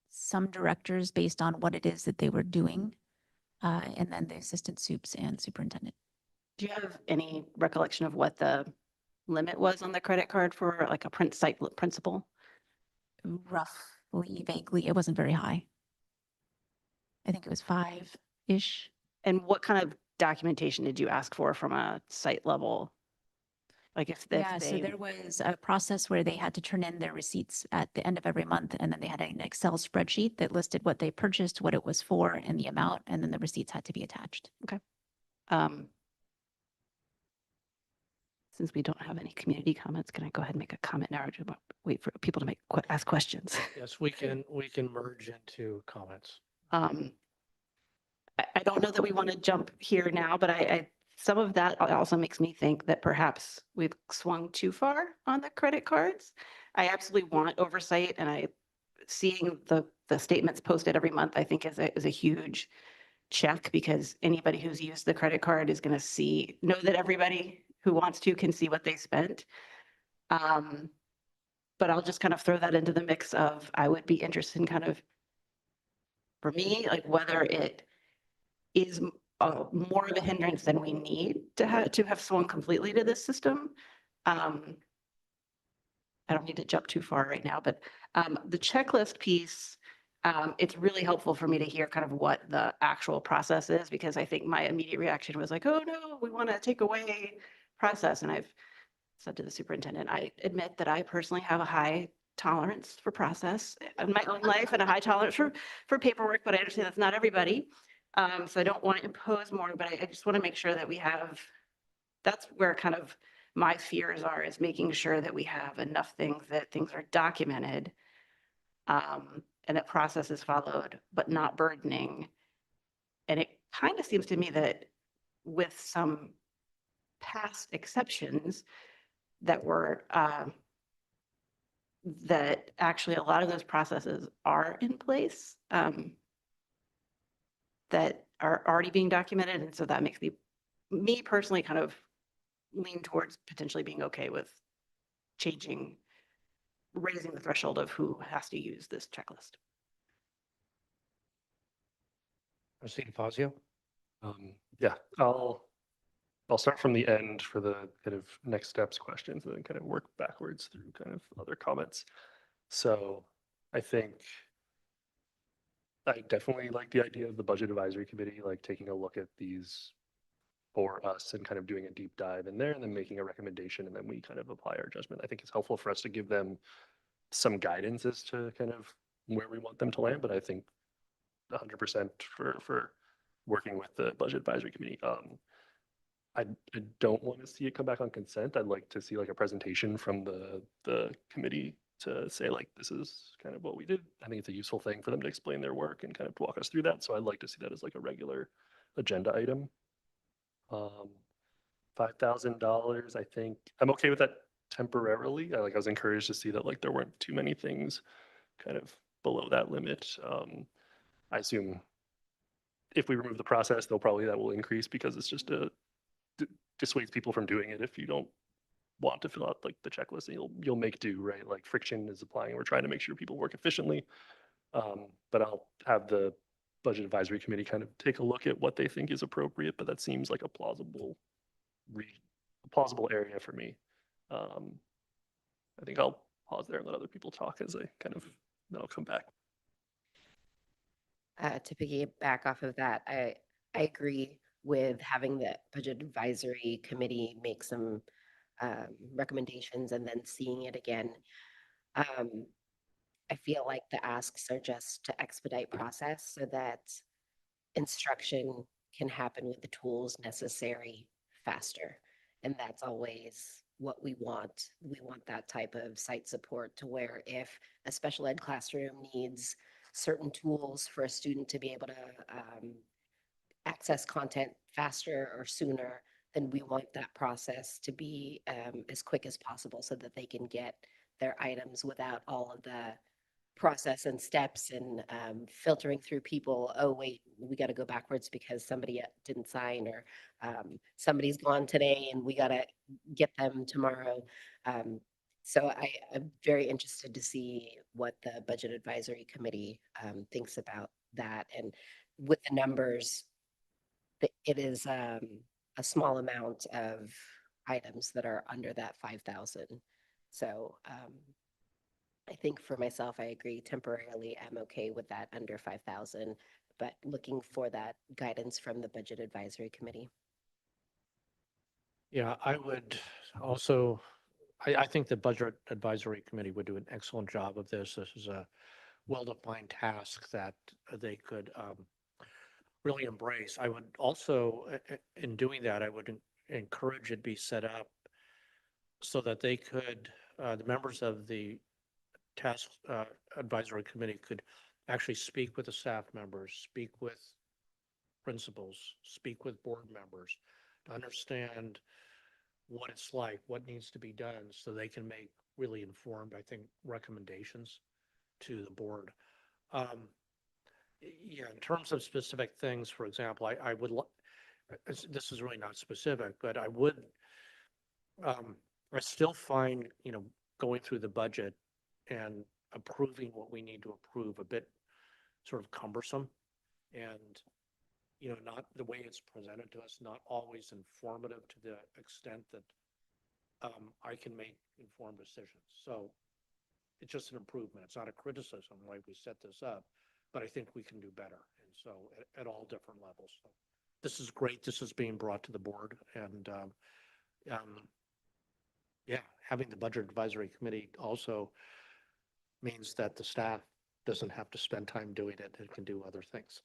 Some directors based on what it is that they were doing. And then the assistant soups and superintendent. Do you have any recollection of what the limit was on the credit card for like a site principal? Roughly, vaguely, it wasn't very high. I think it was 5-ish. And what kind of documentation did you ask for from a site level? Like if Yeah, so there was a process where they had to turn in their receipts at the end of every month, and then they had an Excel spreadsheet that listed what they purchased, what it was for, and the amount, and then the receipts had to be attached. Okay. Since we don't have any community comments, can I go ahead and make a comment now, or do I wait for people to ask questions? Yes, we can merge into comments. I don't know that we want to jump here now, but some of that also makes me think that perhaps we've swung too far on the credit cards. I absolutely want oversight, and seeing the statements posted every month, I think is a huge check, because anybody who's used the credit card is going to know that everybody who wants to can see what they spent. But I'll just kind of throw that into the mix of, I would be interested in kind of, for me, like whether it is more of a hindrance than we need to have swung completely to this system. I don't need to jump too far right now, but the checklist piece, It's really helpful for me to hear kind of what the actual process is, because I think my immediate reaction was like, oh no, we want to take away process. And I've said to the superintendent, I admit that I personally have a high tolerance for process in my own life and a high tolerance for paperwork, but I understand that's not everybody. So I don't want to impose more, but I just want to make sure that we have, that's where kind of my fears are, is making sure that we have enough things, that things are documented, and that process is followed, but not burdening. And it kind of seems to me that with some past exceptions that were, that actually a lot of those processes are in place, that are already being documented. And so that makes me personally kind of lean towards potentially being okay with changing, raising the threshold of who has to use this checklist. Trustee DeFazio? Yeah, I'll start from the end for the kind of next steps questions and then kind of work backwards through kind of other comments. So I think I definitely like the idea of the budget advisory committee, like taking a look at these for us and kind of doing a deep dive in there and then making a recommendation, and then we kind of apply our judgment. I think it's helpful for us to give them some guidance as to kind of where we want them to land, but I think 100% for working with the budget advisory committee. I don't want to see it come back on consent. I'd like to see like a presentation from the committee to say like, this is kind of what we did. I think it's a useful thing for them to explain their work and kind of walk us through that. So I'd like to see that as like a regular agenda item. $5,000, I think I'm okay with that temporarily. I was encouraged to see that like there weren't too many things kind of below that limit. I assume if we remove the process, that will increase because it's just dissuades people from doing it if you don't want to fill out like the checklist, and you'll make do, right? Like friction is applying. We're trying to make sure people work efficiently. But I'll have the budget advisory committee kind of take a look at what they think is appropriate, but that seems like a plausible area for me. I think I'll pause there and let other people talk as I kind of, then I'll come back. To piggyback off of that, I agree with having the budget advisory committee make some recommendations and then seeing it again. I feel like the asks are just to expedite process so that instruction can happen with the tools necessary faster. And that's always what we want. We want that type of site support to where if a special ed classroom needs certain tools for a student to be able to access content faster or sooner, then we want that process to be as quick as possible so that they can get their items without all of the process and steps and filtering through people. Oh, wait, we got to go backwards because somebody didn't sign, or somebody's gone today and we got to get them tomorrow. So I'm very interested to see what the budget advisory committee thinks about that. And with the numbers, it is a small amount of items that are under that 5,000. So I think for myself, I agree temporarily, I'm okay with that under 5,000, but looking for that guidance from the budget advisory committee. Yeah, I would also, I think the budget advisory committee would do an excellent job of this. This is a well-defined task that they could really embrace. I would also, in doing that, I would encourage it be set up so that they could, the members of the task advisory committee could actually speak with the staff members, speak with principals, speak with board members to understand what it's like, what needs to be done, so they can make really informed, I think, recommendations to the board. Yeah, in terms of specific things, for example, I would, this is really not specific, but I would, I still find, going through the budget and approving what we need to approve a bit sort of cumbersome, and not the way it's presented to us, not always informative to the extent that I can make informed decisions. So it's just an improvement. It's not a criticism the way we set this up, but I think we can do better. And so at all different levels. So this is great. This is being brought to the board, and yeah, having the Budget Advisory Committee also means that the staff doesn't have to spend time doing it. It can do other things.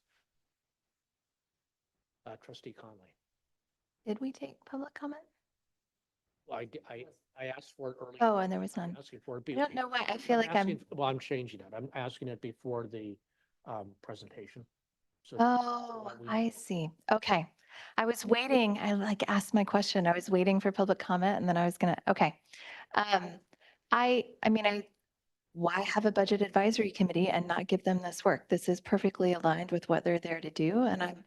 Trustee Conley. Did we take public comment? Well, I asked for it earlier. Oh, and there was none. I'm asking for it. I don't know why. I feel like Well, I'm changing it. I'm asking it before the presentation. So Oh, we- I see. Okay. I was waiting. I like asked my question. I was waiting for public comment and then I was gonna, okay. I mean, why have a budget advisory committee and not give them this work? This is perfectly aligned with what they're there to do. And I'm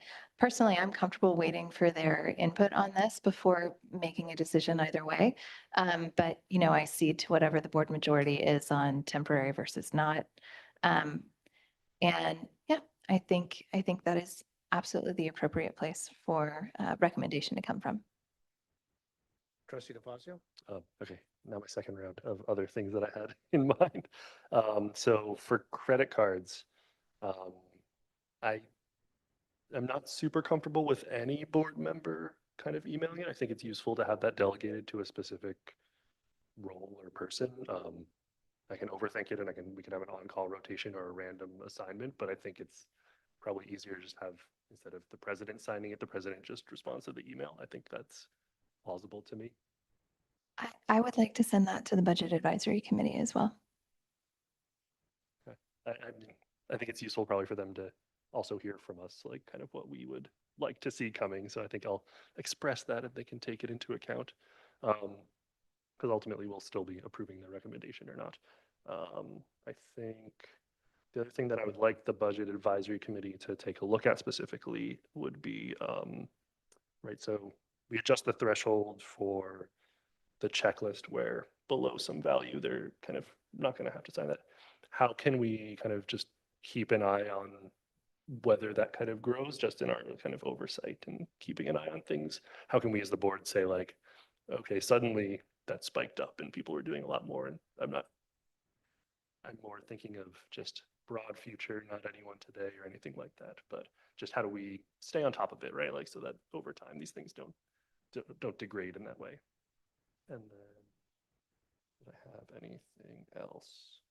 comfortable waiting for their input on this before making a decision either way. But, I cede to whatever the board majority is on temporary versus not. And yeah, I think that is absolutely the appropriate place for recommendation to come from. Trustee DeFazio? Okay, now my second round of other things that I had in mind. So for credit cards, I am not super comfortable with any board member kind of emailing it. I think it's useful to have that delegated to a specific role or person. I can overthink it and we can have an on-call rotation or a random assignment, but I think it's probably easier to just have, instead of the president signing it, the president just responds to the email. I think that's plausible to me. I would like to send that to the Budget Advisory Committee as well. I mean, I think it's useful probably for them to also hear from us, like kind of what we would like to see coming. So I think I'll express that and they can take it into account. Because ultimately we'll still be approving the recommendation or not. I think the other thing that I would like the Budget Advisory Committee to take a look at specifically would be, right, so we adjust the threshold for the checklist where below some value, they're kind of not going to have to sign that. How can we kind of just keep an eye on whether that kind of grows just in our kind of oversight and keeping an eye on things? How can we as the board say like, okay, suddenly that spiked up and people were doing a lot more, and I'm more thinking of just broad future, not anyone today or anything like that, but just how do we stay on top of it, right? Like, so that over time, these things don't degrade in that way. And then, did I have anything else?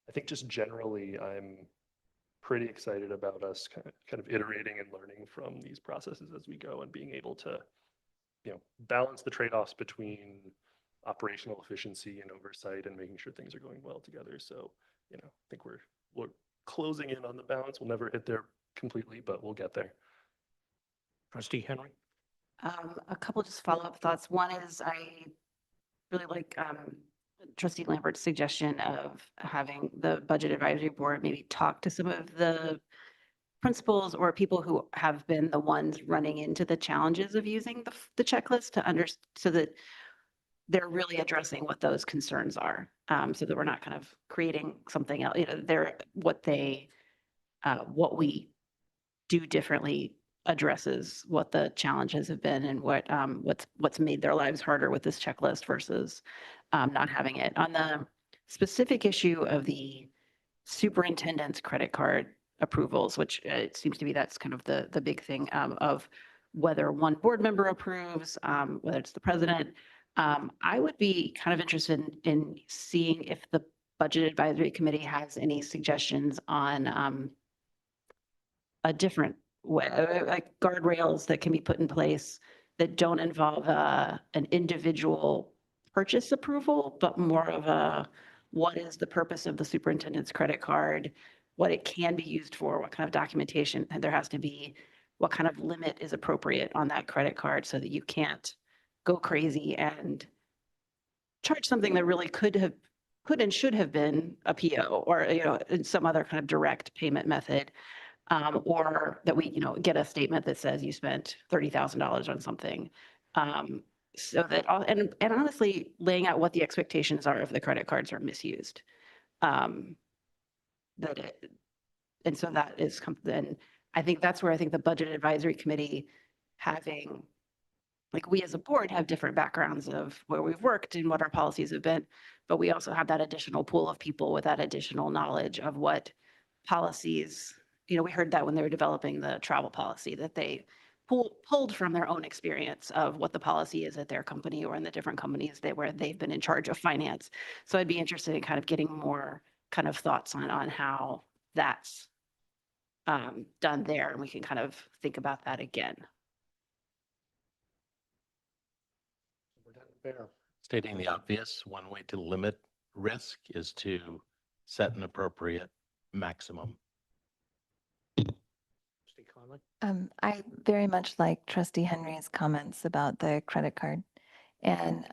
I think just generally, I'm pretty excited about us kind of iterating and learning from these processes as we go and being able to, balance the trade-offs between operational efficiency and oversight and making sure things are going well together. So, I think we're closing in on the balance. We'll never hit there completely, but we'll get there. Trustee Henry? A couple just follow-up thoughts. One is I really like Trustee Lambert's suggestion of having the Budget Advisory Board maybe talk to some of the principals or people who have been the ones running into the challenges of using the checklist so that they're really addressing what those concerns are, so that we're not kind of creating something else. What we do differently addresses what the challenges have been and what's made their lives harder with this checklist versus not having it. On the specific issue of the superintendent's credit card approvals, which it seems to be that's kind of the big thing of whether one board member approves, whether it's the president. I would be kind of interested in seeing if the Budget Advisory Committee has any suggestions on a different way, like guardrails that can be put in place that don't involve an individual purchase approval, but more of what is the purpose of the superintendent's credit card, what it can be used for, what kind of documentation there has to be, what kind of limit is appropriate on that credit card so that you can't go crazy and charge something that really could and should have been a PO or, in some other kind of direct payment method. Or that we, get a statement that says you spent $30,000 on something. So that, and honestly, laying out what the expectations are if the credit cards are misused. And so that is, then I think that's where I think the Budget Advisory Committee having, like we as a board have different backgrounds of where we've worked and what our policies have been, but we also have that additional pool of people with that additional knowledge of what policies, we heard that when they were developing the travel policy, that they pulled from their own experience of what the policy is at their company or in the different companies where they've been in charge of finance. So I'd be interested in kind of getting more kind of thoughts on how that's done there, and we can kind of think about that again. Superintendent Fair. Stating the obvious, one way to limit risk is to set an appropriate maximum. Trustee Conley? I very much like Trustee Henry's comments about the credit card. And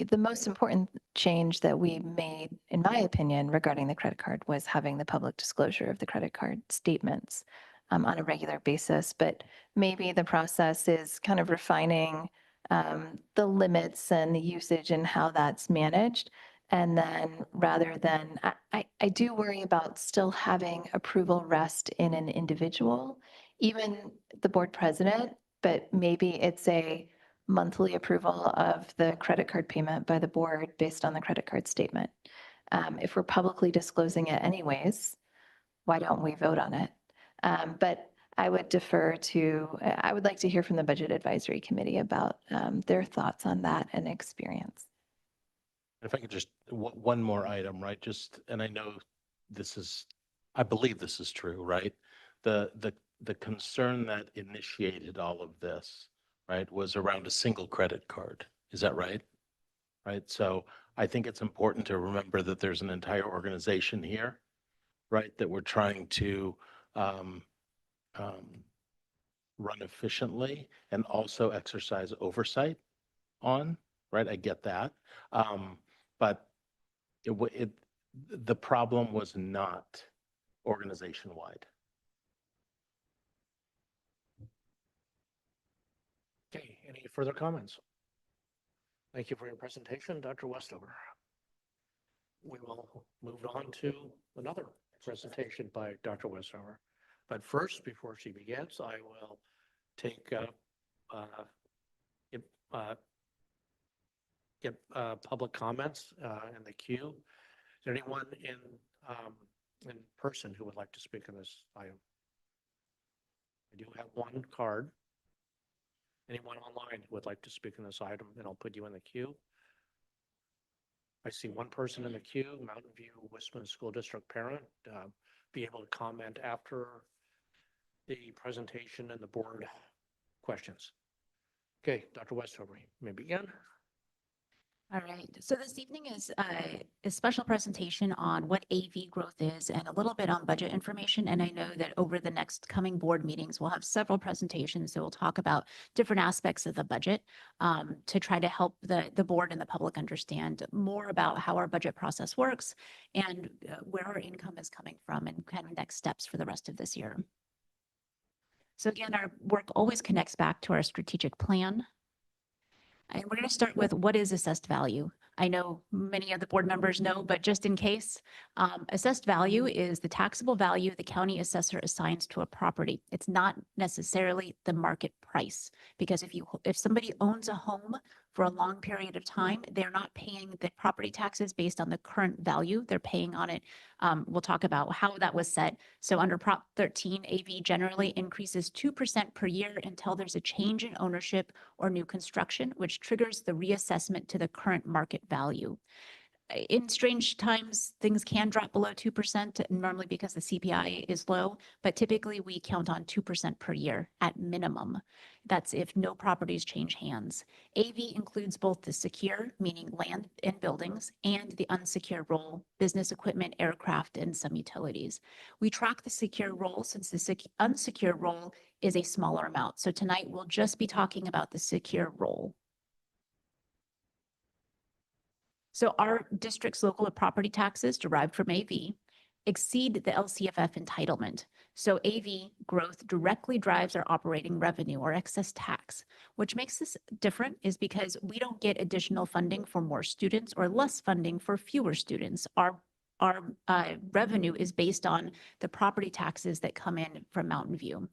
the most important change that we made, in my opinion, regarding the credit card was having the public disclosure of the credit card statements on a regular basis. But maybe the process is kind of refining the limits and the usage and how that's managed. And then rather than, I do worry about still having approval rest in an individual, even the board president, but maybe it's a monthly approval of the credit card payment by the board based on the credit card statement. If we're publicly disclosing it anyways, why don't we vote on it? But I would defer to, I would like to hear from the Budget Advisory Committee about their thoughts on that and experience. If I could just, one more item, right? And I know I believe this is true, right? The concern that initiated all of this, right, was around a single credit card. Is that right? Right. So I think it's important to remember that there's an entire organization here, right, that we're trying to run efficiently and also exercise oversight on, right? I get that. But the problem was not organization-wide. Okay, any further comments? Thank you for your presentation, Dr. Westover. We will move on to another presentation by Dr. Westover. But first, before she begins, I will get public comments in the queue. Is there anyone in person who would like to speak on this item? I do have one card. Anyone online who would like to speak on this item, and I'll put you in the queue. I see one person in the queue, Mountain View Westman School District parent. Be able to comment after the presentation and the board questions. Okay, Dr. Westover, you may begin. All right, so this evening is a special presentation on what AV growth is and a little bit on budget information. And I know that over the next coming board meetings, we'll have several presentations that will talk about different aspects of the budget to try to help the board and the public understand more about how our budget process works and where our income is coming from and kind of next steps for the rest of this year. So again, our work always connects back to our strategic plan. And we're going to start with what is assessed value. I know many of the board members know, but just in case, assessed value is the taxable value the county assessor assigns to a property. It's not necessarily the market price, because if somebody owns a home for a long period of time, they're not paying the property taxes based on the current value. They're paying on it. We'll talk about how that was set. So under Prop 13, AV generally increases 2% per year until there's a change in ownership or new construction, which triggers the reassessment to the current market value. In strange times, things can drop below 2%, normally because the CPI is low, but typically we count on 2% per year at minimum. That's if no properties change hands. AV includes both the secure, meaning land and buildings, and the unsecure role, business equipment, aircraft, and some utilities. We track the secure role since the unsecure role is a smaller amount. So tonight we'll just be talking about the secure role. So our district's local property taxes derived from AV exceed the LCFF entitlement. So AV growth directly drives our operating revenue or excess tax. Which makes this different is because we don't get additional funding for more students or less funding for fewer students. Our revenue is based on the property taxes that come in from Mountain View.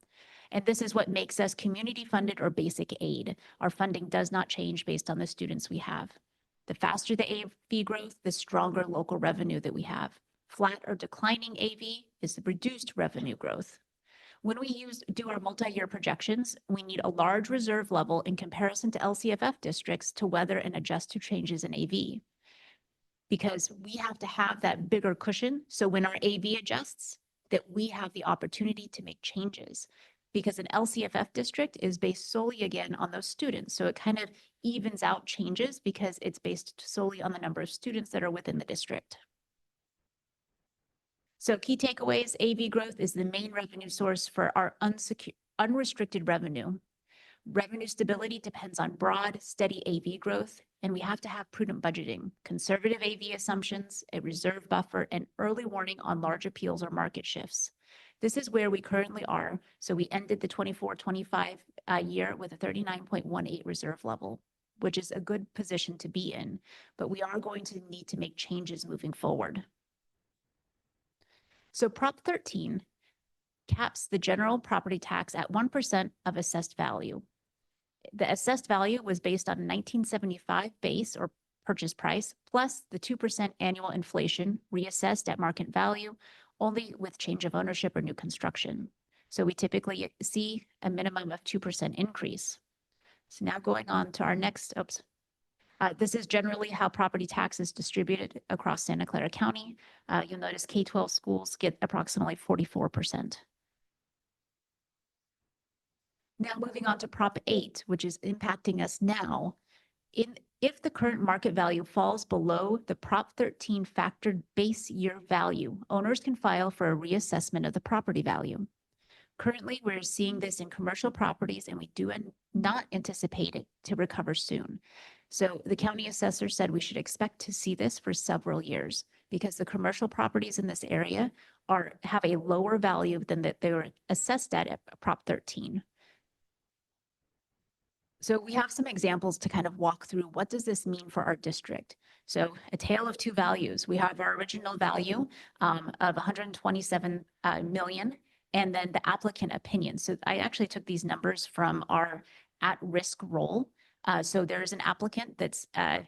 And this is what makes us community funded or basic aid. Our funding does not change based on the students we have. The faster the AV growth, the stronger local revenue that we have. Flat or declining AV is the reduced revenue growth. When we do our multi-year projections, we need a large reserve level in comparison to LCFF districts to weather and adjust to changes in AV. Because we have to have that bigger cushion, so when our AV adjusts, that we have the opportunity to make changes. Because an LCFF district is based solely again on those students, so it kind of evens out changes because it's based solely on the number of students that are within the district. So key takeaways, AV growth is the main revenue source for our unrestricted revenue. Revenue stability depends on broad, steady AV growth, and we have to have prudent budgeting, conservative AV assumptions, a reserve buffer, and early warning on large appeals or market shifts. This is where we currently are. So we ended the 24-25 year with a 39.18 reserve level, which is a good position to be in, but we are going to need to make changes moving forward. So Prop 13 caps the general property tax at 1% of assessed value. The assessed value was based on 1975 base or purchase price, plus the 2% annual inflation reassessed at market value, only with change of ownership or new construction. So we typically see a minimum of 2% increase. So now going on to our next, this is generally how property tax is distributed across Santa Clara County. You'll notice K-12 schools get approximately 44%. Now moving on to Prop 8, which is impacting us now. If the current market value falls below the Prop 13 factored base year value, owners can file for a reassessment of the property value. Currently, we're seeing this in commercial properties, and we do not anticipate it to recover soon. So the county assessor said we should expect to see this for several years because the commercial properties in this area have a lower value than that they were assessed at Prop 13. So we have some examples to kind of walk through what does this mean for our district. So a tale of two values. We have our original value of 127 million, and then the applicant opinion. So I actually took these numbers from our at-risk roll. So there's an applicant that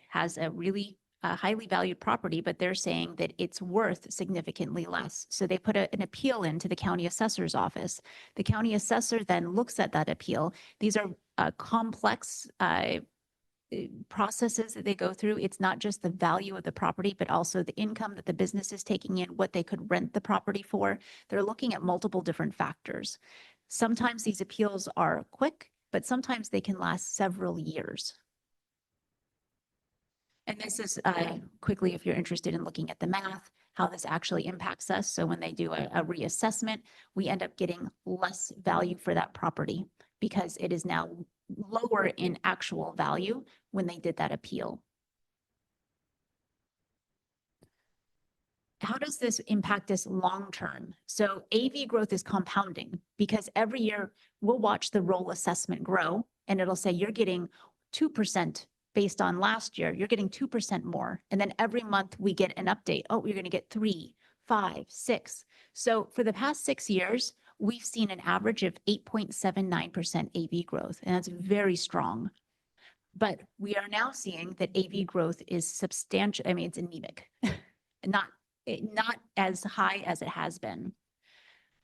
has a really highly valued property, but they're saying that it's worth significantly less. So they put an appeal into the county assessor's office. The county assessor then looks at that appeal. These are complex processes that they go through. It's not just the value of the property, but also the income that the business is taking in, what they could rent the property for. They're looking at multiple different factors. Sometimes these appeals are quick, but sometimes they can last several years. And this is quickly, if you're interested in looking at the math, how this actually impacts us. So when they do a reassessment, we end up getting less value for that property because it is now lower in actual value when they did that appeal. How does this impact us long-term? So AV growth is compounding because every year we'll watch the roll assessment grow and it'll say you're getting 2% based on last year, you're getting 2% more. And then every month we get an update. Oh, you're going to get 3, 5, 6. So for the past 6 years, we've seen an average of 8.79% AV growth, and that's very strong. But we are now seeing that AV growth is substantial. I mean, it's anemic, not as high as it has been.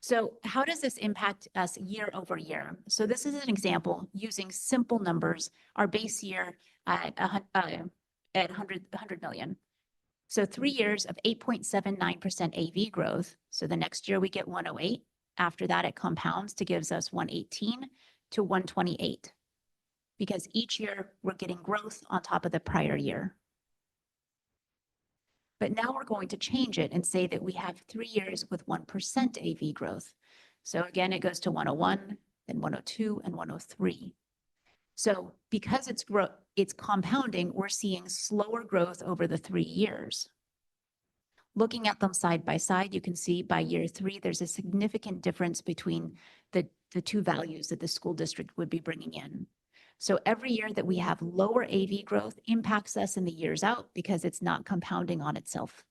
So how does this impact us year over year? So this is an example using simple numbers, our base year at 100 million. So 3 years of 8.79% AV growth. So the next year we get 108. After that, it compounds to gives us 118 to 128. Because each year we're getting growth on top of the prior year. But now we're going to change it and say that we have 3 years with 1% AV growth. So again, it goes to 101, then 102, and 103. So because it's compounding, we're seeing slower growth over the 3 years. Looking at them side by side, you can see by year 3, there's a significant difference between the two values that the school district would be bringing in. So every year that we have lower AV growth impacts us in the years out because it's not compounding on itself.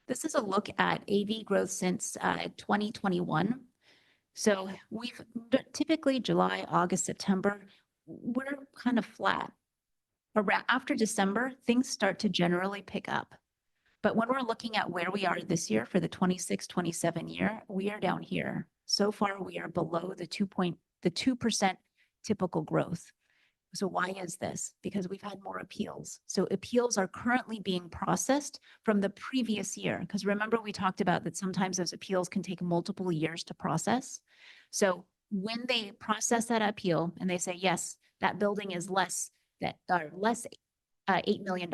This is a look at AV growth since 2021. So we've typically July, August, September, we're kind of flat. Around after December, things start to generally pick up. But when we're looking at where we are this year for the 26-27 year, we are down here. So far, we are below the 2% typical growth. So why is this? Because we've had more appeals. So appeals are currently being processed from the previous year. Because remember, we talked about that sometimes those appeals can take multiple years to process. So when they process that appeal and they say, yes, that building is less $8 million,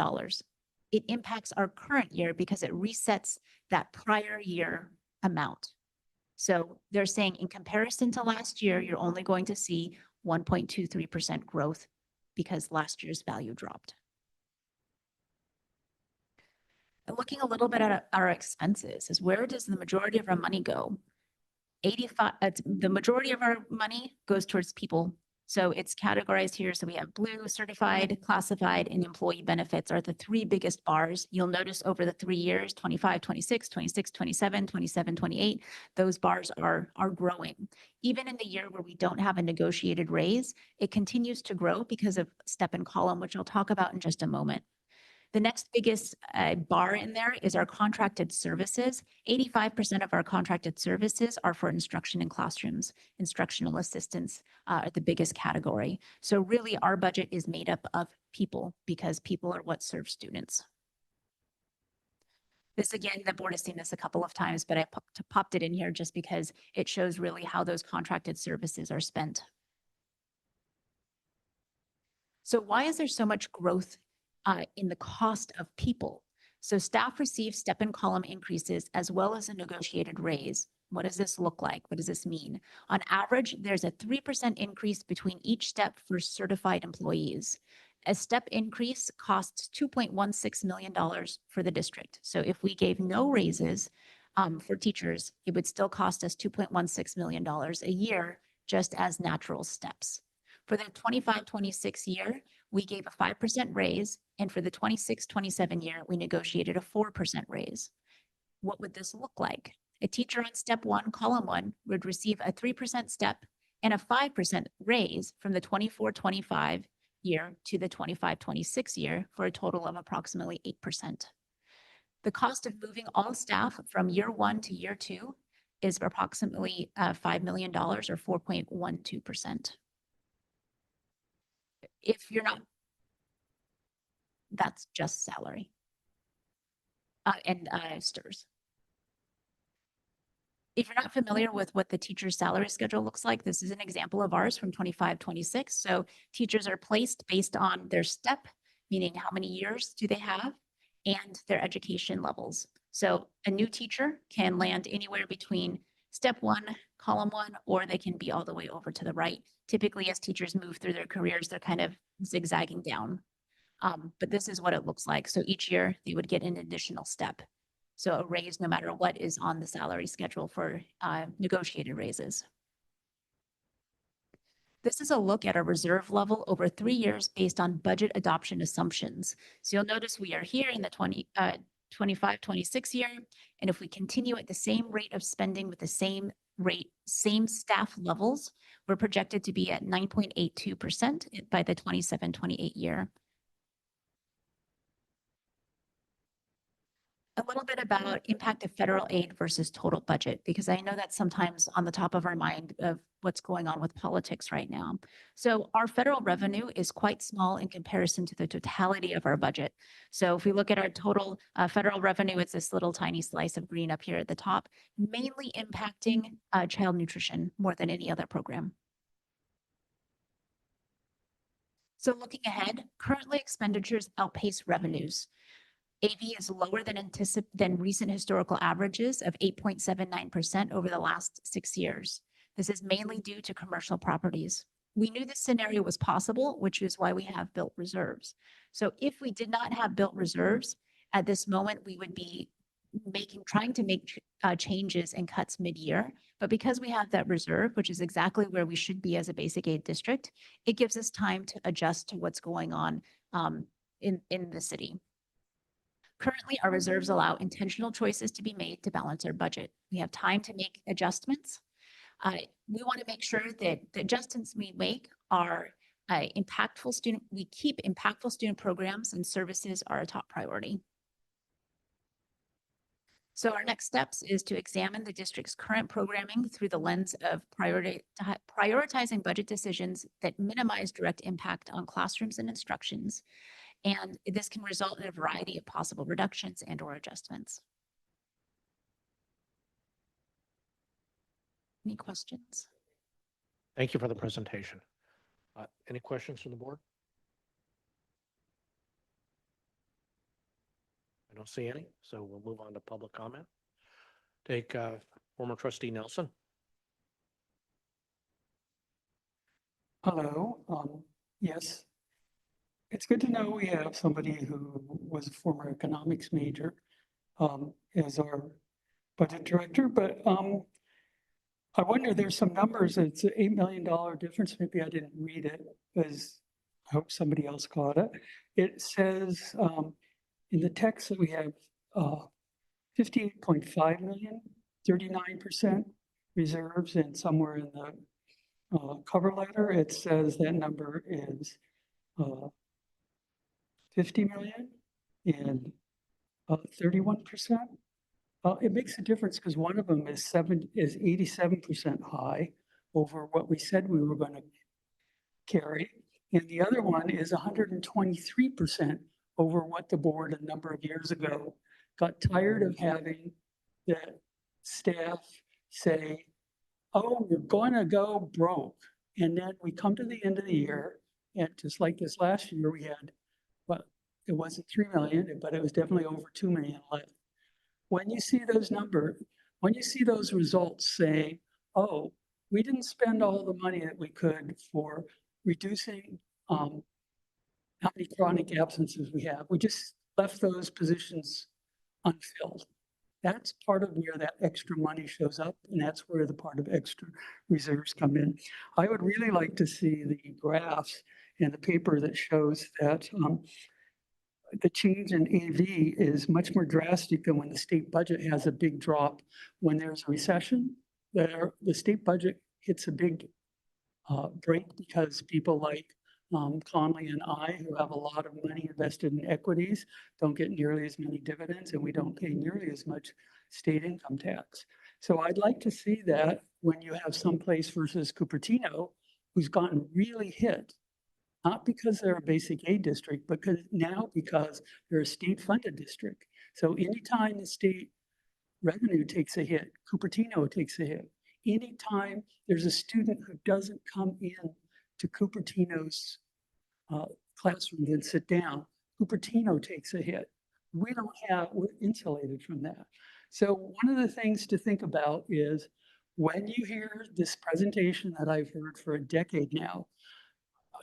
it impacts our current year because it resets that prior year amount. So they're saying in comparison to last year, you're only going to see 1.23% growth because last year's value dropped. And looking a little bit at our expenses is where does the majority of our money go? The majority of our money goes towards people. So it's categorized here. So we have blue, certified, classified, and employee benefits are the three biggest bars. You'll notice over the 3 years, 25, 26, 26, 27, 27, 28, those bars are growing. Even in the year where we don't have a negotiated raise, it continues to grow because of step and column, which I'll talk about in just a moment. The next biggest bar in there is our contracted services. 85% of our contracted services are for instruction in classrooms. Instructional assistants are the biggest category. So really our budget is made up of people because people are what serve students. This again, the board has seen this a couple of times, but I popped it in here just because it shows really how those contracted services are spent. So why is there so much growth in the cost of people? So staff receive step and column increases as well as a negotiated raise. What does this look like? What does this mean? On average, there's a 3% increase between each step for certified employees. A step increase costs $2.16 million for the district. So if we gave no raises for teachers, it would still cost us $2.16 million a year just as natural steps. For the 25-26 year, we gave a 5% raise, and for the 26-27 year, we negotiated a 4% raise. What would this look like? A teacher on step 1, column 1, would receive a 3% step and a 5% raise from the 24-25 year to the 25-26 year for a total of approximately 8%. The cost of moving all staff from year 1 to year 2 is approximately $5 million or 4.12%. If you're not, that's just salary and STIRS. If you're not familiar with what the teacher's salary schedule looks like, this is an example of ours from 25-26. So teachers are placed based on their step, meaning how many years do they have, and their education levels. So a new teacher can land anywhere between step 1, column 1, or they can be all the way over to the right. Typically, as teachers move through their careers, they're kind of zigzagging down. But this is what it looks like. So each year they would get an additional step. So a raise no matter what is on the salary schedule for negotiated raises. This is a look at a reserve level over 3 years based on budget adoption assumptions. So you'll notice we are here in the 25-26 year. And if we continue at the same rate of spending with the same rate, same staff levels, we're projected to be at 9.82% by the 27-28 year. A little bit about impact of federal aid versus total budget, because I know that's sometimes on the top of our mind of what's going on with politics right now. So our federal revenue is quite small in comparison to the totality of our budget. So if we look at our total federal revenue, it's this little tiny slice of green up here at the top, mainly impacting child nutrition more than any other program. So looking ahead, currently expenditures outpace revenues. AV is lower than recent historical averages of 8.79% over the last 6 years. This is mainly due to commercial properties. We knew this scenario was possible, which is why we have built reserves. So if we did not have built reserves at this moment, we would be trying to make changes and cuts mid-year. But because we have that reserve, which is exactly where we should be as a basic aid district, it gives us time to adjust to what's going on in the city. Currently, our reserves allow intentional choices to be made to balance our budget. We have time to make adjustments. We want to make sure that the adjustments we make are we keep impactful student programs and services are a top priority. So our next steps is to examine the district's current programming through the lens of prioritizing budget decisions that minimize direct impact on classrooms and instructions. And this can result in a variety of possible reductions and or adjustments. Any questions? Thank you for the presentation. Any questions from the board? I don't see any, so we'll move on to public comment. Take former trustee Nelson. Hello, yes. It's good to know we have somebody who was a former economics major as our budget director, but I wonder, there's some numbers, it's an $8 million difference, maybe I didn't read it, because I hope somebody else caught it. It says in the text that we have 58.5 million, 39% reserves, and somewhere in the cover letter, it says that number is 50 million and 31%. It makes a difference because one of them is 87% high over what we said we were going to carry. And the other one is 123% over what the board a number of years ago got tired of having the staff say, oh, we're going to go broke. And then we come to the end of the year, and just like this last year, we had, well, it wasn't 3 million, but it was definitely over 2 million left. When you see those numbers, when you see those results saying, oh, we didn't spend all the money that we could for reducing how many chronic absences we have, we just left those positions unfilled. That's part of where that extra money shows up, and that's where the part of extra reserves come in. I would really like to see the graphs in the paper that shows that the change in AV is much more drastic than when the state budget has a big drop. When there's a recession, the state budget hits a big break because people like Conley and I, who have a lot of money invested in equities, don't get nearly as many dividends, and we don't pay nearly as much state income tax. So I'd like to see that when you have someplace versus Cupertino, who's gotten really hit, not because they're a basic aid district, but because they're a state funded district. So anytime the state revenue takes a hit, Cupertino takes a hit. Anytime there's a student who doesn't come in to Cupertino's classroom and sit down, Cupertino takes a hit. We're insulated from that. So one of the things to think about is when you hear this presentation that I've heard for a decade now,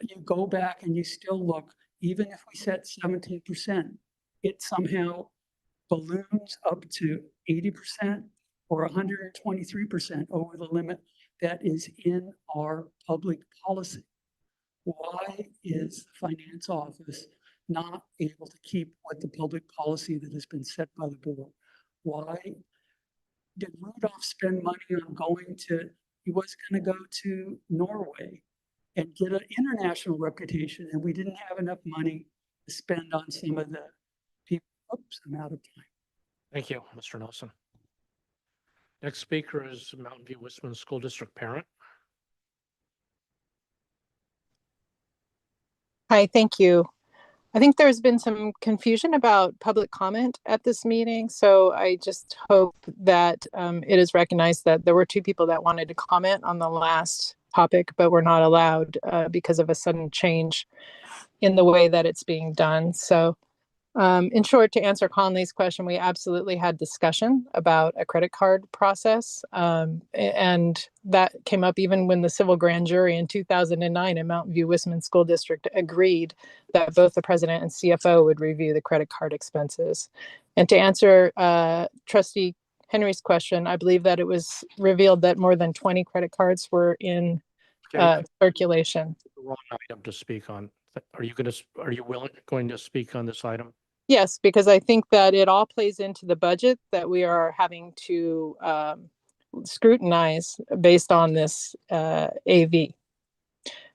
you go back and you still look, even if we set 17%, it somehow balloons up to 80% or 123% over the limit that is in our public policy. Why is the finance office not able to keep with the public policy that has been set by the board? Why did Rudolph spend money on he was going to go to Norway and get an international reputation, and we didn't have enough money to spend on some of the people. Oops, I'm out of time. Thank you, Mr. Nelson. Next speaker is Mountain View Wisman School District parent. Hi, thank you. I think there's been some confusion about public comment at this meeting, so I just hope that it is recognized that there were 2 people that wanted to comment on the last topic, but were not allowed because of a sudden change in the way that it's being done. So in short, to answer Conley's question, we absolutely had discussion about a credit card process. And that came up even when the civil grand jury in 2009 in Mountain View Wisman School District agreed that both the president and CFO would review the credit card expenses. And to answer Trustee Henry's question, I believe that it was revealed that more than 20 credit cards were in circulation. Wrong item to speak on. Are you going to speak on this item? Yes, because I think that it all plays into the budget that we are having to scrutinize based on this AV.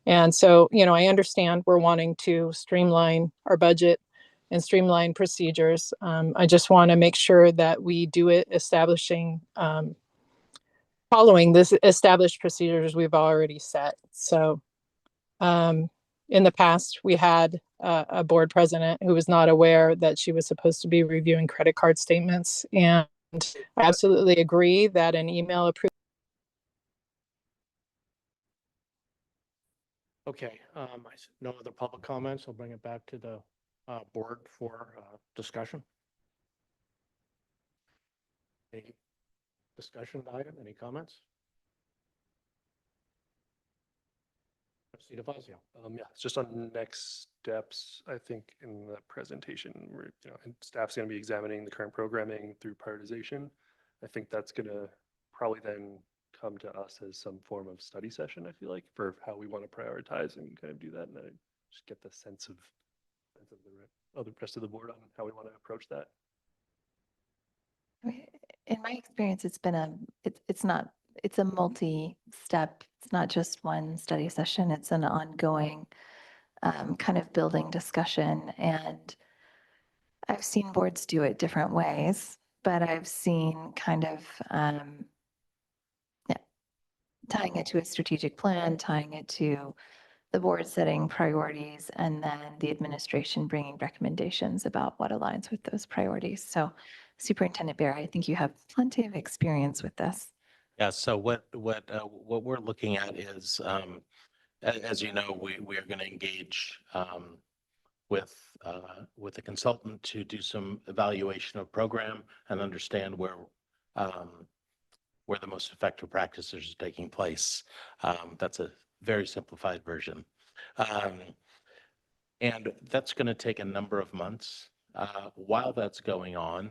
And so, I understand we're wanting to streamline our budget and streamline procedures. I just want to make sure that we do it following this established procedures we've already set. So in the past, we had a board president who was not aware that she was supposed to be reviewing credit card statements. And I absolutely agree that an email approval. Okay, no other public comments. I'll bring it back to the board for discussion. Any discussion item, any comments? Trustee DeFazio. Yeah, it's just on next steps. I think in the presentation, and staff's going to be examining the current programming through prioritization. I think that's going to probably then come to us as some form of study session, I feel like, for how we want to prioritize and kind of do that. And I just get the sense of the rest of the board on how we want to approach that. In my experience, it's been it's a multi-step. It's not just one study session. It's an ongoing kind of building discussion. And I've seen boards do it different ways, but I've seen kind of tying it to a strategic plan, tying it to the board setting priorities, and then the administration bringing recommendations about what aligns with those priorities. So Superintendent Bear, I think you have plenty of experience with this. Yeah, so what we're looking at is, as you know, we are going to engage with a consultant to do some evaluation of program and understand where the most effective practices are taking place. That's a very simplified version. And that's going to take a number of months. While that's going on,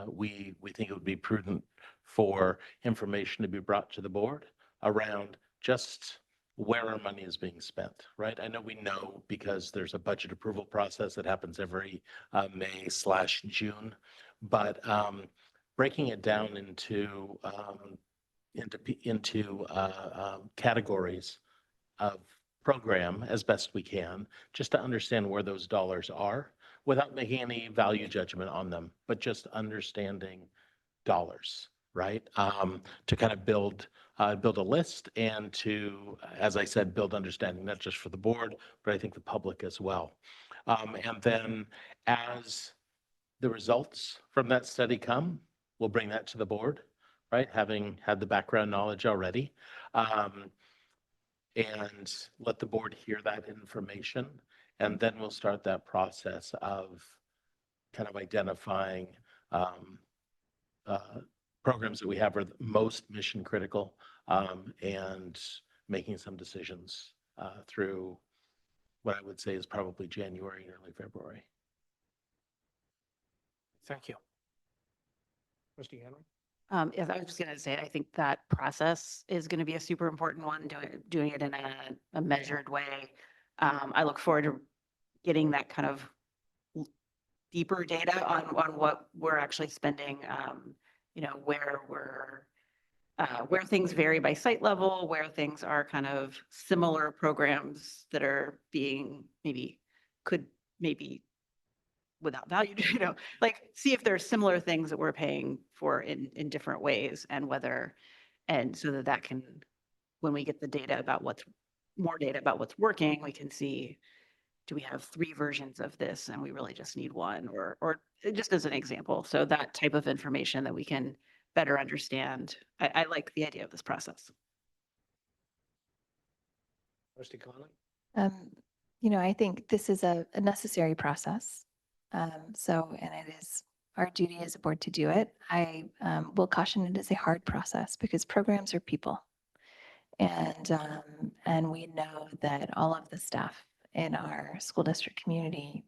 we think it would be prudent for information to be brought to the board around just where our money is being spent, right? I know we know because there's a budget approval process that happens every May/June, but breaking it down into categories of program as best we can, just to understand where those dollars are without making any value judgment on them, but just understanding dollars, right? To kind of build a list and to, as I said, build understanding, not just for the board, but I think the public as well. And then as the results from that study come, we'll bring that to the board, right? Having had the background knowledge already. And let the board hear that information. And then we'll start that process of kind of identifying programs that we have are most mission critical, and making some decisions through what I would say is probably January and early February. Thank you. Trustee Henry? Yes, I was just going to say, I think that process is going to be a super important one, doing it in a measured way. I look forward to getting that kind of deeper data on what we're actually spending, where things vary by site level, where things are kind of similar programs that are being could without value, like see if there's similar things that we're paying for in different ways, and so that can, when we get the data about what's working, we can see, do we have 3 versions of this and we really just need one, or just as an example. So that type of information that we can better understand. I like the idea of this process. Trustee Conley? I think this is a necessary process. And it is our duty as a board to do it. I will caution it is a hard process because programs are people. And we know that all of the staff in our school district community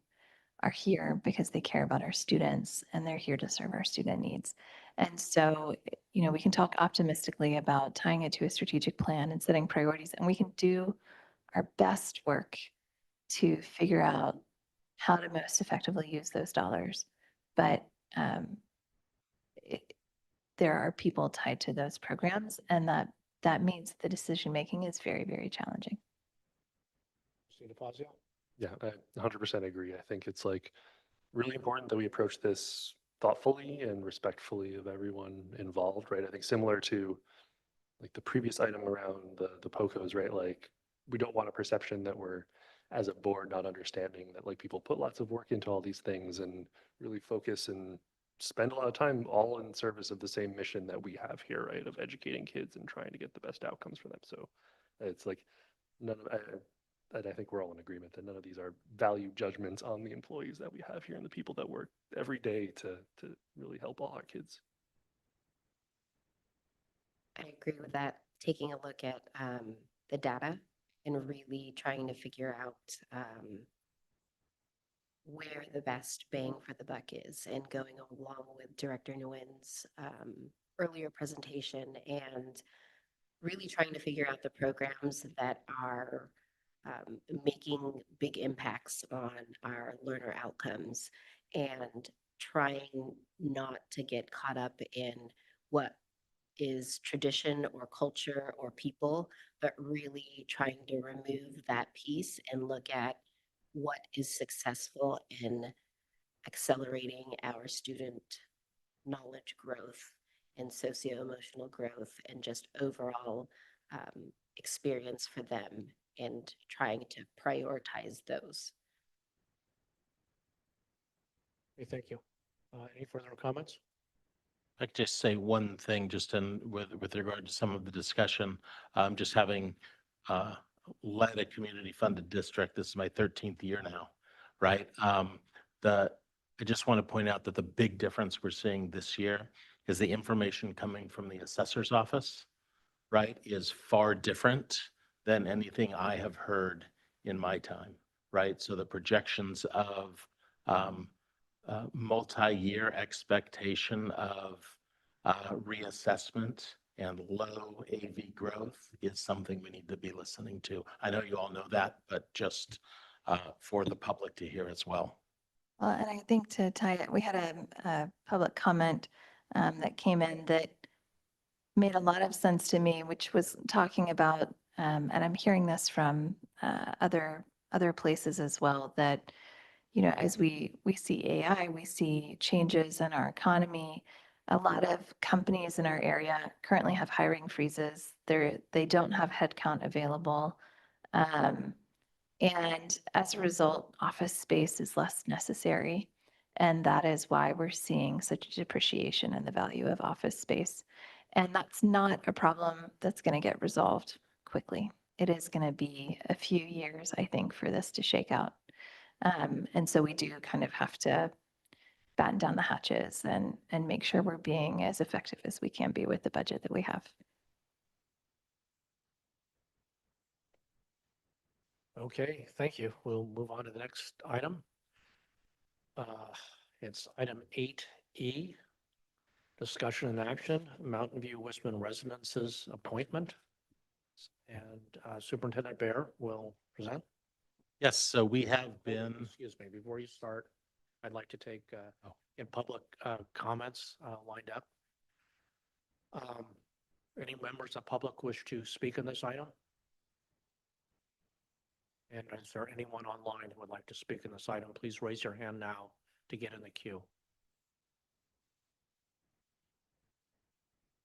are here because they care about our students and they're here to serve our student needs. And so, we can talk optimistically about tying it to a strategic plan and setting priorities, and we can do our best work to figure out how to most effectively use those dollars. But there are people tied to those programs, and that means the decision-making is very, very challenging. Trustee DeFazio? Yeah, I 100% agree. I think it's like really important that we approach this thoughtfully and respectfully of everyone involved, right? I think similar to like the previous item around the POCOs, right? Like we don't want a perception that we're as a board not understanding that like people put lots of work into all these things and really focus and spend a lot of time all in service of the same mission that we have here, right? Of educating kids and trying to get the best outcomes for them. So it's like none of, and I think we're all in agreement that none of these are value judgments on the employees that we have here and the people that work every day to really help all our kids. I agree with that. Taking a look at the data and really trying to figure out where the best bang for the buck is, and going along with Director Nguyen's earlier presentation and really trying to figure out the programs that are making big impacts on our learner outcomes, and trying not to get caught up in what is tradition or culture or people, but really trying to remove that piece and look at what is successful in accelerating our student knowledge growth and socio-emotional growth and just overall experience for them, and trying to prioritize those. Okay, thank you. Any further comments? I could just say one thing, just with regard to some of the discussion. Just having led a community funded district, this is my 13th year now, right? I just want to point out that the big difference we're seeing this year is the information coming from the assessor's office, right, is far different than anything I have heard in my time, right? So the projections of multi-year expectation of reassessment and low AV growth is something we need to be listening to. I know you all know that, but just for the public to hear as well. Well, and I think to tie it, we had a public comment that came in that made a lot of sense to me, which was talking about, and I'm hearing this from other places as well, that, you know, as we see AI, we see changes in our economy. A lot of companies in our area currently have hiring freezes. They don't have headcount available. And as a result, office space is less necessary. And that is why we're seeing such a depreciation in the value of office space. And that's not a problem that's going to get resolved quickly. It is going to be a few years, I think, for this to shake out. And so we do kind of have to batten down the hatches and make sure we're being as effective as we can be with the budget that we have. Okay, thank you. We'll move on to the next item. It's item 8E, discussion and action, Mountain View Wisman Residences appointment. And Superintendent Bear will present. Yes, so we have been. Excuse me, before you start, I'd like to take in public comments lined up. Any members of public wish to speak on this item? And is there anyone online who would like to speak on this item? Please raise your hand now to get in the queue.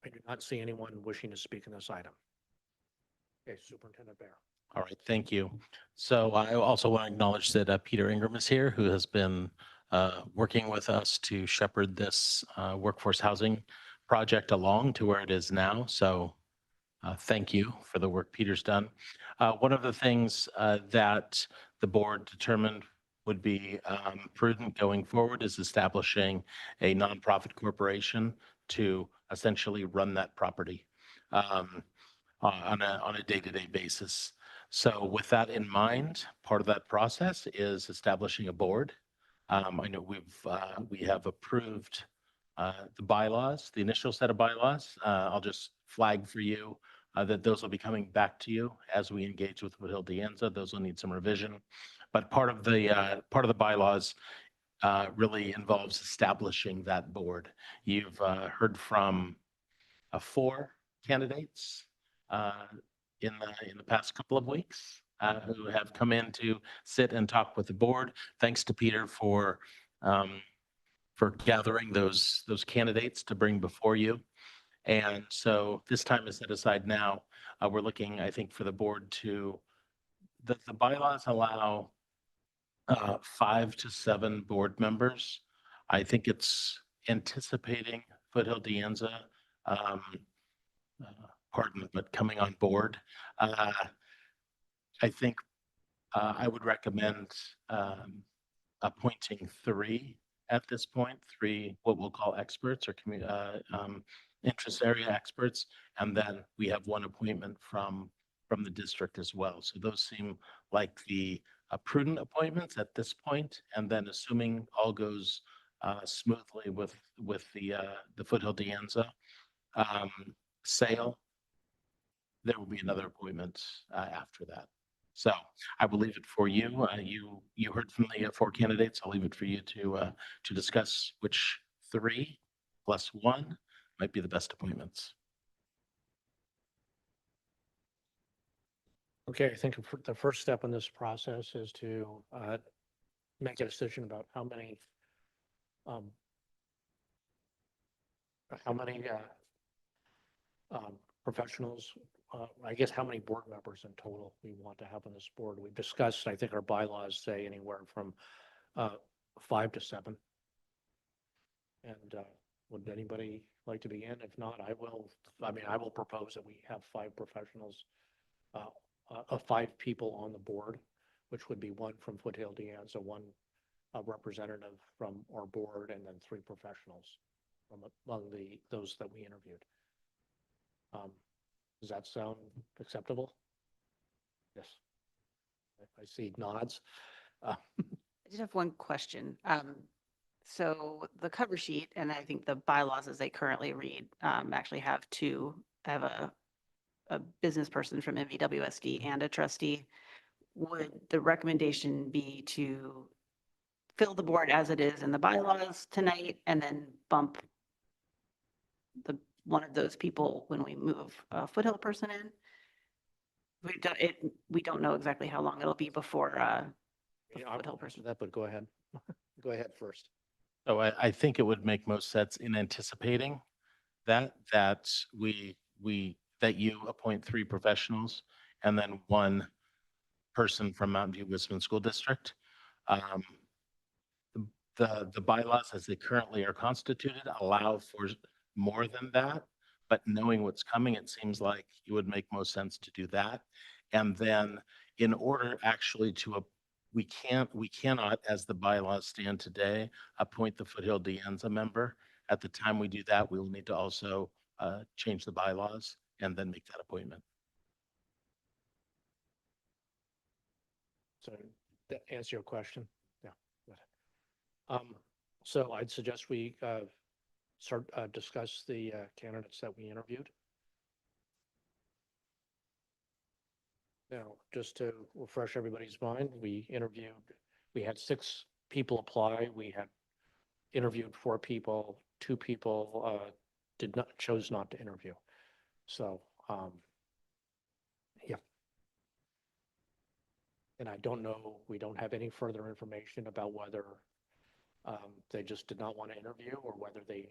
I do not see anyone wishing to speak on this item. Okay, Superintendent Bear. All right, thank you. So I also want to acknowledge that Peter Ingram is here, who has been working with us to shepherd this workforce housing project along to where it is now. So thank you for the work Peter's done. One of the things that the board determined would be prudent going forward is establishing a nonprofit corporation to essentially run that property on a day-to-day basis. So with that in mind, part of that process is establishing a board. I know we have approved the bylaws, the initial set of bylaws. I'll just flag for you that those will be coming back to you as we engage with Woodhill De Anza. Those will need some revision. But part of the bylaws really involves establishing that board. You've heard from 4 candidates in the past couple of weeks who have come in to sit and talk with the board. Thanks to Peter for for gathering those candidates to bring before you. And so this time is set aside now. We're looking, I think, for the board to, the bylaws allow 5 to 7 board members. I think it's anticipating Foothill De Anza, um, pardon, but coming on board. I think I would recommend appointing 3 at this point, 3 what we'll call experts or interest area experts, and then we have 1 appointment from the district as well. So those seem like the prudent appointments at this point, and then assuming all goes smoothly with the Foothill De Anza sale, there will be another appointment after that. So I will leave it for you. You heard from the 4 candidates. I'll leave it for you to discuss which 3 plus 1 might be the best appointments. Okay, I think the first step in this process is to make a decision about how many professionals, I guess how many board members in total we want to have on this board. We've discussed, I think our bylaws say anywhere from 5 to 7. And would anybody like to begin? If not, I will propose that we have 5 professionals, 5 people on the board, which would be 1 from Foothill De Anza, 1 representative from our board, and then 3 professionals from among those that we interviewed. Does that sound acceptable? Yes. I see nods. I just have one question. So the cover sheet, and I think the bylaws as they currently read, actually have a business person from MVWSD and a trustee. Would the recommendation be to fill the board as it is in the bylaws tonight and then bump one of those people when we move a Foothill person in? We don't know exactly how long it'll be before the Yeah, I'll Foothill answer person. that, but go ahead. Go ahead first. So I think it would make most sense in anticipating that you appoint 3 professionals and then 1 person from Mountain View Wisman School District. The bylaws as they currently are constituted allow for more than that, but knowing what's coming, it seems like it would make most sense to do that. And then in order actually we cannot, as the bylaws stand today, appoint the Foothill De Anza member. At the time we do that, we will need to also change the bylaws and then make that appointment. So that answer your question? Yeah. So I'd suggest we start discuss the candidates that we interviewed. Now, just to refresh everybody's mind, we had 6 people apply. We had interviewed 4 people, 2 people chose not to interview. So, yeah. And I don't know, we don't have any further information about whether they just did not want to interview or whether they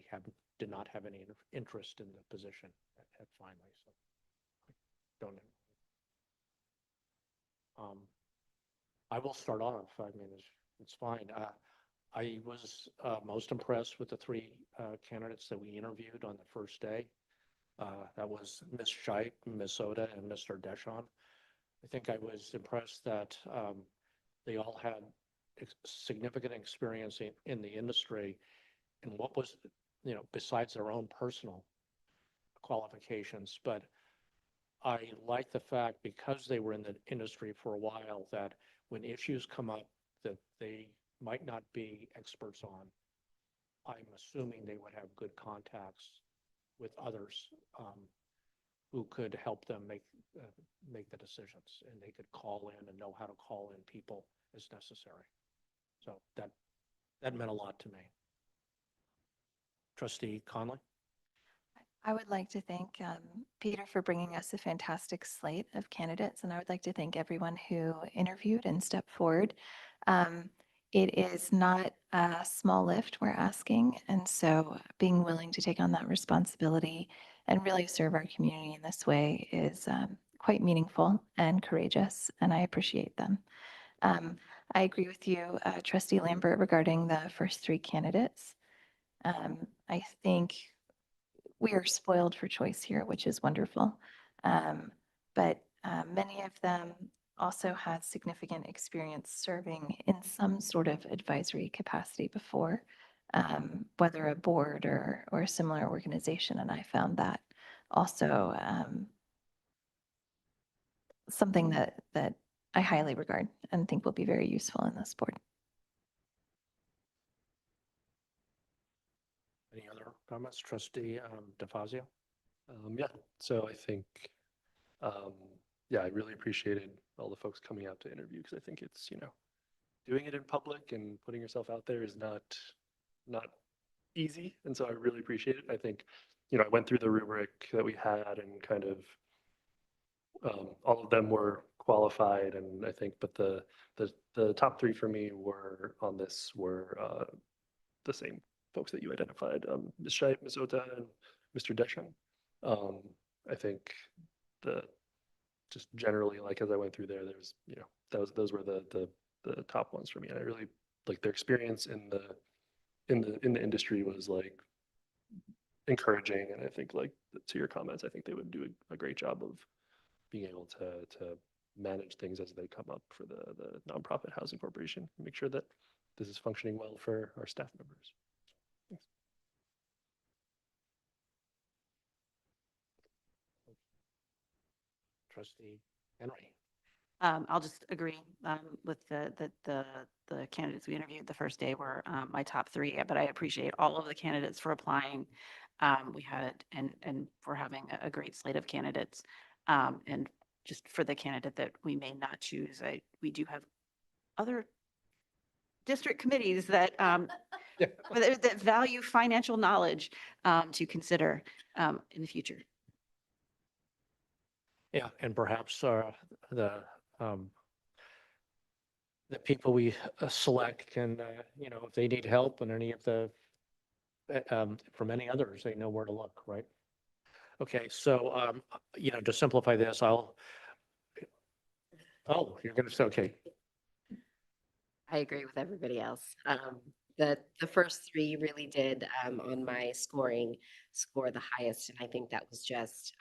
did not have any interest in the position at finally. So, I don't know. I will start off. I mean, it's fine. I was most impressed with the 3 candidates that we interviewed on the first day. That was Ms. Scheidt, Ms. Soda, and Mr. Deschon. I think I was impressed that they all had significant experience in the industry and what was, besides their own personal qualifications. But I like the fact, because they were in the industry for a while, that when issues come up that they might not be experts on, I'm assuming they would have good contacts with others who could help them make the decisions, and they could call in and know how to call in people as necessary. So that meant a lot to me. Trustee Conley? I would like to thank Peter for bringing us a fantastic slate of candidates, and I would like to thank everyone who interviewed and stepped forward. It is not a small lift we're asking, and so being willing to take on that responsibility and really serve our community in this way is quite meaningful and courageous, and I appreciate them. I agree with you, Trustee Lambert, regarding the first three candidates. I think we are spoiled for choice here, which is wonderful. But many of them also had significant experience serving in some sort of advisory capacity before, whether a board or a similar organization. And I found that also something that I highly regard and think will be very useful in this board. Any other comments? Trustee DeFazio? Yeah, so I think, yeah, I really appreciated all the folks coming out to interview because I think it's, doing it in public and putting yourself out there is not easy. And so I really appreciate it. I think, I went through the rubric that we had and kind of all of them were qualified, and I think, but the top three for me were on this were the same folks that you identified, Ms. Scheib, Ms. Ota, and Mr. Deschamps. I think the just generally, like as I went through there's those were the top ones for me, and I really like their experience in the industry was like encouraging, and I think like to your comments, I think they would do a great job of being able to manage things as they come up for the nonprofit housing corporation and make sure that this is functioning well for our staff members. Thanks. Trustee Henry? I'll just agree with the candidates we interviewed the first day were my top three, but I appreciate all of the candidates for applying. We had and for having a great slate of candidates. And just for the candidate that we may not choose, we do have other district committees that that value financial knowledge to consider in the future. Yeah, and perhaps the people we select can, if they need help and any of from any others, they know where to look, right? Okay, so, to simplify this, oh, you're going to say, okay. I agree with everybody else. The first three really did on my scoring score the highest, and I think that was just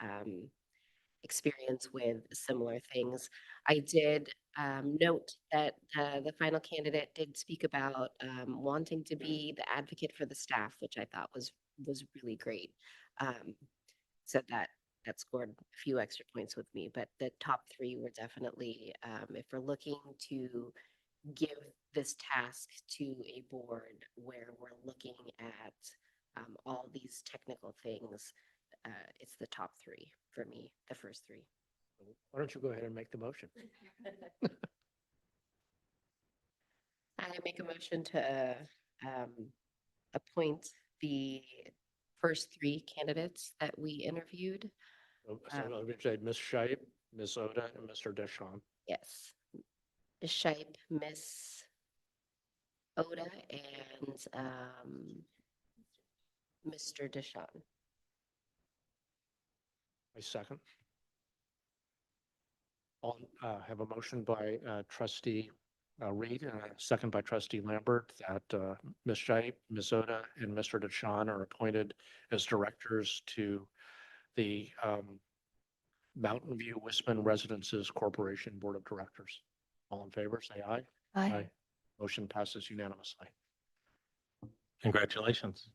experience with similar things. I did note that the final candidate did speak about wanting to be the advocate for the staff, which I thought was really great. So that scored a few extra points with me, but the top three were definitely, if we're looking to give this task to a board where we're looking at all these technical things, it's the top three for me, the first three. Why don't you go ahead and make the motion? I make a motion to appoint the first three candidates that we interviewed. So let me say Ms. Scheib, Ms. Oda, and Mr. Deschamps. Yes. Ms. Scheib, Ms. Oda, and Mr. Deschamps. I second. I'll have a motion by Trustee Reed and a second by Trustee Lambert that Ms. Scheib, Ms. Oda, and Mr. Deschamps are appointed as directors to the Mountain View Wisman Residences Corporation Board of Directors. All in favor, say aye. Aye. Motion passes unanimously. Congratulations.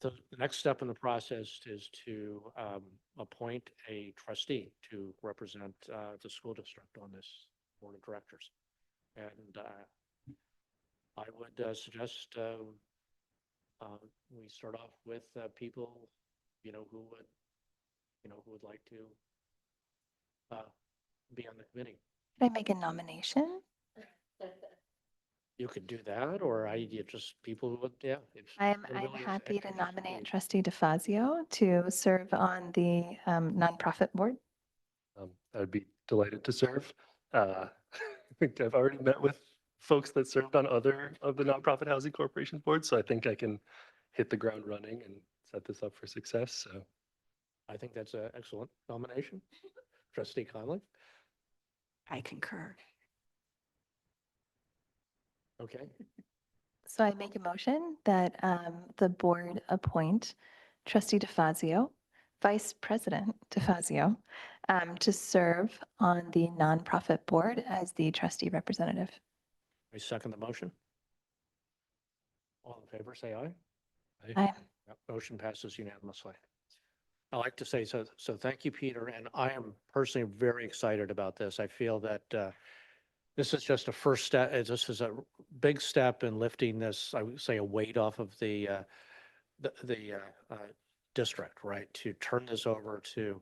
So the next step in the process is to appoint a trustee to represent the school district on this board of directors. And I would suggest we start off with people, who would like to be on the committee. Could I make a nomination? You could do that, or just people who would, yeah. I'm happy to nominate Trustee DeFazio to serve on the nonprofit board. I would be delighted to serve. I think I've already met with folks that served on other of the nonprofit housing corporation boards. So I think I can hit the ground running and set this up for success. So I think that's an excellent nomination. Trustee Conley? I concur. Okay. So I make a motion that the board appoint trustee DeFazio, Vice President DeFazio, to serve on the nonprofit board as the trustee representative. I second the motion. All in favor, say aye. Aye. Yep, motion passes unanimously. I like to say so thank you, Peter, and I am personally very excited about this. I feel that this is just a first step. This is a big step in lifting this, I would say, a weight off of the district, right? To turn this over to,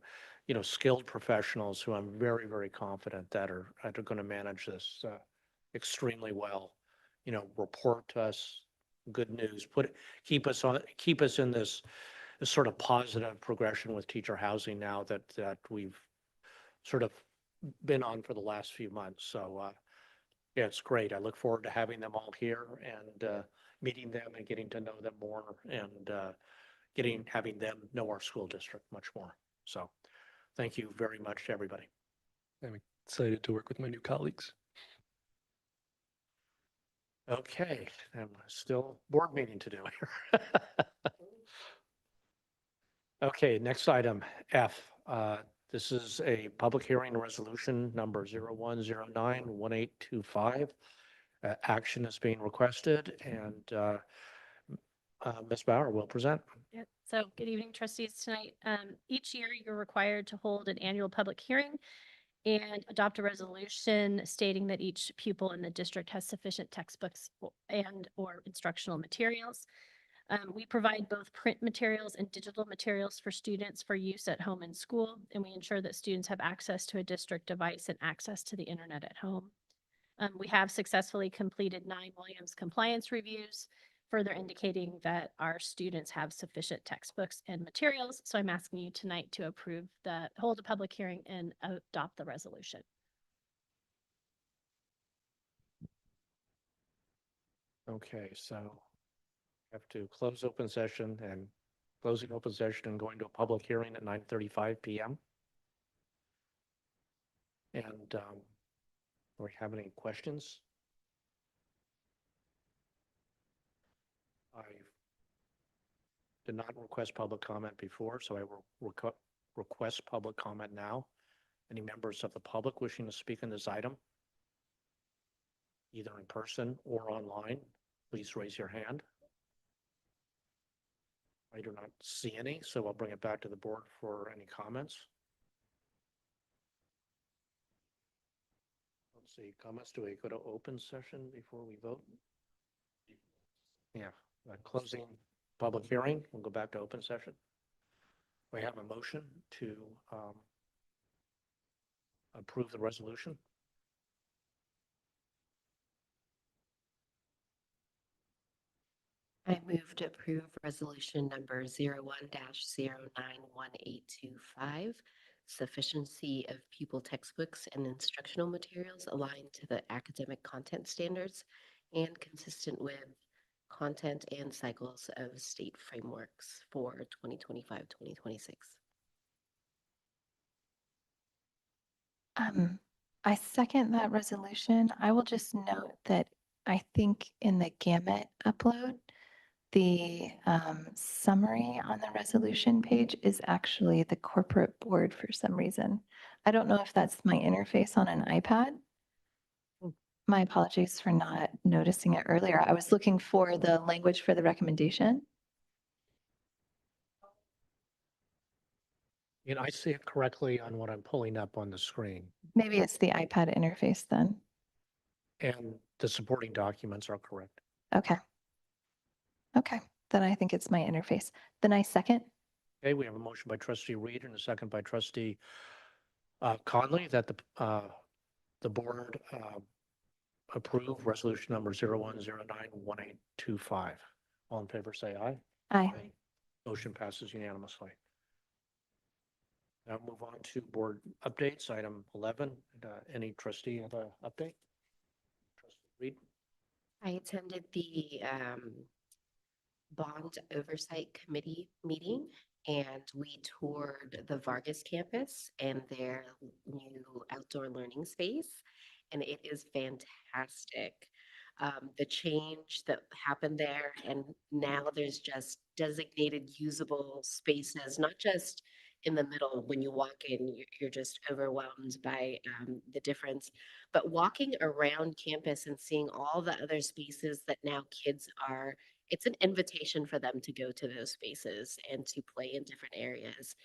skilled professionals who I'm very, very confident that are going to manage this extremely well. Report to us good news, keep us in this sort of positive progression with teacher housing now that we've sort of been on for the last few months. So yeah, it's great. I look forward to having them all here and meeting them and getting to know them more and having them know our school district much more. So thank you very much to everybody. I'm excited to work with my new colleagues. Okay, and still board meeting to do here. Okay, next item, F. This is a public hearing resolution number 01091825. Action is being requested and Ms. Bauer will present. Yep. So good evening, trustees. Tonight, each year you're required to hold an annual public hearing and adopt a resolution stating that each pupil in the district has sufficient textbooks and or instructional materials. We provide both print materials and digital materials for students for use at home and school, and we ensure that students have access to a district device and access to the internet at home. We have successfully completed 9 Williams compliance reviews, further indicating that our students have sufficient textbooks and materials. So I'm asking you tonight to hold a public hearing and adopt the resolution. Okay, so have to close open session and closing open session and going to a public hearing at 9:35 p.m. And do we have any questions? I did not request public comment before, so I will request public comment now. Any members of the public wishing to speak on this item, either in person or online, please raise your hand. I do not see any, so I'll bring it back to the board for any comments. Let's see, comments, do we go to open session before we vote? Yeah, closing public hearing, we'll go back to open session. We have a motion to approve the resolution. I move to approve resolution number 01-091825, sufficiency of pupil textbooks and instructional materials aligned to the academic content standards and consistent with content and cycles of state frameworks for 2025-2026. I second that resolution. I will just note that I think in the Gamut upload, the summary on the resolution page is actually the corporate board for some reason. I don't know if that's my interface on an iPad. My apologies for not noticing it earlier. I was looking for the language for the recommendation. I see it correctly on what I'm pulling up on the screen, Maybe it's the iPad interface then. and the supporting documents are correct. Okay. Okay, then I think it's my interface. Then I second. Okay, we have a motion by trustee Reed and a second by trustee Conley that the board approve resolution number 01091825. All in favor, say aye. Aye. Motion passes unanimously. Now move on to board updates, item 11. Any trustee have an update? Trustee Reed? I attended the Bond Oversight Committee meeting, and we toured the Vargas campus and their new outdoor learning space, and it is fantastic. The change that happened there, and now there's just designated usable spaces, not just in the middle when you walk in, you're just overwhelmed by the difference. But walking around campus and seeing all the other spaces that now kids are, it's an invitation for them to go to those spaces and to play in different areas,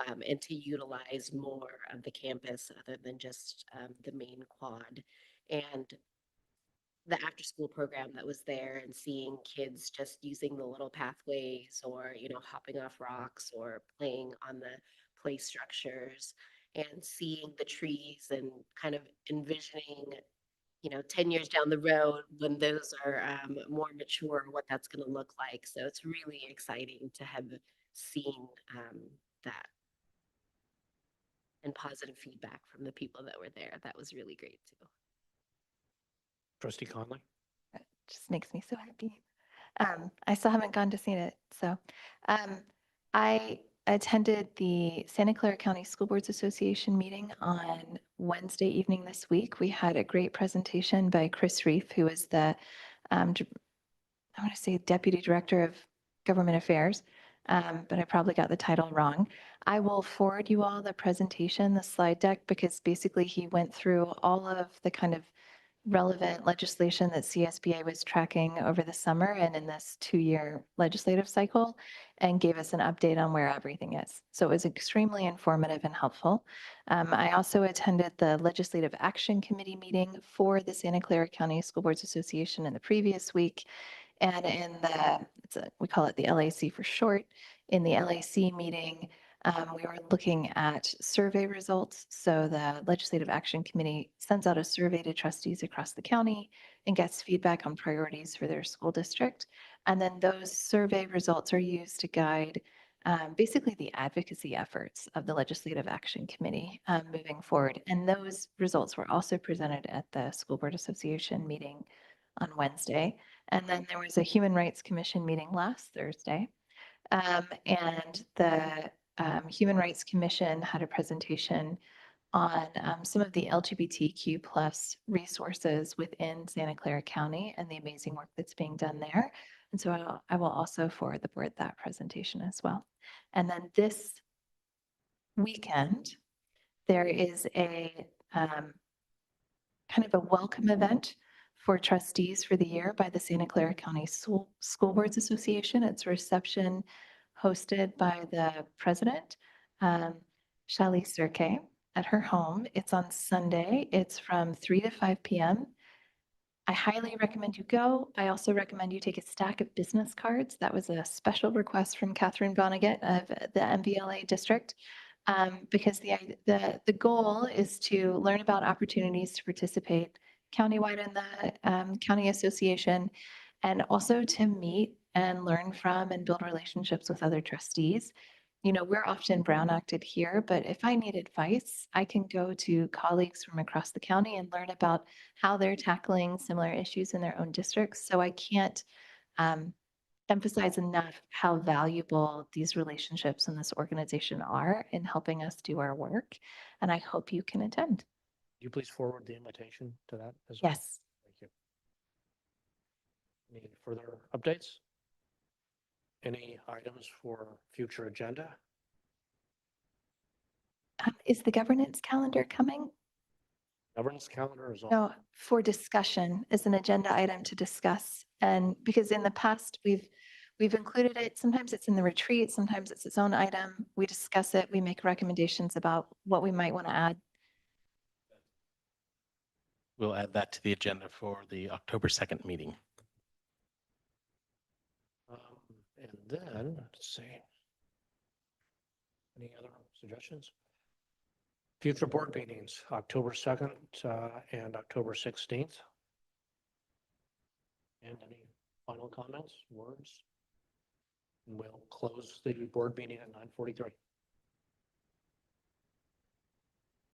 and to utilize more of the campus other than just the main quad. And the after school program that was there, and seeing kids just using the little pathways, or hopping off rocks or playing on the play structures, and seeing the trees and kind of envisioning 10 years down the road when those are more mature, what that's going to look like. So it's really exciting to have seen that, and positive feedback from the people that were there. That was really great too. Trustee Conley? It just makes me so happy. I still haven't gone to see it. So I attended the Santa Clara County School Boards Association meeting on Wednesday evening this week. We had a great presentation by Chris Reef, who is the, I want to say, Deputy Director of Government Affairs, but I probably got the title wrong. I will forward you all the presentation, the slide deck, because basically he went through all of the kind of relevant legislation that CSBA was tracking over the summer and in this 2-year legislative cycle, and gave us an update on where everything is. So it was extremely informative and helpful. I also attended the Legislative Action Committee meeting for the Santa Clara County School Boards Association in the previous week. And in we call it the LAC for short, in the LAC meeting, we were looking at survey results. So the Legislative Action Committee sends out a survey to trustees across the county and gets feedback on priorities for their school district. And then those survey results are used to guide basically the advocacy efforts of the Legislative Action Committee moving forward. And those results were also presented at the School Board Association meeting on Wednesday. And then there was a Human Rights Commission meeting last Thursday. And the Human Rights Commission had a presentation on some of the LGBTQ plus resources within Santa Clara County and the amazing work that's being done there. And so I will also forward the board that presentation as well. And then this weekend, there is a kind of a welcome event for trustees for the year by the Santa Clara County School Boards Association. It's a reception hosted by the president, Shali Sirke, at her home. It's on Sunday. It's from 3 to 5 p.m. I highly recommend you go. I also recommend you take a stack of business cards. That was a special request from Catherine Vonnegut of the MVLA district, because the goal is to learn about opportunities to participate countywide in the county association, and also to meet and learn from and build relationships with other trustees. We're often Brown Acted here, but if I need advice, I can go to colleagues from across the county and learn about how they're tackling similar issues in their own districts. So I can't emphasize enough how valuable these relationships and this organization are in helping us do our work. And I hope you can attend. Could you please forward the invitation to that as well? Yes. Thank you. Any further updates? Any items for future agenda? Is the governance calendar coming? Governance calendar is on. No, for discussion is an agenda item to discuss. And because in the past, we've included it. Sometimes it's in the retreat, sometimes it's its own item. We discuss it, we make recommendations about what we might want to add. We'll add that to the agenda for the October 2nd meeting. And then, let's see. Any other suggestions? Future board meetings, October 2nd and October 16th. And any final comments, words? We'll close the board meeting at 9:43.